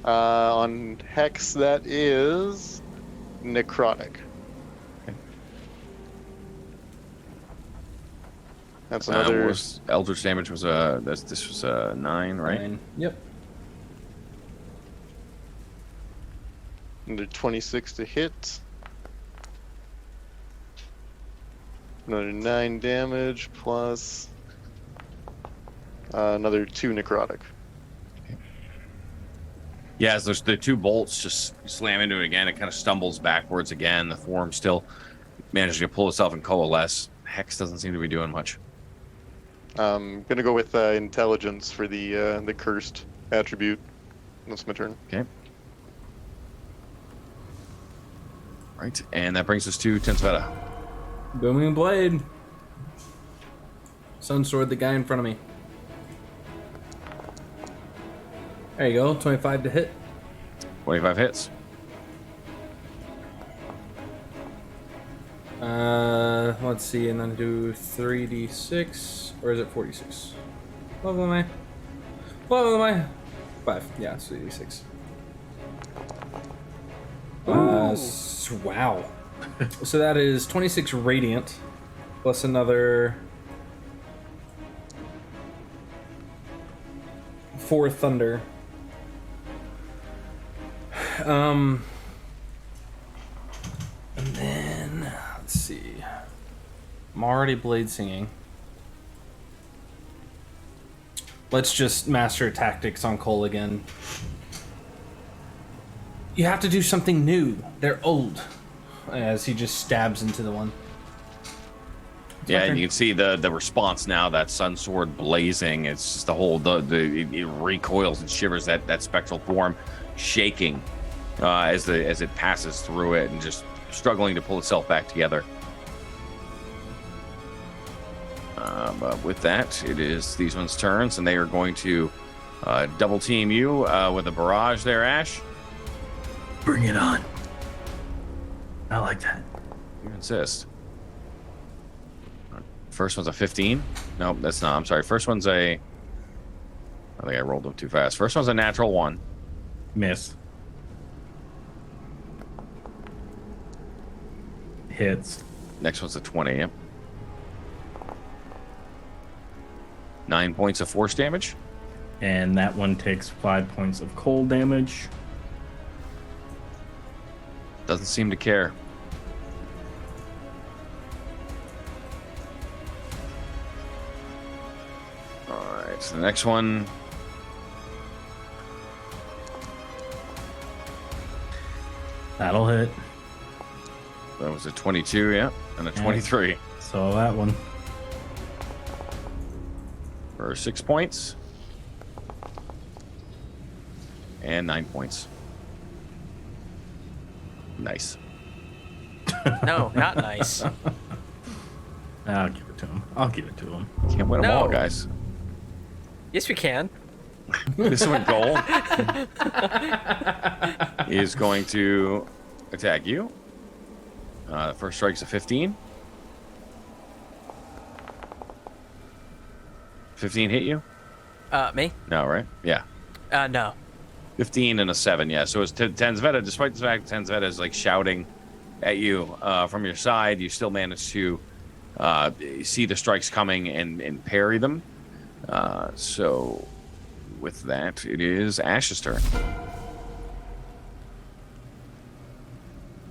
On Hex, that is necrotic. Okay. That's another. Eldritch damage was this was 9, right? 9. Yep. Another 26 to hit. Another 9 damage plus another 2 necrotic. Yeah, as the 2 bolts just slam into it again, it kind of stumbles backwards again. The form still managing to pull itself and coalesce. Hex doesn't seem to be doing much. I'm gonna go with intelligence for the cursed attribute. That's my turn. Okay. Right, and that brings us to Tensveta. Booming Blade. Sun Sword, the guy in front of me. There you go, 25 to hit. 25 hits. Let's see, and then do 3d6, or is it 46? What level am I? What level am I? 5. Yeah, it's 3d6. Wow. So that is 26 radiant, plus another 4 thunder. And then let's see. I'm already blade singing. Let's just master tactics on Cole again. You have to do something new. They're old. As he just stabs into the one. Yeah, and you can see the response now. That sun sword blazing. It's just the whole it recoils and shivers. That spectral form shaking as it passes through it and just struggling to pull itself back together. But with that, it is these ones' turns, and they are going to double team you with a barrage there, Ash. Bring it on. I like that. You insist. First one's a 15. Nope, that's not. I'm sorry. First one's I think I rolled them too fast. First one's a natural 1. Miss. Hits. Next one's a 20. Yep. 9 points of force damage. And that one takes 5 points of cold damage. Doesn't seem to care. Alright, so the next one. That'll hit. That was a 22, yeah, and a 23. So that one. For 6 points. And 9 points. Nice. No, not nice. I'll give it to him. I'll give it to him. Can't win them No. all, guys. Yes, we can. This one, goal is going to attack you. First strike's a 15. 15 hit you? Me? No, right? Yeah. No. 15 and a 7, yeah. So it's Tensveta, despite the fact that Tensveta is like shouting at you from your side. You still manage to see the strikes coming and parry them. So with that, it is Ash's turn.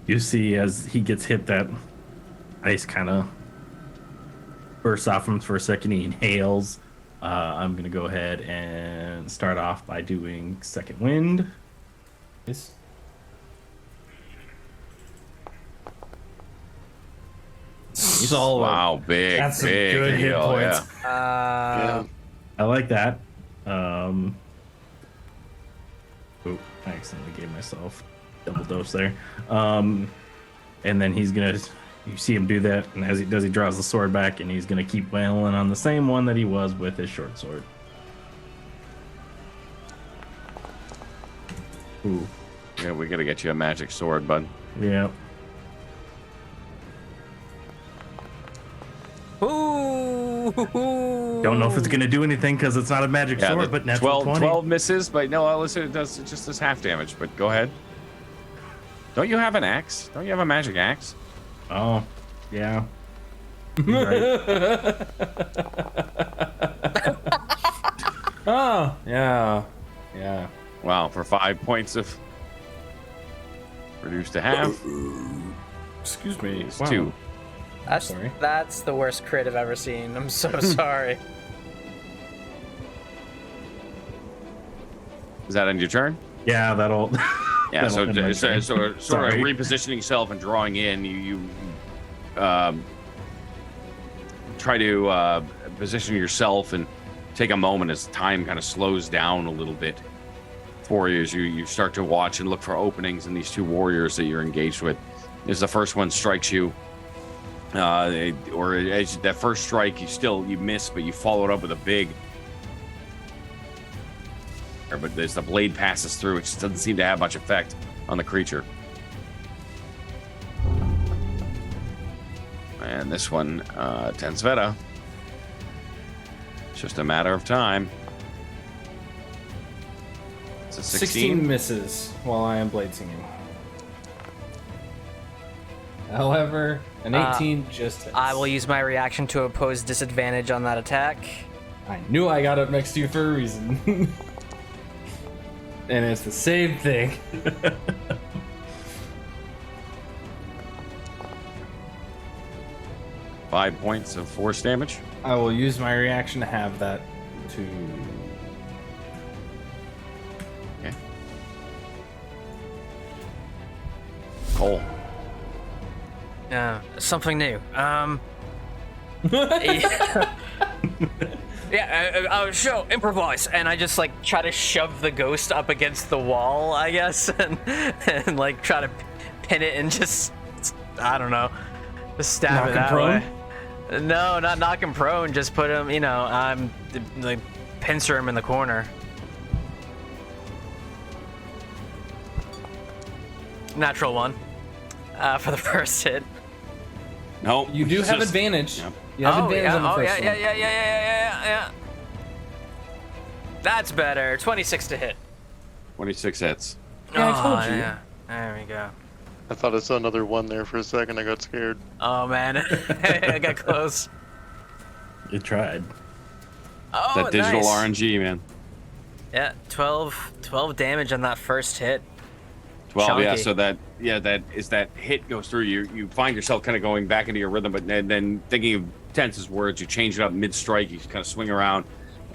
You see, as he gets hit, that ice kind of bursts off him for a second. He inhales. I'm going to go ahead and start off by doing Second Wind. Yes. Solid. Wow, big. That's some big good hit deal, points. yeah. Yeah. I like that. Oh, I accidentally gave myself double dose there. And then he's going to... You see him do that, and as he does, he draws the sword back, and he's going to keep wailing on the same one that he was with his short sword. Ooh. Yeah, we gotta get you a magic sword, bud. Yeah. Ooh. Don't know if it's going to do anything because it's not a magic Yeah, sword, the but natural 20. 12 misses, but no, listen, it does just this half damage, but go ahead. Don't you have an axe? Don't you have a magic axe? Oh, yeah. Right. Oh, yeah. Yeah. Wow, for 5 points of reduced to half. Excuse me. It's Wow. 2. Sorry. That's the worst crit I've ever seen. I'm so sorry. Is that end your turn? Yeah, that'll... Yeah, that'll end my turn. sort of Sorry. repositioning yourself and drawing in, you try to position yourself and take a moment as time kind of slows down a little bit for you as you start to watch and look for openings in these two warriors that you're engaged with. As the first one strikes you, or as that first strike, you miss, but you follow it up with a big. But as the blade passes through, it just doesn't seem to have much effect on the creature. And this one, Tensveta. It's just a matter of time. It's a 16 misses while I am blade singing. However, an 18 just hits. I will use my reaction to oppose disadvantage on that attack. I knew I got up next to you for a reason. And it's the same thing. 5 points of force damage. I will use my reaction to have that to... Okay. Cole. Something new. Yeah, sure, improvise. And I just like try to shove the ghost up against the wall, I guess, and like try to pin it and just, I don't know, just stab Knock it him that prone? way. No, not knock him prone. Just put him, like pincer him in the corner. Natural 1 for the first hit. No, You do it's have just- advantage. yeah. You have advantage on the first one. Yeah. That's better. 26 to hit. 26 hits. Yeah, I told you. Yeah. There we go. I thought I saw another one there for a second. I got scared. Oh man, I got close. You tried. Oh, That digital nice. RNG, man. Yeah, 12 damage on that first hit. 12, yeah. Chunky. So that hit goes through you find yourself kind of going back into your rhythm, but then thinking of Tense's words, you change it up mid-strike. You kind of swing around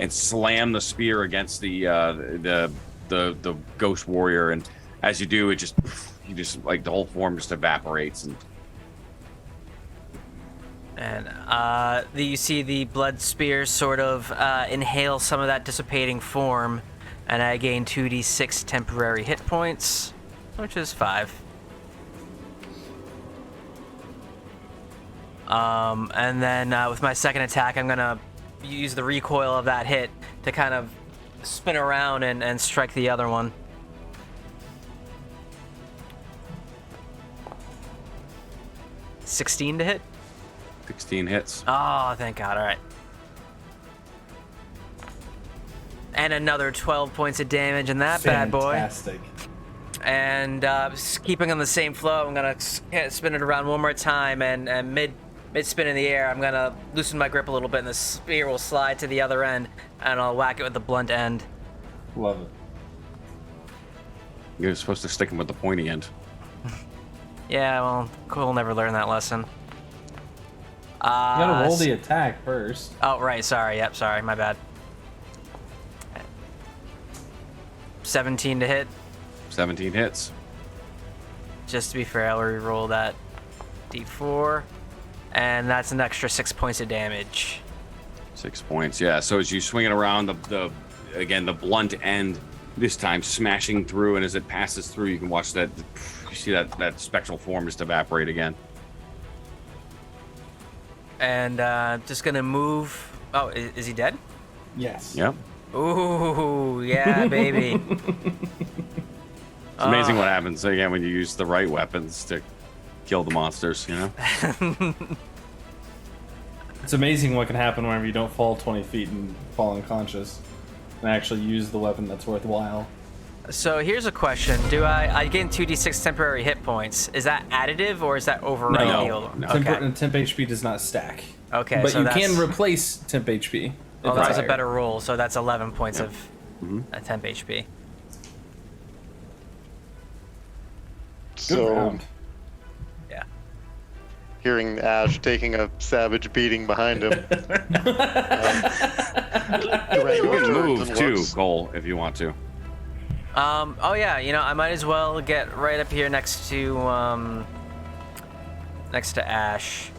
and slam the spear against the ghost warrior, and as you do, you just like the whole form just evaporates. And you see the blood spear sort of inhale some of that dissipating form, and I gain 2d6 temporary hit points, which is 5. And then with my second attack, I'm gonna use the recoil of that hit to kind of spin around and strike the other one. $16 to hit. 16 hits. Oh, thank God. All right. And another 12 points of damage in that bad boy. Fantastic. And keeping on the same flow, I'm gonna spin it around one more time, and mid spin in the air, I'm gonna loosen my grip a little bit, and the spear will slide to the other end, and I'll whack it with the blunt end. Love it. You're supposed to stick him with the pointy end. Yeah, well, Cool never learned that lesson. You gotta roll the attack first. Oh, right, sorry, yep, sorry, my bad. 17 to hit. 17 hits. Just to be fair, I'll re-roll that d4, and that's an extra 6 points of damage. 6 points, yeah. So as you swing it around, the blunt end this time smashing through, and as it passes through, you can watch that. You see that spectral form just evaporate again. And just gonna move. Oh, is he dead? Yes. Yep. Ooh, yeah, baby. It's amazing what happens again when you use the right weapons to kill the monsters. You know. It's amazing what can happen whenever you don't fall 20 feet and fall unconscious, and actually use the weapon that's worthwhile. So here's a question: do I gain 2d6 temporary hit points? Is that additive or is that overriding No, heal? no. Okay. Temp HP does not stack. Okay, But so you that's, can replace temp HP. Oh, that was a higher. better roll. So that's 11 points of temp HP. Good So, round. Yeah. hearing Ash taking a savage beating behind him. You can move too, Cole, if you want to. Oh yeah. You know, I might as well get right up here next to Ash.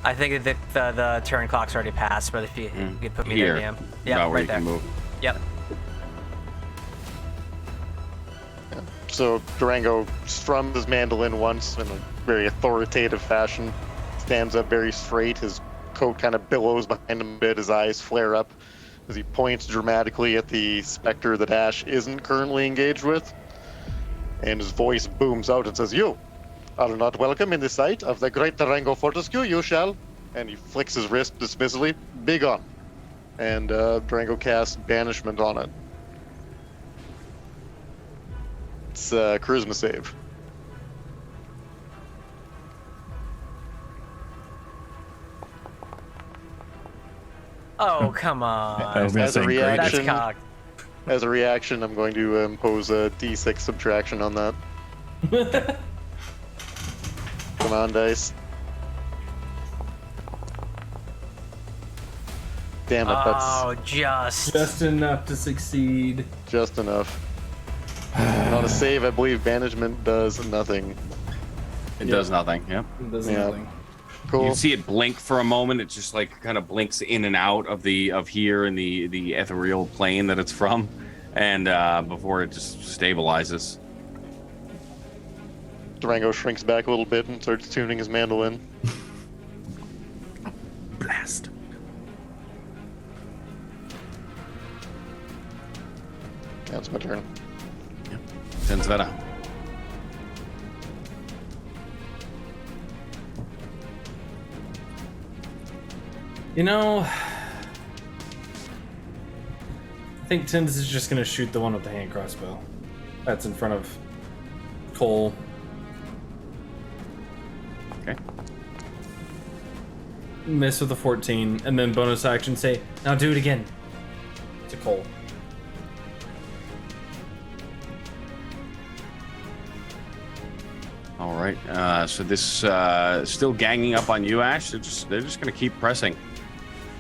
I think the turn clock's already passed, but if you could put me Here, there, yeah, about where right you there. can move. Yep. So Durango strums his mandolin once in a very authoritative fashion, stands up very straight, his coat kind of billows behind him a bit, his eyes flare up as he points dramatically at the specter that Ash isn't currently engaged with, and his voice booms out and says, "You are not welcome in the sight of the great Durango Fortescue, you shall," and he flicks his wrist dismissively, "be gone." And Durango casts banishment on it. It's a charisma save. Oh, come on. I was gonna As a say great. That's reaction, cocked. as a reaction, I'm going to impose a D6 subtraction on that. Come on, dice. Damn it, Oh, that's Just enough to succeed. just enough. And on a save, I believe banishment does nothing. It does nothing. Yep. It does Yeah. nothing. Cool. You see it blink for a moment. It just like kind of blinks in and out of here in the ethereal plane that it's from, and before it just stabilizes. Durango shrinks back a little bit and starts tuning his mandolin. Blast. That's my turn. Tenzveta. You know, I think Tins is just gonna shoot the one with the hand crossbow. That's in front of Cole. Okay. Miss with a 14, and then bonus action say, "Now do it again." To Cole. All right. So this still ganging up on you, Ash. They're just gonna keep pressing.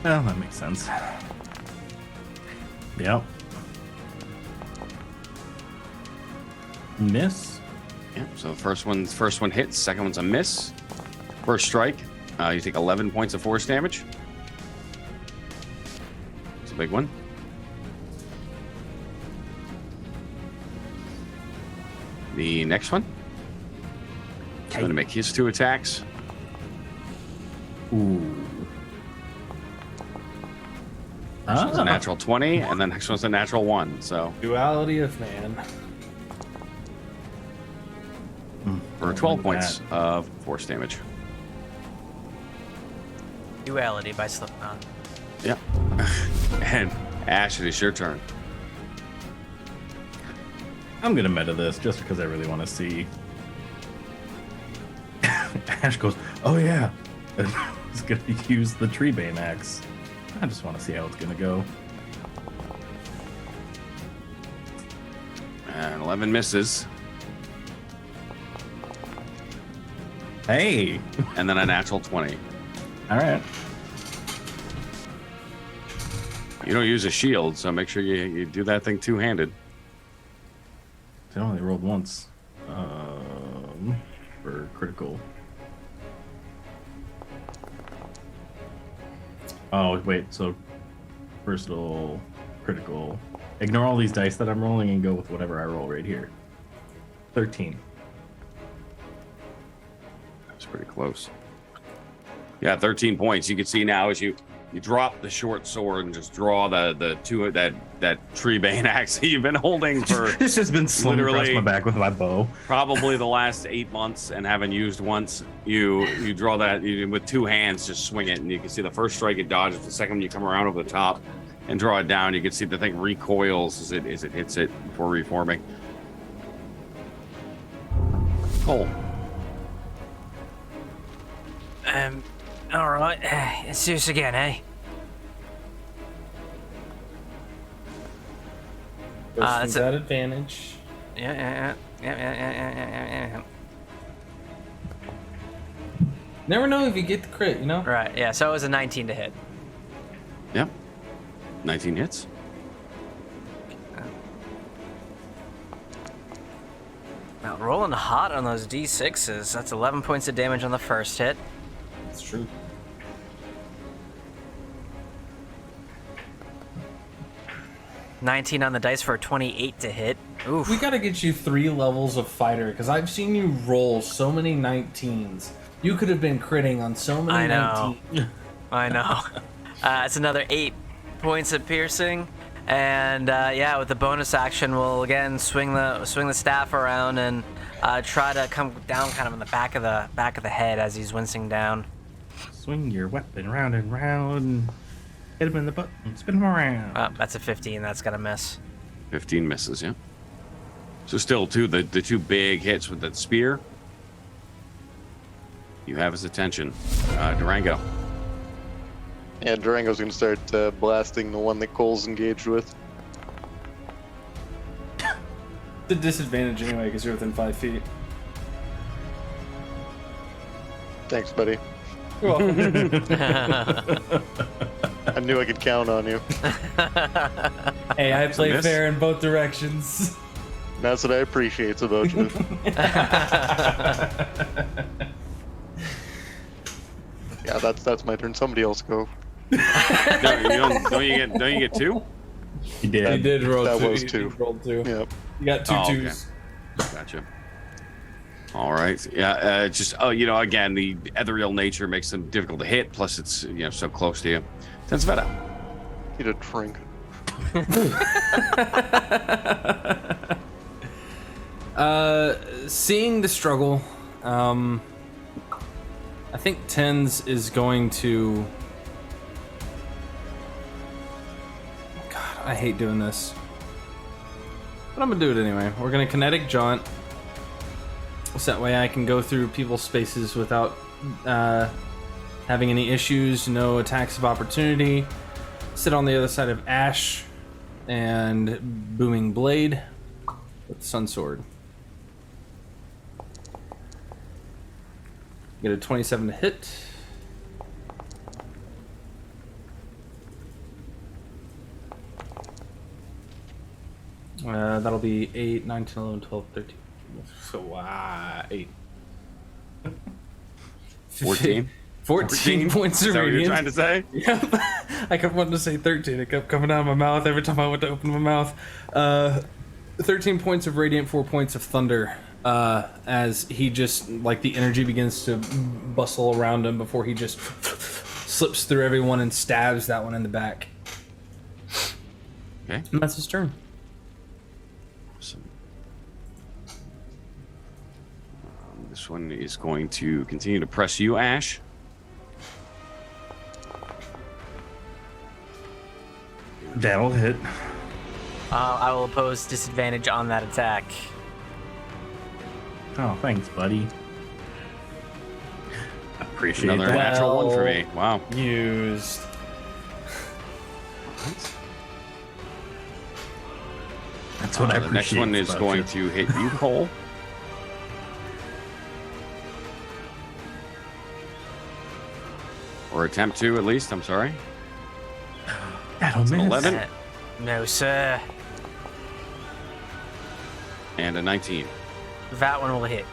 Well, that makes sense. Yep. Miss. Yeah. So the first one hits. Second one's a miss. First strike. You take 11 points of force damage. It's a big one. The next one. He's going to make his 2 attacks. Ooh. This one's a natural 20, and the next one's a natural 1. So Duality of man. for 12 points of force damage. Duality by Slipknot. Yeah. And Ash, it is your turn. I'm gonna meta this just because I really want to see. Ash goes, "Oh yeah," he's gonna use the tree bane axe. I just want to see how it's gonna go. And 11 misses, Hey, and then a natural 20. all right. You don't use a shield, so make sure you do that thing two-handed. I only rolled once for critical. Oh wait, so versatile, critical. Ignore all these dice that I'm rolling and go with whatever I roll right here. 13. That's pretty close. Yeah, 13 points. You can see now as you drop the short sword and just draw the two that tree bane axe that you've been holding for This has been slung across literally my back with my bow. probably the last 8 months and haven't used once. You draw that with two hands, just swing it, and you can see the first strike it dodges. The second one you come around over the top and draw it down, you can see the thing recoils as it hits it before reforming. Cole. All right. It's Zeus again, eh? That's That's a- at advantage. Yeah. Never know if you get the crit, you know? Right. Yeah. So it was a 19 to hit. Yep. 19 hits. Now rolling hot on those d6s. That's 11 points of damage on the first hit. It's true. $19 on the dice for a 28 to hit. Oof. We gotta get you 3 levels of fighter, because I've seen you roll so many 19s. You could have been critting on so many I know. 19s. I know. It's another 8 points of piercing, and yeah, with the bonus action, we'll again swing the staff around and try to come down kind of in the back of the head as he's wincing down. Swing your weapon round and round. Hit him in the butt and spin him around. That's a 15. That's gonna miss. 15 misses, yeah. So still the two big hits with that spear. You have his attention. Durango. Yeah, Durango's gonna start blasting the one that Cole's engaged with. The disadvantage anyway, because you're within 5 feet. Thanks, buddy. You're welcome. I knew I could count on you. Hey, I play miss. fair in both directions. That's what I appreciate about you. Yeah, that's my turn. Somebody else go. Don't you get two? He did. He did roll That 2. was He 2. rolled 2. Yep. You got 2 Oh, okay. 2s. Gotcha. All right. Yeah. Again, the ethereal nature makes them difficult to hit. Plus, it's so close to you. Tensveta. Need a drink. Seeing the struggle, I think Tens is going to. God, I hate doing this, but I'm gonna do it anyway. We're gonna kinetic jaunt, so that way I can go through people's spaces without having any issues, no attacks of opportunity. Sit on the other side of Ash and Booming Blade with Sun Sword. Get a 27 to hit. That'll be 8, 9, 10, 11, 12, 13. So, 8. 14. 14 points of Is that what you're radiant. trying to say? Yep. I kept wanting to say 13. It kept coming out of my mouth every time I went to open my mouth. 13 points of radiant, 4 points of thunder. As he just, like, the energy begins to bustle around him before he just slips through everyone and stabs that one in the back. Okay. And that's his turn. Awesome. This one is going to continue to press you, Ash. That'll hit. I will oppose disadvantage on that attack. Oh, thanks, buddy. Appreciate Another that. natural one for me. Well, Wow. Used. That's what I The appreciate. next one is about going you. to hit you, Cole. Or attempt to, at least. I'm sorry. That'll It's an miss. 11 No, sir. and a 19. That one will hit.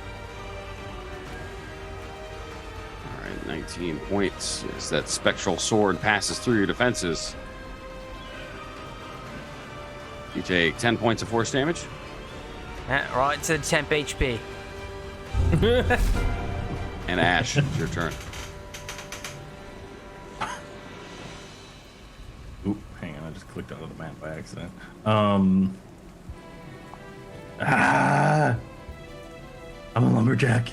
All right, 19 points as that spectral sword passes through your defenses. You take 10 points of force damage. Right to temp HP. And Ash, it's your turn. Oop, hang on, I just clicked out of the map by accident. I'm a lumberjack.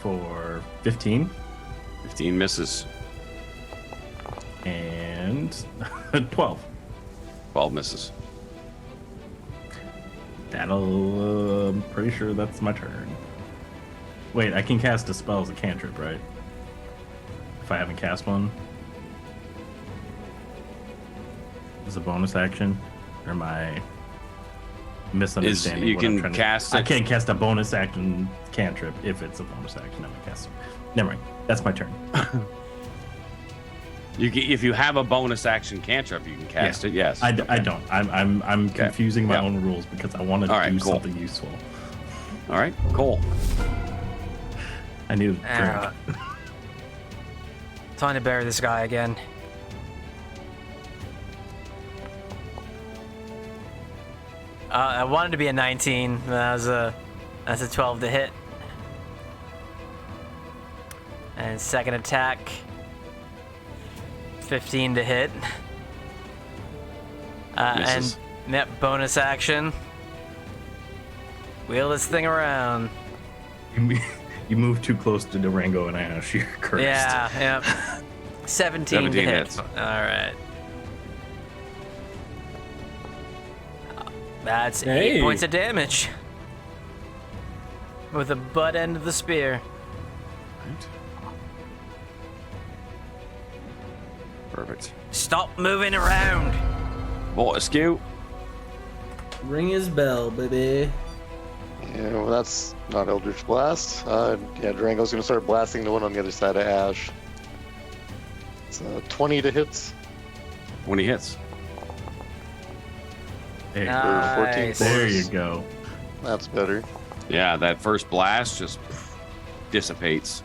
For 15 15 misses. and 12. 12 misses. That'll, I'm pretty sure that's my turn. Wait, I can cast a spell as a cantrip, right? If I haven't cast one. As a bonus action? Or am I misunderstanding You what I'm can trying to- cast I it. can't cast a bonus action cantrip if it's a bonus action. I'm gonna cast. Never mind. That's my turn. If you have a bonus action cantrip, you can cast it. Yes. I don't. I'm confusing my Yeah. own rules because I want to All right, do cool. something useful. All right. Cole. I need a drink. Alright. Time to bury this guy again. I wanted to be a 19. That's a 12 to hit. And second attack, 15 to hit. And Misses. yep, bonus action. Wheel this thing around. You move too close to Durango and Ash. You're cursed. Yeah, yep. 17 to 17 hit. hits. All right. That's 8 Hey. points of damage. With the butt end of the spear. Right. Perfect. Stop moving around. Fortescue. Ring his bell, baby. Yeah, well, that's not Eldritch Blast. Yeah, Durango's gonna start blasting the one on the other side of Ash. It's 20 to hit. 20 hits. There, Nice. 14 there you force. go. That's better. Yeah, that first blast just dissipates.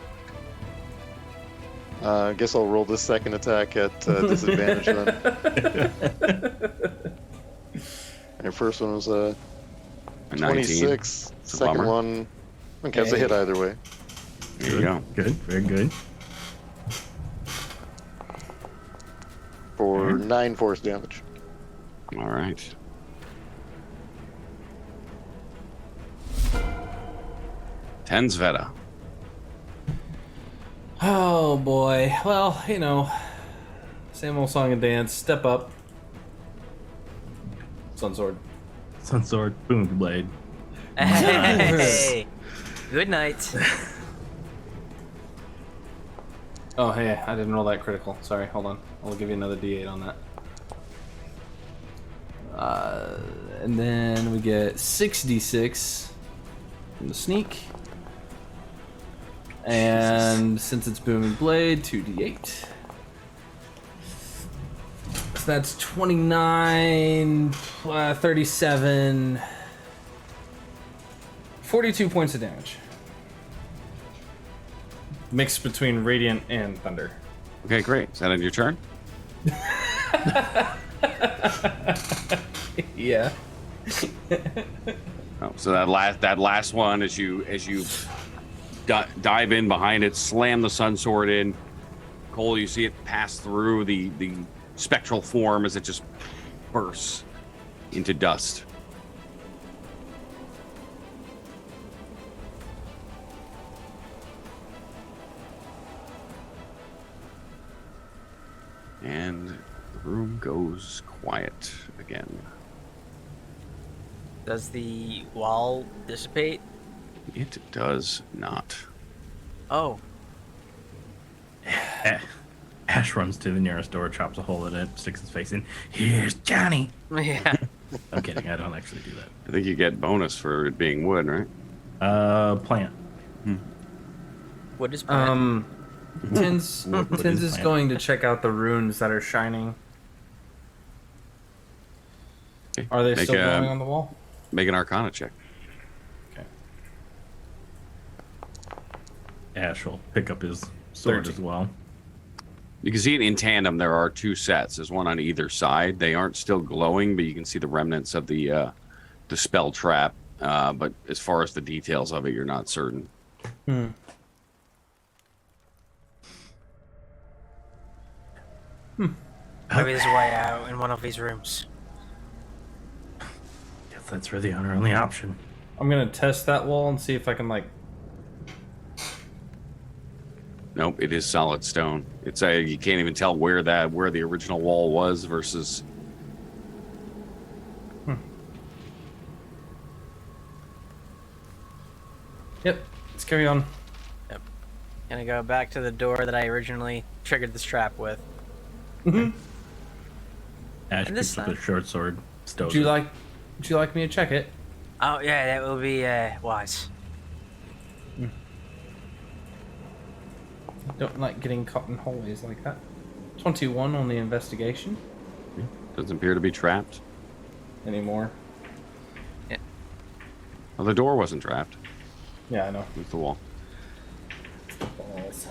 I guess I'll roll this second attack at disadvantage then. Your first one was A 19. 26. It's a Second bummer. one, okay, it's a hit either way. There you go. Good. Very good. For 9 force damage. All right. Tensveta. Oh boy. Well, you know, same old song and dance. Step up. Sun sword. Sun sword, boom blade. Hey. Good night. Oh hey, I didn't roll that critical. Sorry, hold on. I'll give you another D8 on that. And then we get 6d6 from the sneak. And since it's booming blade, 2d8. So that's 29, 37, 42 points of damage. Mixed between radiant and thunder. Okay, great. Is that on your turn? Yeah. Oh, so that last one, as you dive in behind it, slam the sun sword in. Cole, you see it pass through the spectral form as it just bursts into dust. And goes quiet again. Does the wall dissipate? It does not. Oh, Ash runs to the nearest door, chops a hole in it, sticks his face in. Here's Johnny. yeah. I'm kidding. I don't actually do that. I think you get bonus for it being wood, right? Plant. What is plant? Tins What Tins is is plant? going to check out the runes that are shining. Okay. Are they Make still a- glowing on the wall? Make an Arcana check. Okay. Ash will pick up his sword 13. as well. You can see it in tandem. There are two sets. There's one on either side. They aren't still glowing, but you can see the remnants of the spell trap. But as far as the details of it, you're not certain. Hmm. Maybe there's a way out in one of these rooms. Guess that's really our only option. I'm gonna test that wall and see if I can like. Nope, it is solid stone. It's a you can't even tell where the original wall was versus. Yep. Let's carry on. Gonna go back to the door that I originally triggered this trap with. Ash And this picks up time- his short sword, stows Would you it. like? Would you like me to check it? Oh yeah, that will be wise. Don't like getting caught in hallways like that. 21 on the investigation Doesn't appear to be trapped. anymore. Well, the door wasn't trapped. Yeah, I know. It's the wall. Balls.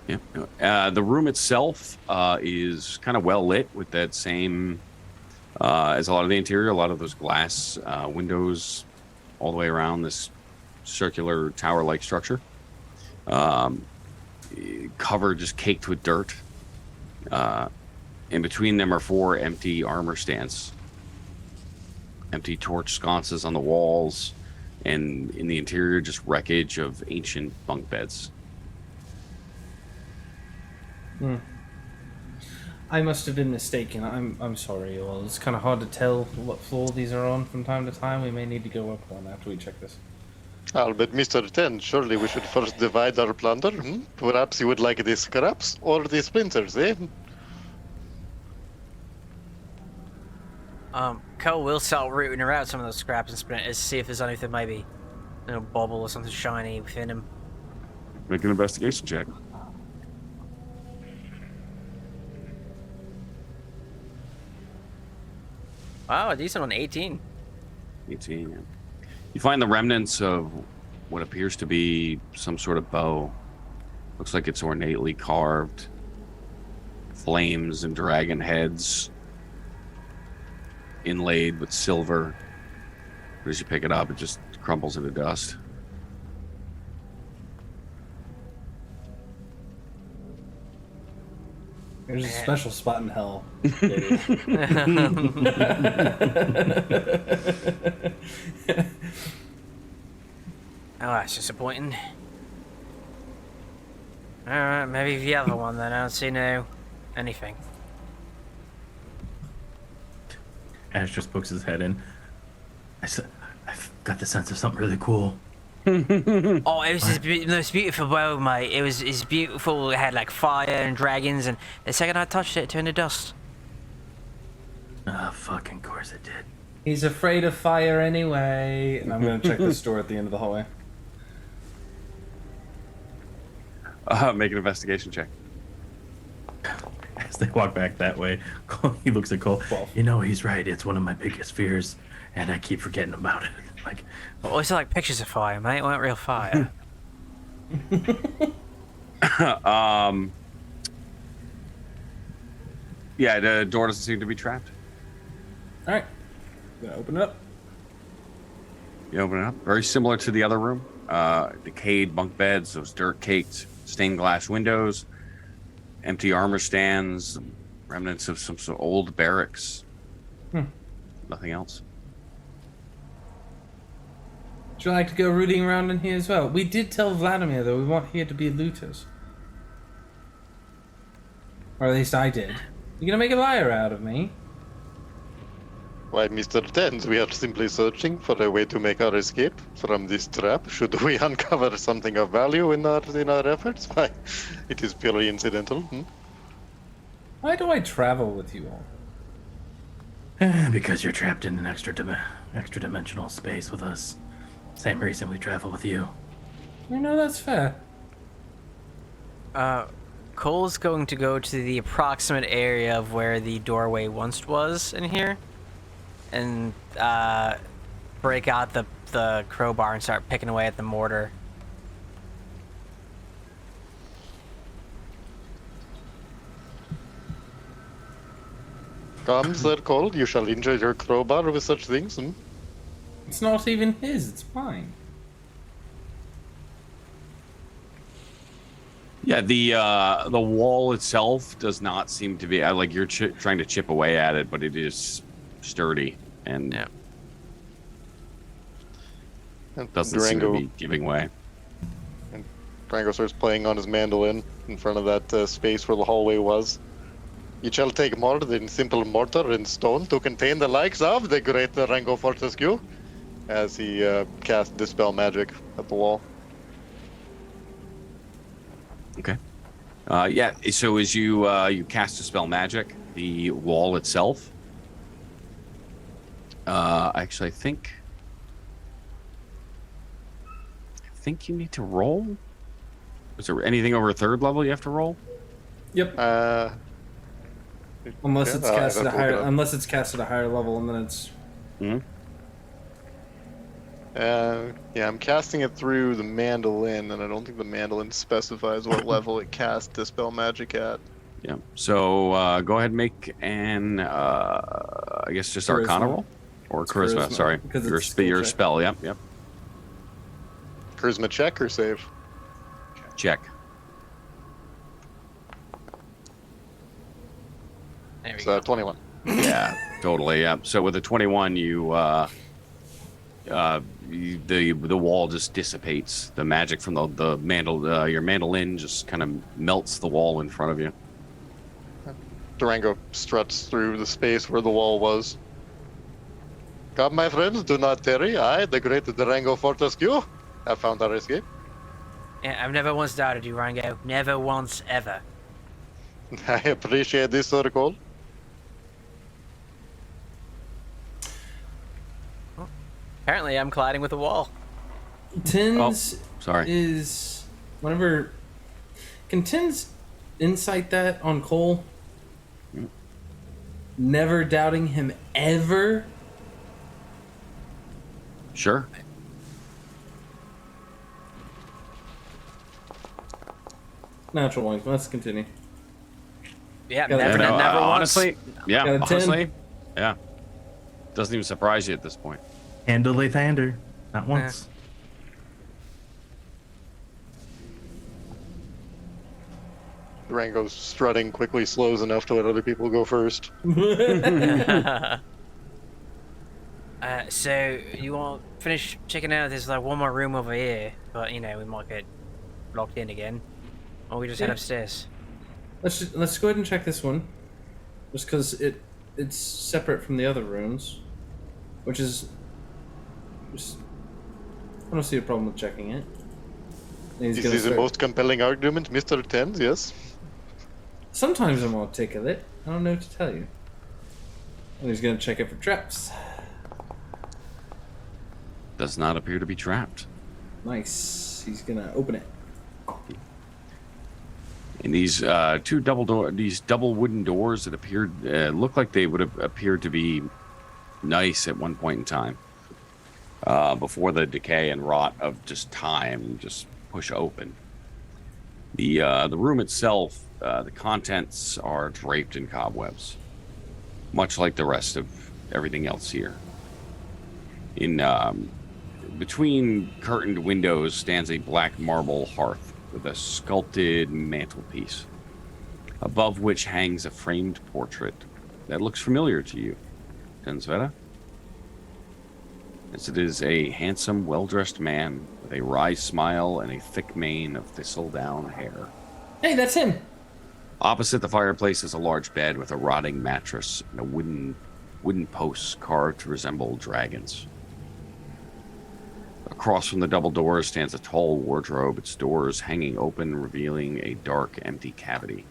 Yeah. The room itself is kind of well lit with that same as a lot of the interior. A lot of those glass windows all the way around this circular tower-like structure. Covered, just caked with dirt. In between them are 4 empty armor stands. Empty torch sconces on the walls. And in the interior, just wreckage of ancient bunk beds. I must have been mistaken. I'm sorry. Well, it's kind of hard to tell what floor these are on from time to time. We may need to go up one after we check this. But Mr. Ten, surely we should first divide our plunder. Perhaps you would like the scraps or the splinters, eh? Cole will start rooting around some of those scraps and splinters to see if there's anything maybe, bobble or something shiny within them. Make an investigation check. Wow, a decent one, 18. 18. Yeah. You find the remnants of what appears to be some sort of bow. Looks like it's ornately carved. Flames and dragon heads inlaid with silver. But as you pick it up, it just crumbles into dust. There's a special spot in hell. Baby. Oh, that's disappointing. Alright, maybe the other one then. I don't see anything. Ash just pokes his head in. I've got the sense of something really cool. Oh, it was the most beautiful world, mate. It's beautiful. It had like fire and dragons, and the second I touched it, it turned to dust. Ah, fucking course it did. He's afraid of fire anyway. And I'm gonna check this door at the end of the hallway. Make an investigation check. As they walk back that way, he looks at Cole. 12. You know, he's right. It's one of my biggest fears, and I keep forgetting about it. Like, Oh, it's like pictures of fire, mate. It weren't real fire. Yeah, the door doesn't seem to be trapped. All right, gonna open it up. You open it up. Very similar to the other room. Decayed bunk beds, those dirt-caked stained glass windows, empty armor stands, remnants of some sort of old barracks. Nothing else. Would you like to go rooting around in here as well? We did tell Vladimir though we want here to be looters, or at least I did. You gonna make a liar out of me? Why, Mr. Tens, we are simply searching for a way to make our escape from this trap. Should we uncover something of value in our efforts? Why, it is purely incidental. Why do I travel with you all? Because you're trapped in an extra dimensional space with us. Same reason we travel with you. You know, that's fair. Cole's going to go to the approximate area of where the doorway once was in here, and break out the crowbar and start picking away at the mortar. Come, Sir Cole, you shall enjoy your crowbar with such things. It's not even his, it's mine. Yeah, the wall itself does not seem to be like you're trying to chip away at it, but it is sturdy and doesn't seem to be giving way. And Durango starts playing on his mandolin in front of that space where the hallway was. You shall take more than simple mortar and stone to contain the likes of the great Durango Fortescue, as he casts Dispel Magic at the wall. Okay. Yeah. So as you cast Dispel Magic, the wall itself. Actually, I think you need to roll. Is there anything over 3rd level you have to roll? Yep. Unless it's cast at a higher, level, and then it's. Mm-hmm. Yeah, I'm casting it through the mandolin, and I don't think the mandolin specifies what level it casts Dispel Magic at. Yeah. So go ahead and make an I guess just Charisma. Arcana roll or Charisma. Sorry, because your it's skill check. spell. Yep. Yep. Charisma check or save? Check. There we It's go. 21. Yeah. Totally. Yeah. So with a 21, the wall just dissipates. The magic from your mandolin just kind of melts the wall in front of you. Durango struts through the space where the wall was. Come, my friends, do not tarry. I, the great Durango Fortescue, have found our escape. Yeah, I've never once doubted you, Rango. Never once ever. I appreciate this, Sir Cole. Apparently, I'm colliding with a wall. Tins Sorry. is whenever. Can Tins insight that on Cole? Never doubting him ever. Sure. Natural ones. Let's continue. Yeah, Yeah, never, No, never once. honestly, yeah, Got a 10. honestly, yeah. Doesn't even surprise you at this point. Handle Thunder. Not once. Durango's strutting quickly slows enough to let other people go first. So you want to finish checking out? There's like one more room over here, but we might get locked in again, or we just head Yeah. upstairs. Let's go ahead and check this one, just because it's separate from the other rooms, which is just I don't see a problem with checking it. And he's This gonna is the start- most compelling argument, Mr. Tens, yes? Sometimes I'm articulate. I don't know what to tell you. And he's gonna check it for traps. Does not appear to be trapped. Nice. He's gonna open it. And these these double wooden doors that appeared look like they would have appeared to be nice at one point in time, before the decay and rot of just time just push open. The room itself, the contents are draped in cobwebs, much like the rest of everything else here. In between curtained windows stands a black marble hearth with a sculpted mantelpiece, above which hangs a framed portrait that looks familiar to you, Tensveta, as it is a handsome, well-dressed man with a wry smile and a thick mane of thistledown hair. Hey, that's him. Opposite the fireplace is a large bed with a rotting mattress and a wooden posts carved to resemble dragons. Across from the double doors stands a tall wardrobe, its doors hanging open, revealing a dark, empty cavity.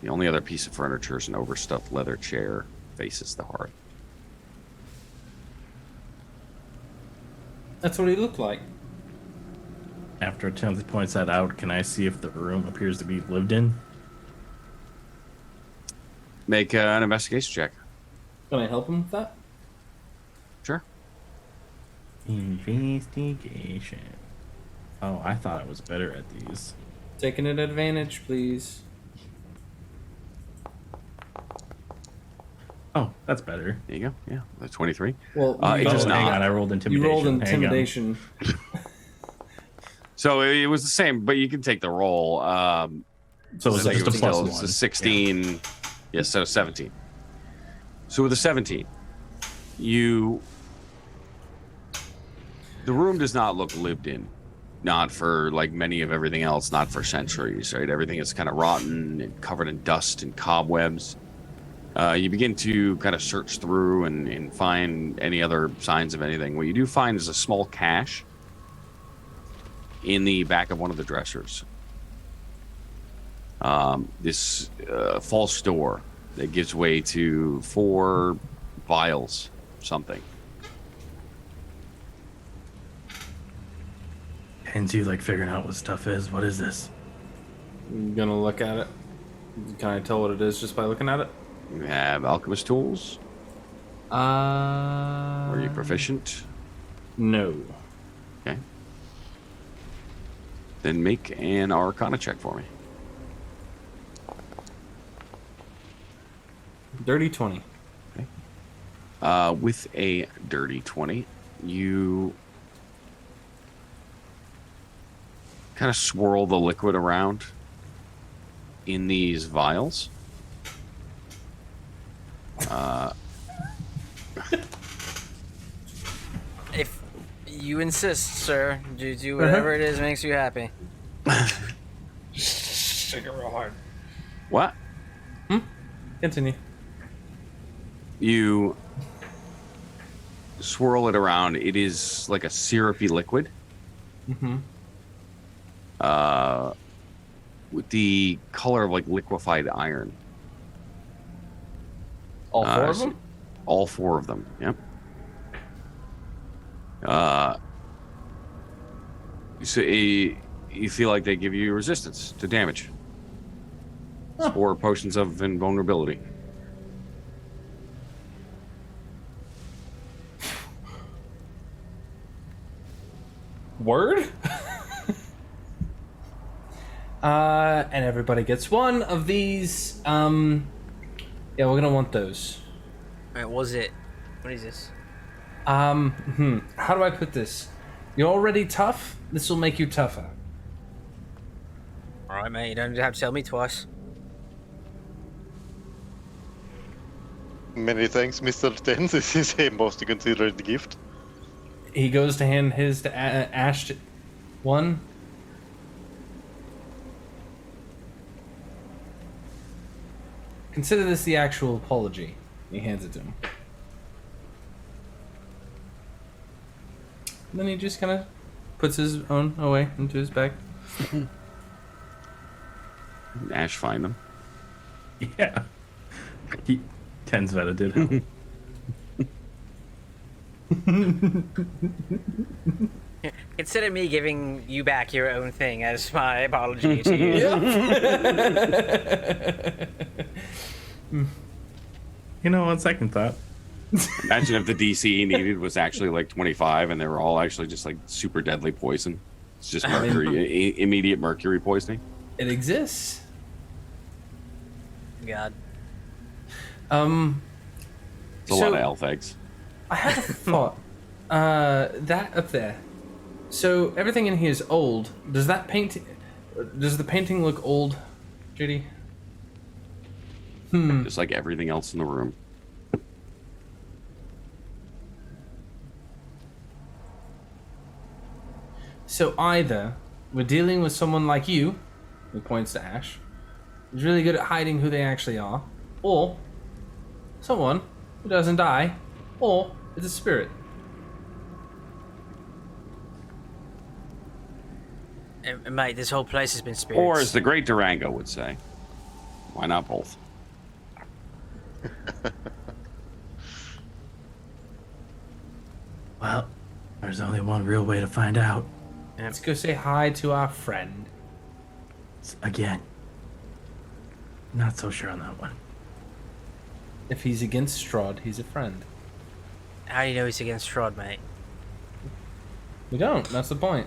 The only other piece of furniture is an overstuffed leather chair, faces the hearth. That's what he looked like. After Timothy points that out, can I see if the room appears to be lived in? Make an investigation check. Can I help him with that? Sure. Investigation. Oh, I thought I was better at these. Taking an advantage, please. Oh, that's better. There you go. Yeah, that's 23. Well, It you, does hang not. on, I rolled intimidation. you rolled Hang on. intimidation. So it was the same, but you can take the roll. So I it's think just a was plus still- one. it's a 16. Yeah, so 17. So with a 17, the room does not look lived in. Not for like many of everything else, not for centuries, right? Everything is kind of rotten and covered in dust and cobwebs. You begin to kind of search through and find any other signs of anything. What you do find is a small cache in the back of one of the dressers. This false door that gives way to 4 vials, something. And you like figuring out what stuff is? What is this? I'm gonna look at it. Can I tell what it is just by looking at it? You have alchemist tools. Are you proficient? No. Okay. Then make an Arcana check for me. Dirty 20. With a dirty 20, you kind of swirl the liquid around in these vials. If you insist, sir, do whatever it is makes you happy. Shake it real hard. What? Continue. You swirl it around. It is like a syrupy liquid. Mm-hmm. With the color of like liquefied iron. All 4 of so- them? All 4 of them. Yep. So you feel like they give you resistance to damage. Or potions of invulnerability. Word? And everybody gets 1 of these. Yeah, we're gonna want those. Wait, was it? What is this? How do I put this? You're already tough? This will make you tougher. Alright, mate, you don't have to tell me twice. Many thanks, Mr. Ten. This is a most considered gift. He goes to hand his to Ash 1. Consider this the actual apology. He hands it to him. And then he just kind of puts his own away into his bag. Ash find them. Yeah. Tensveta did help. Consider me giving you back your own thing as my apology to you. You know, on second thought. Imagine if the DC he needed was actually like 25 and they were all actually just like super deadly poison. It's just mercury, immediate mercury poisoning. It exists. God. It's a lot of elf eggs. I had a thought. That up there. So everything in here is old. Does the painting look old, JD? Just like everything else in the room. So either we're dealing with someone like you, who points to Ash, is really good at hiding who they actually are, or someone who doesn't die, or it's a spirit. Mate, this whole place has been spirits. Or as the great Durango would say, why not both? Well, there's only one real way to find out. Let's go say hi to our friend. Again, not so sure on that one. If he's against Strahd, he's a friend. How do you know he's against Strahd, mate? We don't. That's the point.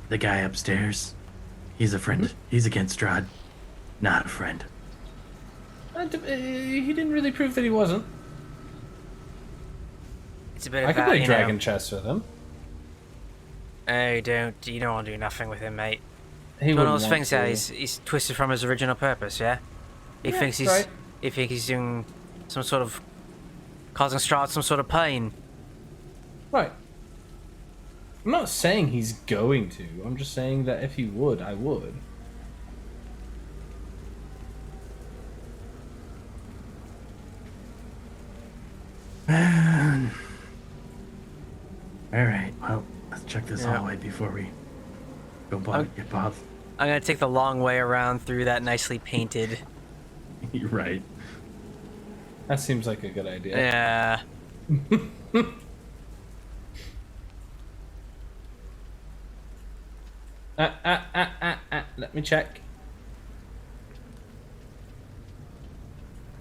The guy upstairs, he's a friend. He's against Strahd, not a friend. He didn't really prove that he wasn't. It's a bit of I could play dragon chess with him. Oh, you don't want to do nothing with him, mate. He It's one of wouldn't those want things to. that he's twisted from his original purpose, yeah? He Yeah, thinks he's right. he thinks he's doing some sort of causing Strahd some sort of pain. Right. I'm not saying he's going to. I'm just saying that if he would, I would. All right, well, let's check this hallway before we go get Bob. I'm gonna take the long way around through that nicely painted. You're right. That seems like a good idea. Yeah. Let me check.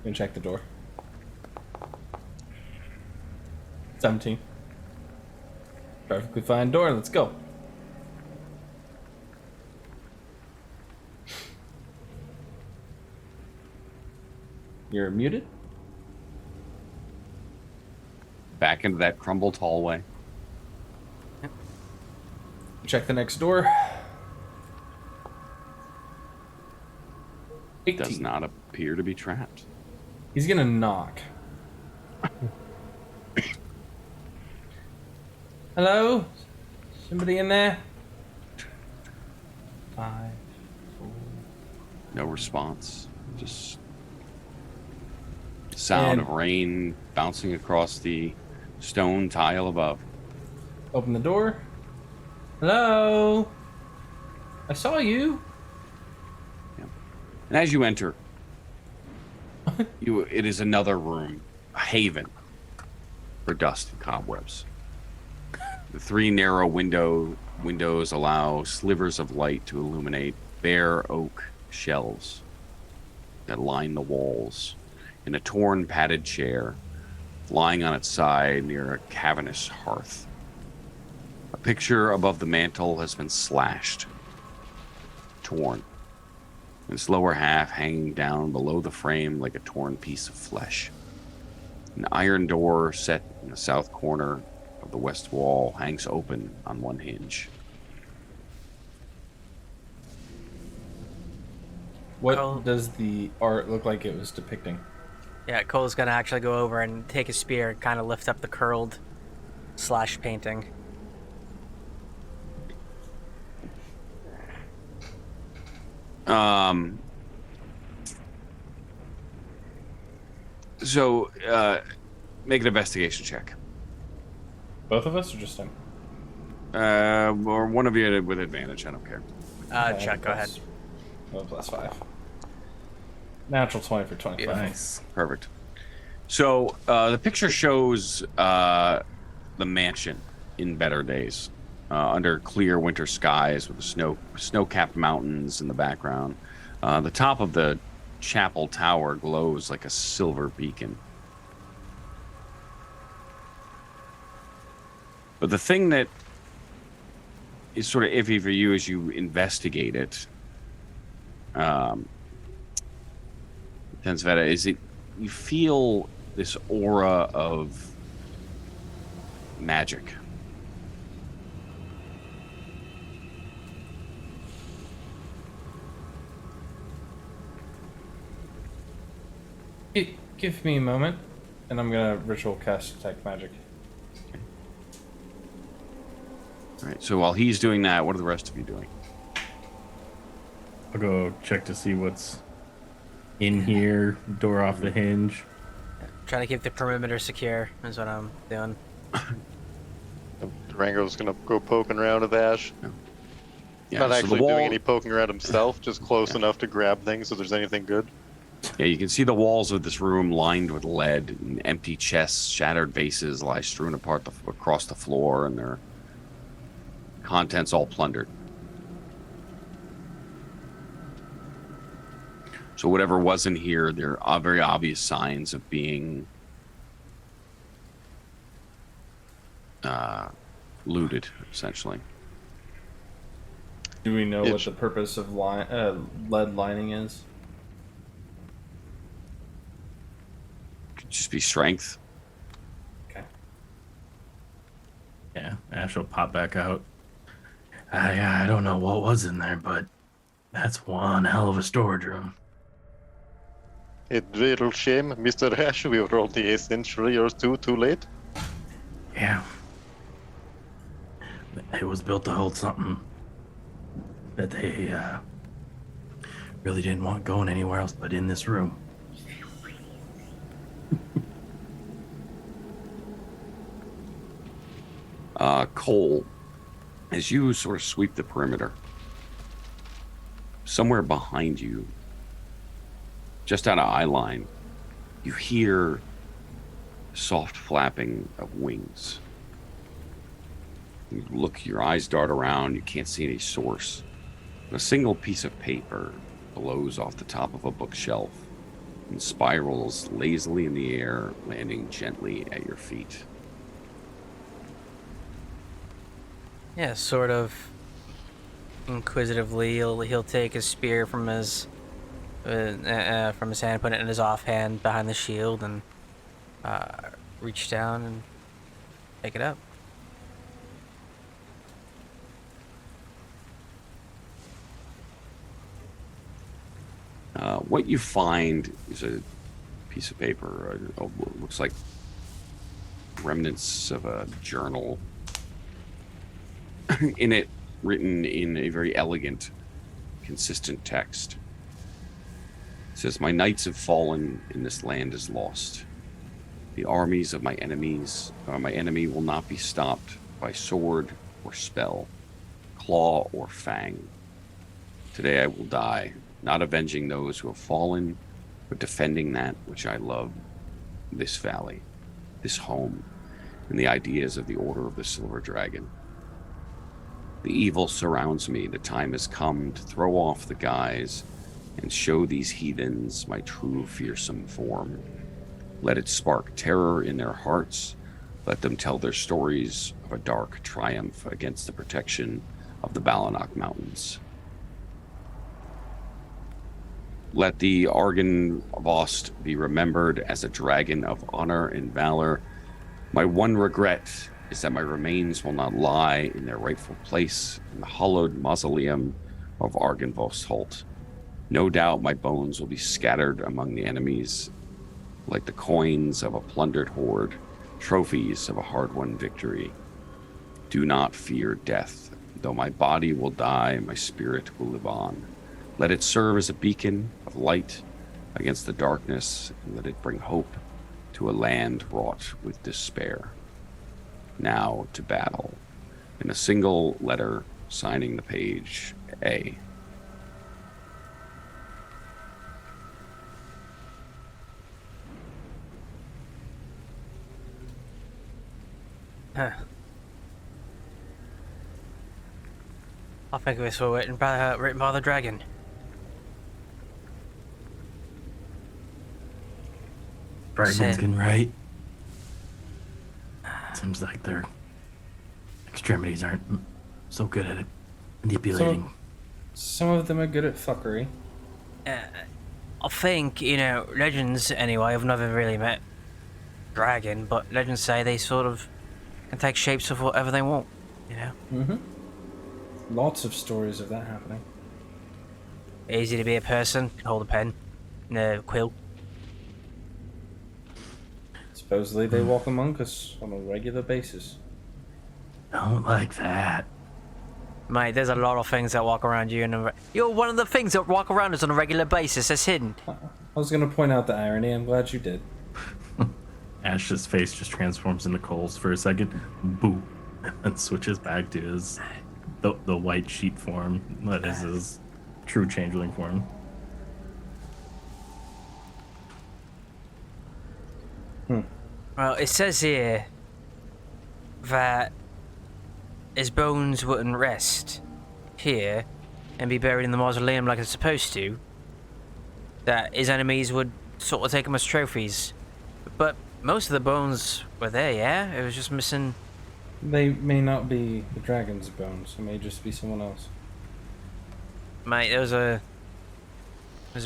Gonna check the door. 17. Perfectly fine door. Let's go. You're muted. Back into that crumbled hallway. Check the next door. 18. Does not appear to be trapped. He's gonna knock. Hello? Somebody in there? 5, 4. No response. Just sound of rain bouncing across the stone tile above. Open the door. Hello? I saw you. And as you enter, it is another room, a haven for dust and cobwebs. The 3 narrow windows allow slivers of light to illuminate bare oak shelves that line the walls, and a torn padded chair lying on its side near a cavernous hearth. A picture above the mantel has been slashed, torn, its lower half hanging down below the frame like a torn piece of flesh. An iron door set in the south corner of the west wall hangs open on one hinge. What Cole. does the art look like it was depicting? Yeah, Cole's gonna actually go over and take his spear and kind of lift up the curled slash painting. So, make an investigation check. Both of us or just him? Or one of you with advantage, I don't care. Chuck, go ahead. Oh, +5. Natural 20 for 25. Nice. Perfect. So, the picture shows the mansion in better days, under clear winter skies with the snow-capped mountains in the background. The top of the chapel tower glows like a silver beacon. But the thing that is sort of iffy for you as you investigate it, Tensveta, is you feel this aura of magic. Give me a moment, and I'm gonna ritual cast detect magic. All right. So while he's doing that, what are the rest of you doing? I'll go check to see what's in here, door off the hinge. Trying to keep the perimeter secure is what I'm doing. Durango's gonna go poking around with Ash. Yeah, Not so actually the wall, doing any poking around himself, just close enough to grab things if there's anything good. Yeah, you can see the walls of this room lined with lead, and empty chests, shattered vases lie strewn across the floor, and their contents all plundered. So whatever was in here, there are very obvious signs of being looted, essentially. Do we know Yeah, what the purpose of lead lining is? Could just be strength. Okay. Yeah, Ash will pop back out. I don't know what was in there, but that's one hell of a storage room. It's real shame, Mr. Ash, we were only a century or two too late. Yeah. It was built to hold something that they really didn't want going anywhere else but in this room. Cole, as you sort of sweep the perimeter, somewhere behind you, just out of eye line, you hear soft flapping of wings. You look, your eyes dart around, you can't see any source. A single piece of paper blows off the top of a bookshelf and spirals lazily in the air, landing gently at your feet. Yeah, sort of inquisitively, he'll take his spear from his hand, put it in his offhand behind the shield, and reach down and pick it up. What you find is a piece of paper. Looks like remnants of a journal. In it, written in a very elegant, consistent text. It says, "My knights have fallen, and this land is lost. The armies of my enemy will not be stopped by sword or spell, claw or fang. Today I will die, not avenging those who have fallen, but defending that which I love, this valley, this home, and the ideas of the Order of the Silver Dragon. The evil surrounds me. The time has come to throw off the guise and show these heathens my true fearsome form. Let it spark terror in their hearts. Let them tell their stories of a dark triumph against the protection of the Balanok Mountains. Let the Argynvost be remembered as a dragon of honor and valor. My one regret is that my remains will not lie in their rightful place in the hallowed mausoleum of Argynvost Holt. No doubt my bones will be scattered among the enemies like the coins of a plundered horde, trophies of a hard-won victory. Do not fear death. Though my body will die, my spirit will live on. Let it serve as a beacon of light against the darkness, and let it bring hope to a land wrought with despair. Now to battle." In a single letter, signing the page A. Huh. I think we saw it written by the dragon. Dragon's Said- getting right. Seems like their extremities aren't so good at it. Manipulating. Some of them are good at fuckery. I think, legends anyway, I've never really met dragon, but legends say they sort of can take shapes of whatever they want, Mm-hmm. Lots of stories of that happening. Easy to be a person, can hold a pen and a quill. Supposedly they walk among us on a regular basis. Don't like that. Mate, there's a lot of things that walk around you, and you're one of the things that walk around us on a regular basis that's hidden. I was gonna point out the irony. I'm glad you did. Ash's face just transforms into Cole's for a second. Boo. And switches back to his the white sheet form that is his true changeling form. Well, it says here that his bones wouldn't rest here and be buried in the mausoleum like it's supposed to. That his enemies would sort of take them as trophies. But most of the bones were there, yeah? It was just missing... They may not be the dragon's bones. It may just be someone else. Mate, those are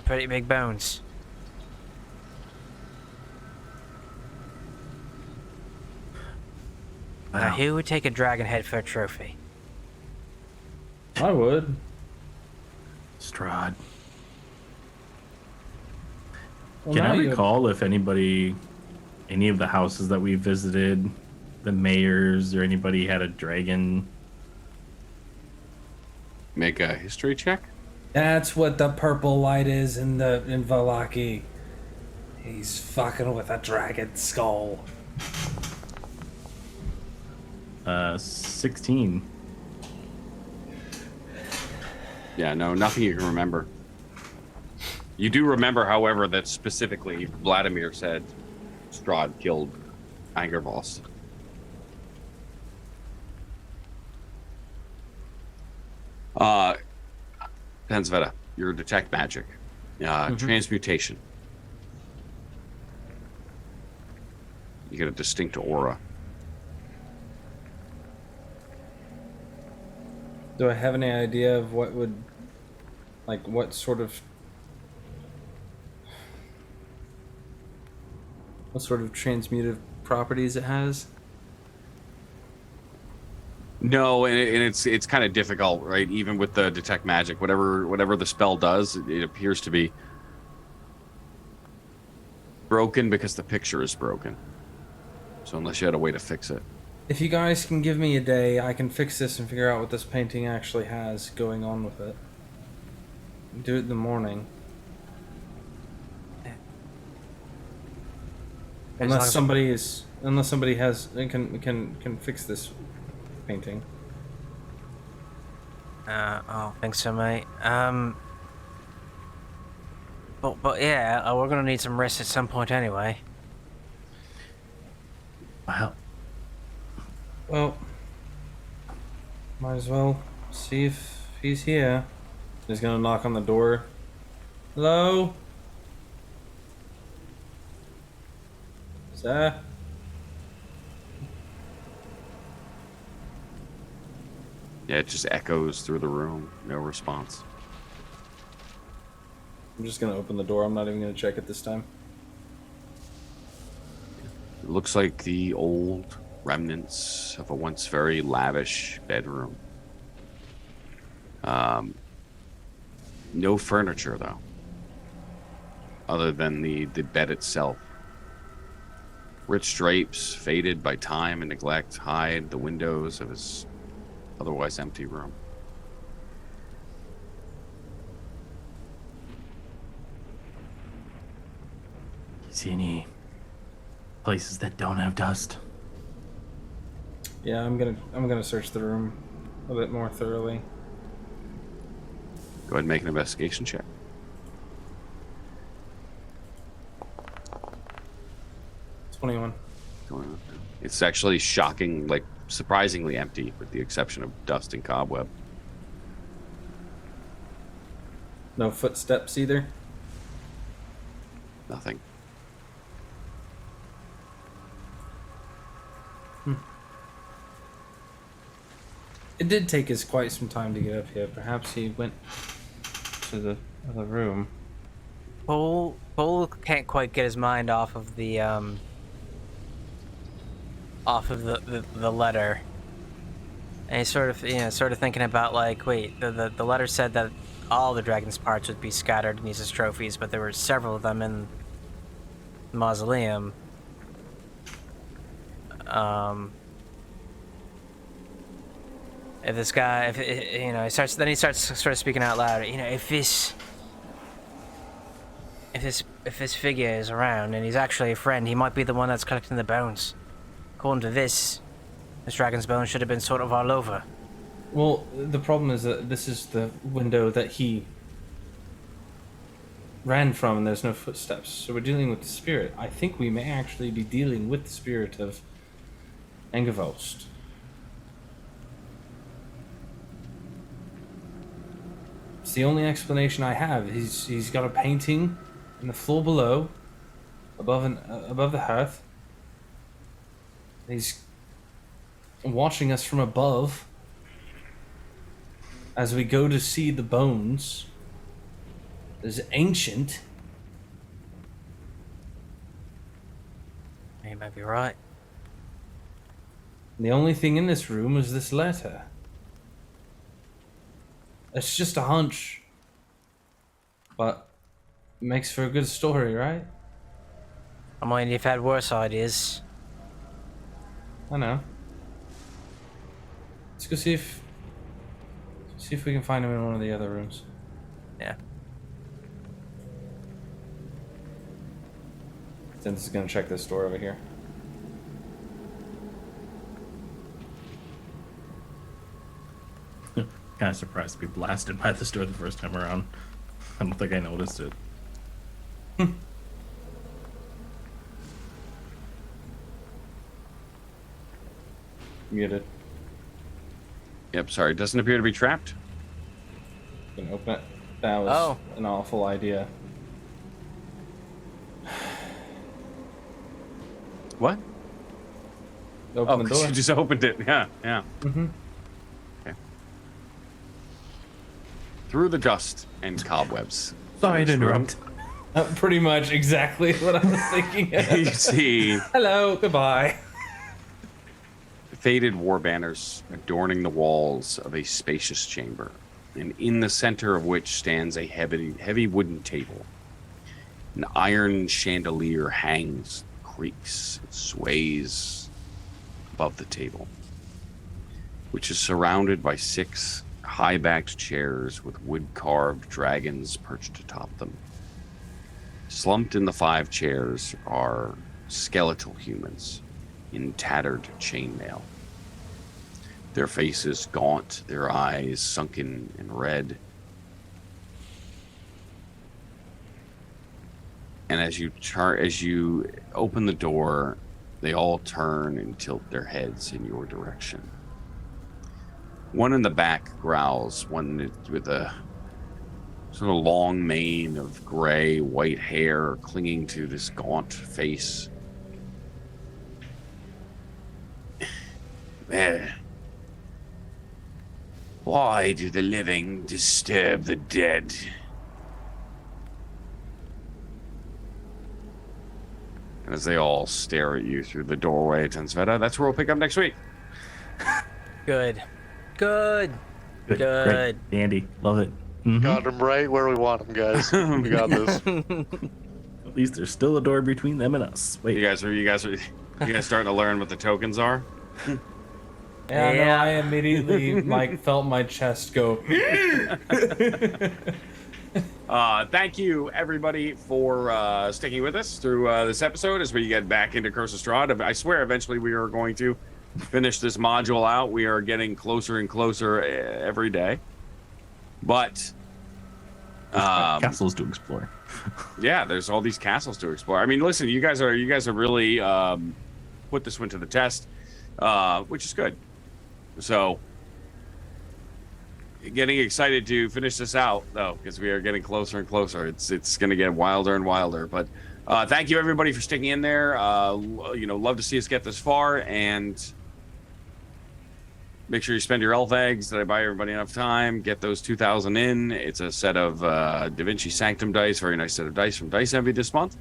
pretty big bones. Now, Wow. who would take a dragon head for a trophy? I would. Strahd. Well, Can now I you- recall if any of the houses that we visited, the mayors or anybody had a dragon? Make a history check. That's what the purple light is in Valaki. He's fucking with a dragon skull. 16. Yeah, no, nothing you can remember. You do remember, however, that specifically Vladimir said Strahd killed Angervoss. Pensveta, your detect magic. Transmutation. You get a distinct aura. Do I have any idea of what would, like, what sort of transmutive properties it has? No, and it's kind of difficult, right? Even with the detect magic, whatever the spell does, it appears to be broken because the picture is broken. So unless you had a way to fix it. If you guys can give me a day, I can fix this and figure out what this painting actually has going on with it. Do it in the morning. Unless somebody has can fix this painting. I don't think so, mate. But yeah, we're gonna need some rest at some point anyway. Wow. Well, might as well see if he's here. He's gonna knock on the door. Hello? Sir? Yeah, it just echoes through the room. No response. I'm just gonna open the door. I'm not even gonna check it this time. It looks like the old remnants of a once very lavish bedroom. No furniture, though, other than the bed itself. Rich drapes, faded by time and neglect, hide the windows of his otherwise empty room. See any places that don't have dust? Yeah, I'm gonna search the room a bit more thoroughly. Go ahead and make an investigation check. $21. It's actually shocking, like surprisingly empty, with the exception of dust and cobweb. No footsteps either. Nothing. It did take us quite some time to get up here. Perhaps he went to the other room. Paul can't quite get his mind off of the letter, and he's sort of thinking about, like, wait, the letter said that all the dragon's parts would be scattered and used as trophies, but there were several of them in the mausoleum. If this guy, if you know, he starts sort of speaking out loud. You know, if this figure is around and he's actually a friend, he might be the one that's collecting the bones. According to this dragon's bones should have been sort of all over. Well, the problem is that this is the window that he ran from, and there's no footsteps. So we're dealing with the spirit. I think we may actually be dealing with the spirit of Engevost. It's the only explanation I have. He's got a painting in the floor below, above the hearth. He's watching us from above as we go to see the bones. There's ancient. You might be right. The only thing in this room is this letter. It's just a hunch, but it makes for a good story, right? I mean, you've had worse ideas. I know. Let's go see if we can find him in one of the other rooms. Yeah. Since is gonna check this door over here. Kind of surprised to be blasted by this door the first time around. I don't think I noticed it. Muted. Yep, sorry. Doesn't appear to be trapped. Can open it. That was an awful idea. What? Open the 'cause door. you just opened it. Yeah, yeah. Mm-hmm. Okay. Through the dust and cobwebs. Sorry to interrupt. Pretty much exactly what I was thinking. You see Hello, goodbye. faded war banners adorning the walls of a spacious chamber, and in the center of which stands a heavy wooden table. An iron chandelier hangs, creaks, and sways above the table, which is surrounded by 6 high-backed chairs with wood-carved dragons perched atop them. Slumped in the 5 chairs are skeletal humans in tattered chainmail. Their faces gaunt, their eyes sunken and red. And as you open the door, they all turn and tilt their heads in your direction. One in the back growls, one with a sort of long mane of gray, white hair clinging to this gaunt face. Why do the living disturb the dead? And as they all stare at you through the doorway, Tensveta, that's where we'll pick up next week. Good. Good. Good. Good. Great. Andy, love it. Mhm. Got them right where we want them, guys. We got this. At least there's still a door between them and us. Wait, You guys starting to learn what the tokens are? Yeah, no, I immediately felt my chest go. Thank you, everybody, for sticking with us through this episode as we get back into Curse of Strahd. I swear eventually we are going to finish this module out. We are getting closer and closer every day. But castles to explore. yeah, there's all these castles to explore. I mean, listen, you guys are really put this one to the test, which is good. So, getting excited to finish this out, though, because we are getting closer and closer. It's going to get wilder and wilder. But thank you, everybody, for sticking in there. Love to see us get this far. And make sure you spend your elf eggs. Did I buy everybody enough time? Get those 2,000 in. It's a set of Da Vinci Sanctum dice. Very nice set of dice from Dice Envy this month.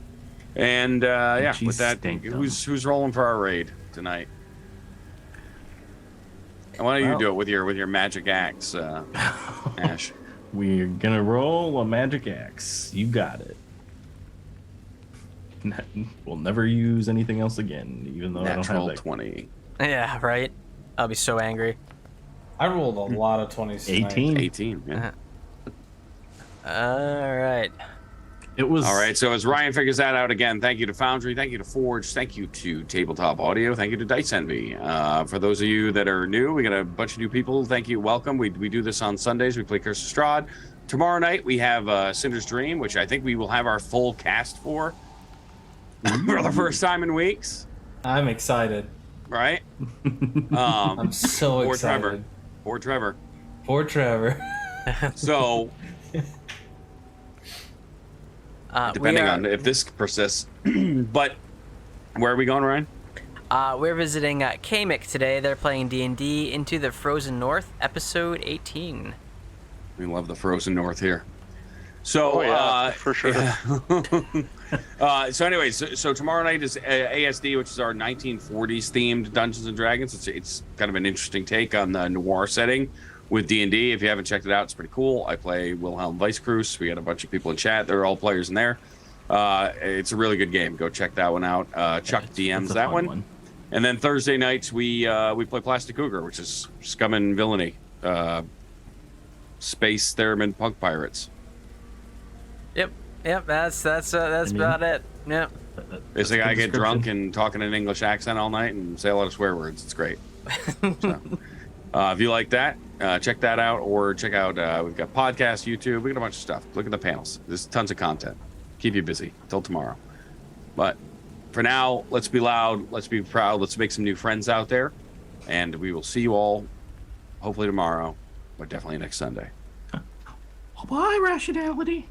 And with that, who's rolling for our raid tonight? Why don't you do it with your magic axe, Ash? We're gonna roll a magic axe. You got it. We'll never use anything else again, even though I don't have Natural that. 20. Yeah, right? I'll be so angry. I rolled a lot of 20s. tonight. 18. 18. Yeah. All right. It was All right. So as Ryan figures that out again, thank you to Foundry, thank you to Forge, thank you to Tabletop Audio, thank you to Dice Envy. For those of you that are new, we got a bunch of new people. Thank you. Welcome. We do this on Sundays. We play Curse of Strahd. Tomorrow night we have Cinder's Dream, which I think we will have our full cast for the first time in weeks. I'm excited. Right? I'm so Poor excited. Trevor. Poor Trevor. Poor Trevor. So, depending on if this persists. But where are we going, Ryan? We're visiting Kamek today. They're playing D&D Into the Frozen North, episode 18. We love the frozen north here. So, Oh, yeah, for sure. So anyways, so tomorrow night is ASD, which is our 1940s themed Dungeons and Dragons. It's kind of an interesting take on the noir setting with D&D. If you haven't checked it out, it's pretty cool. I play Wilhelm Weisskreuz. We got a bunch of people in chat. They're all players in there. It's a really good game. Go check that one out. Chuck DMs it's a that fun one. And then Thursday nights we play Plastic Cougar, which is Scum and Villainy, Space Theremin Punk Pirates. Yep, that's about it. Yep. Basically, I get description. drunk and talk in an English accent all night and say a lot of swear words. It's great. So, if you like that, check that out, or check out, we've got podcasts, YouTube, we got a bunch of stuff. Look at the panels. There's tons of content. Keep you busy till tomorrow. But for now, let's be loud, let's be proud, let's make some new friends out there, and we will see you all hopefully tomorrow, but definitely next Sunday. Why rationality?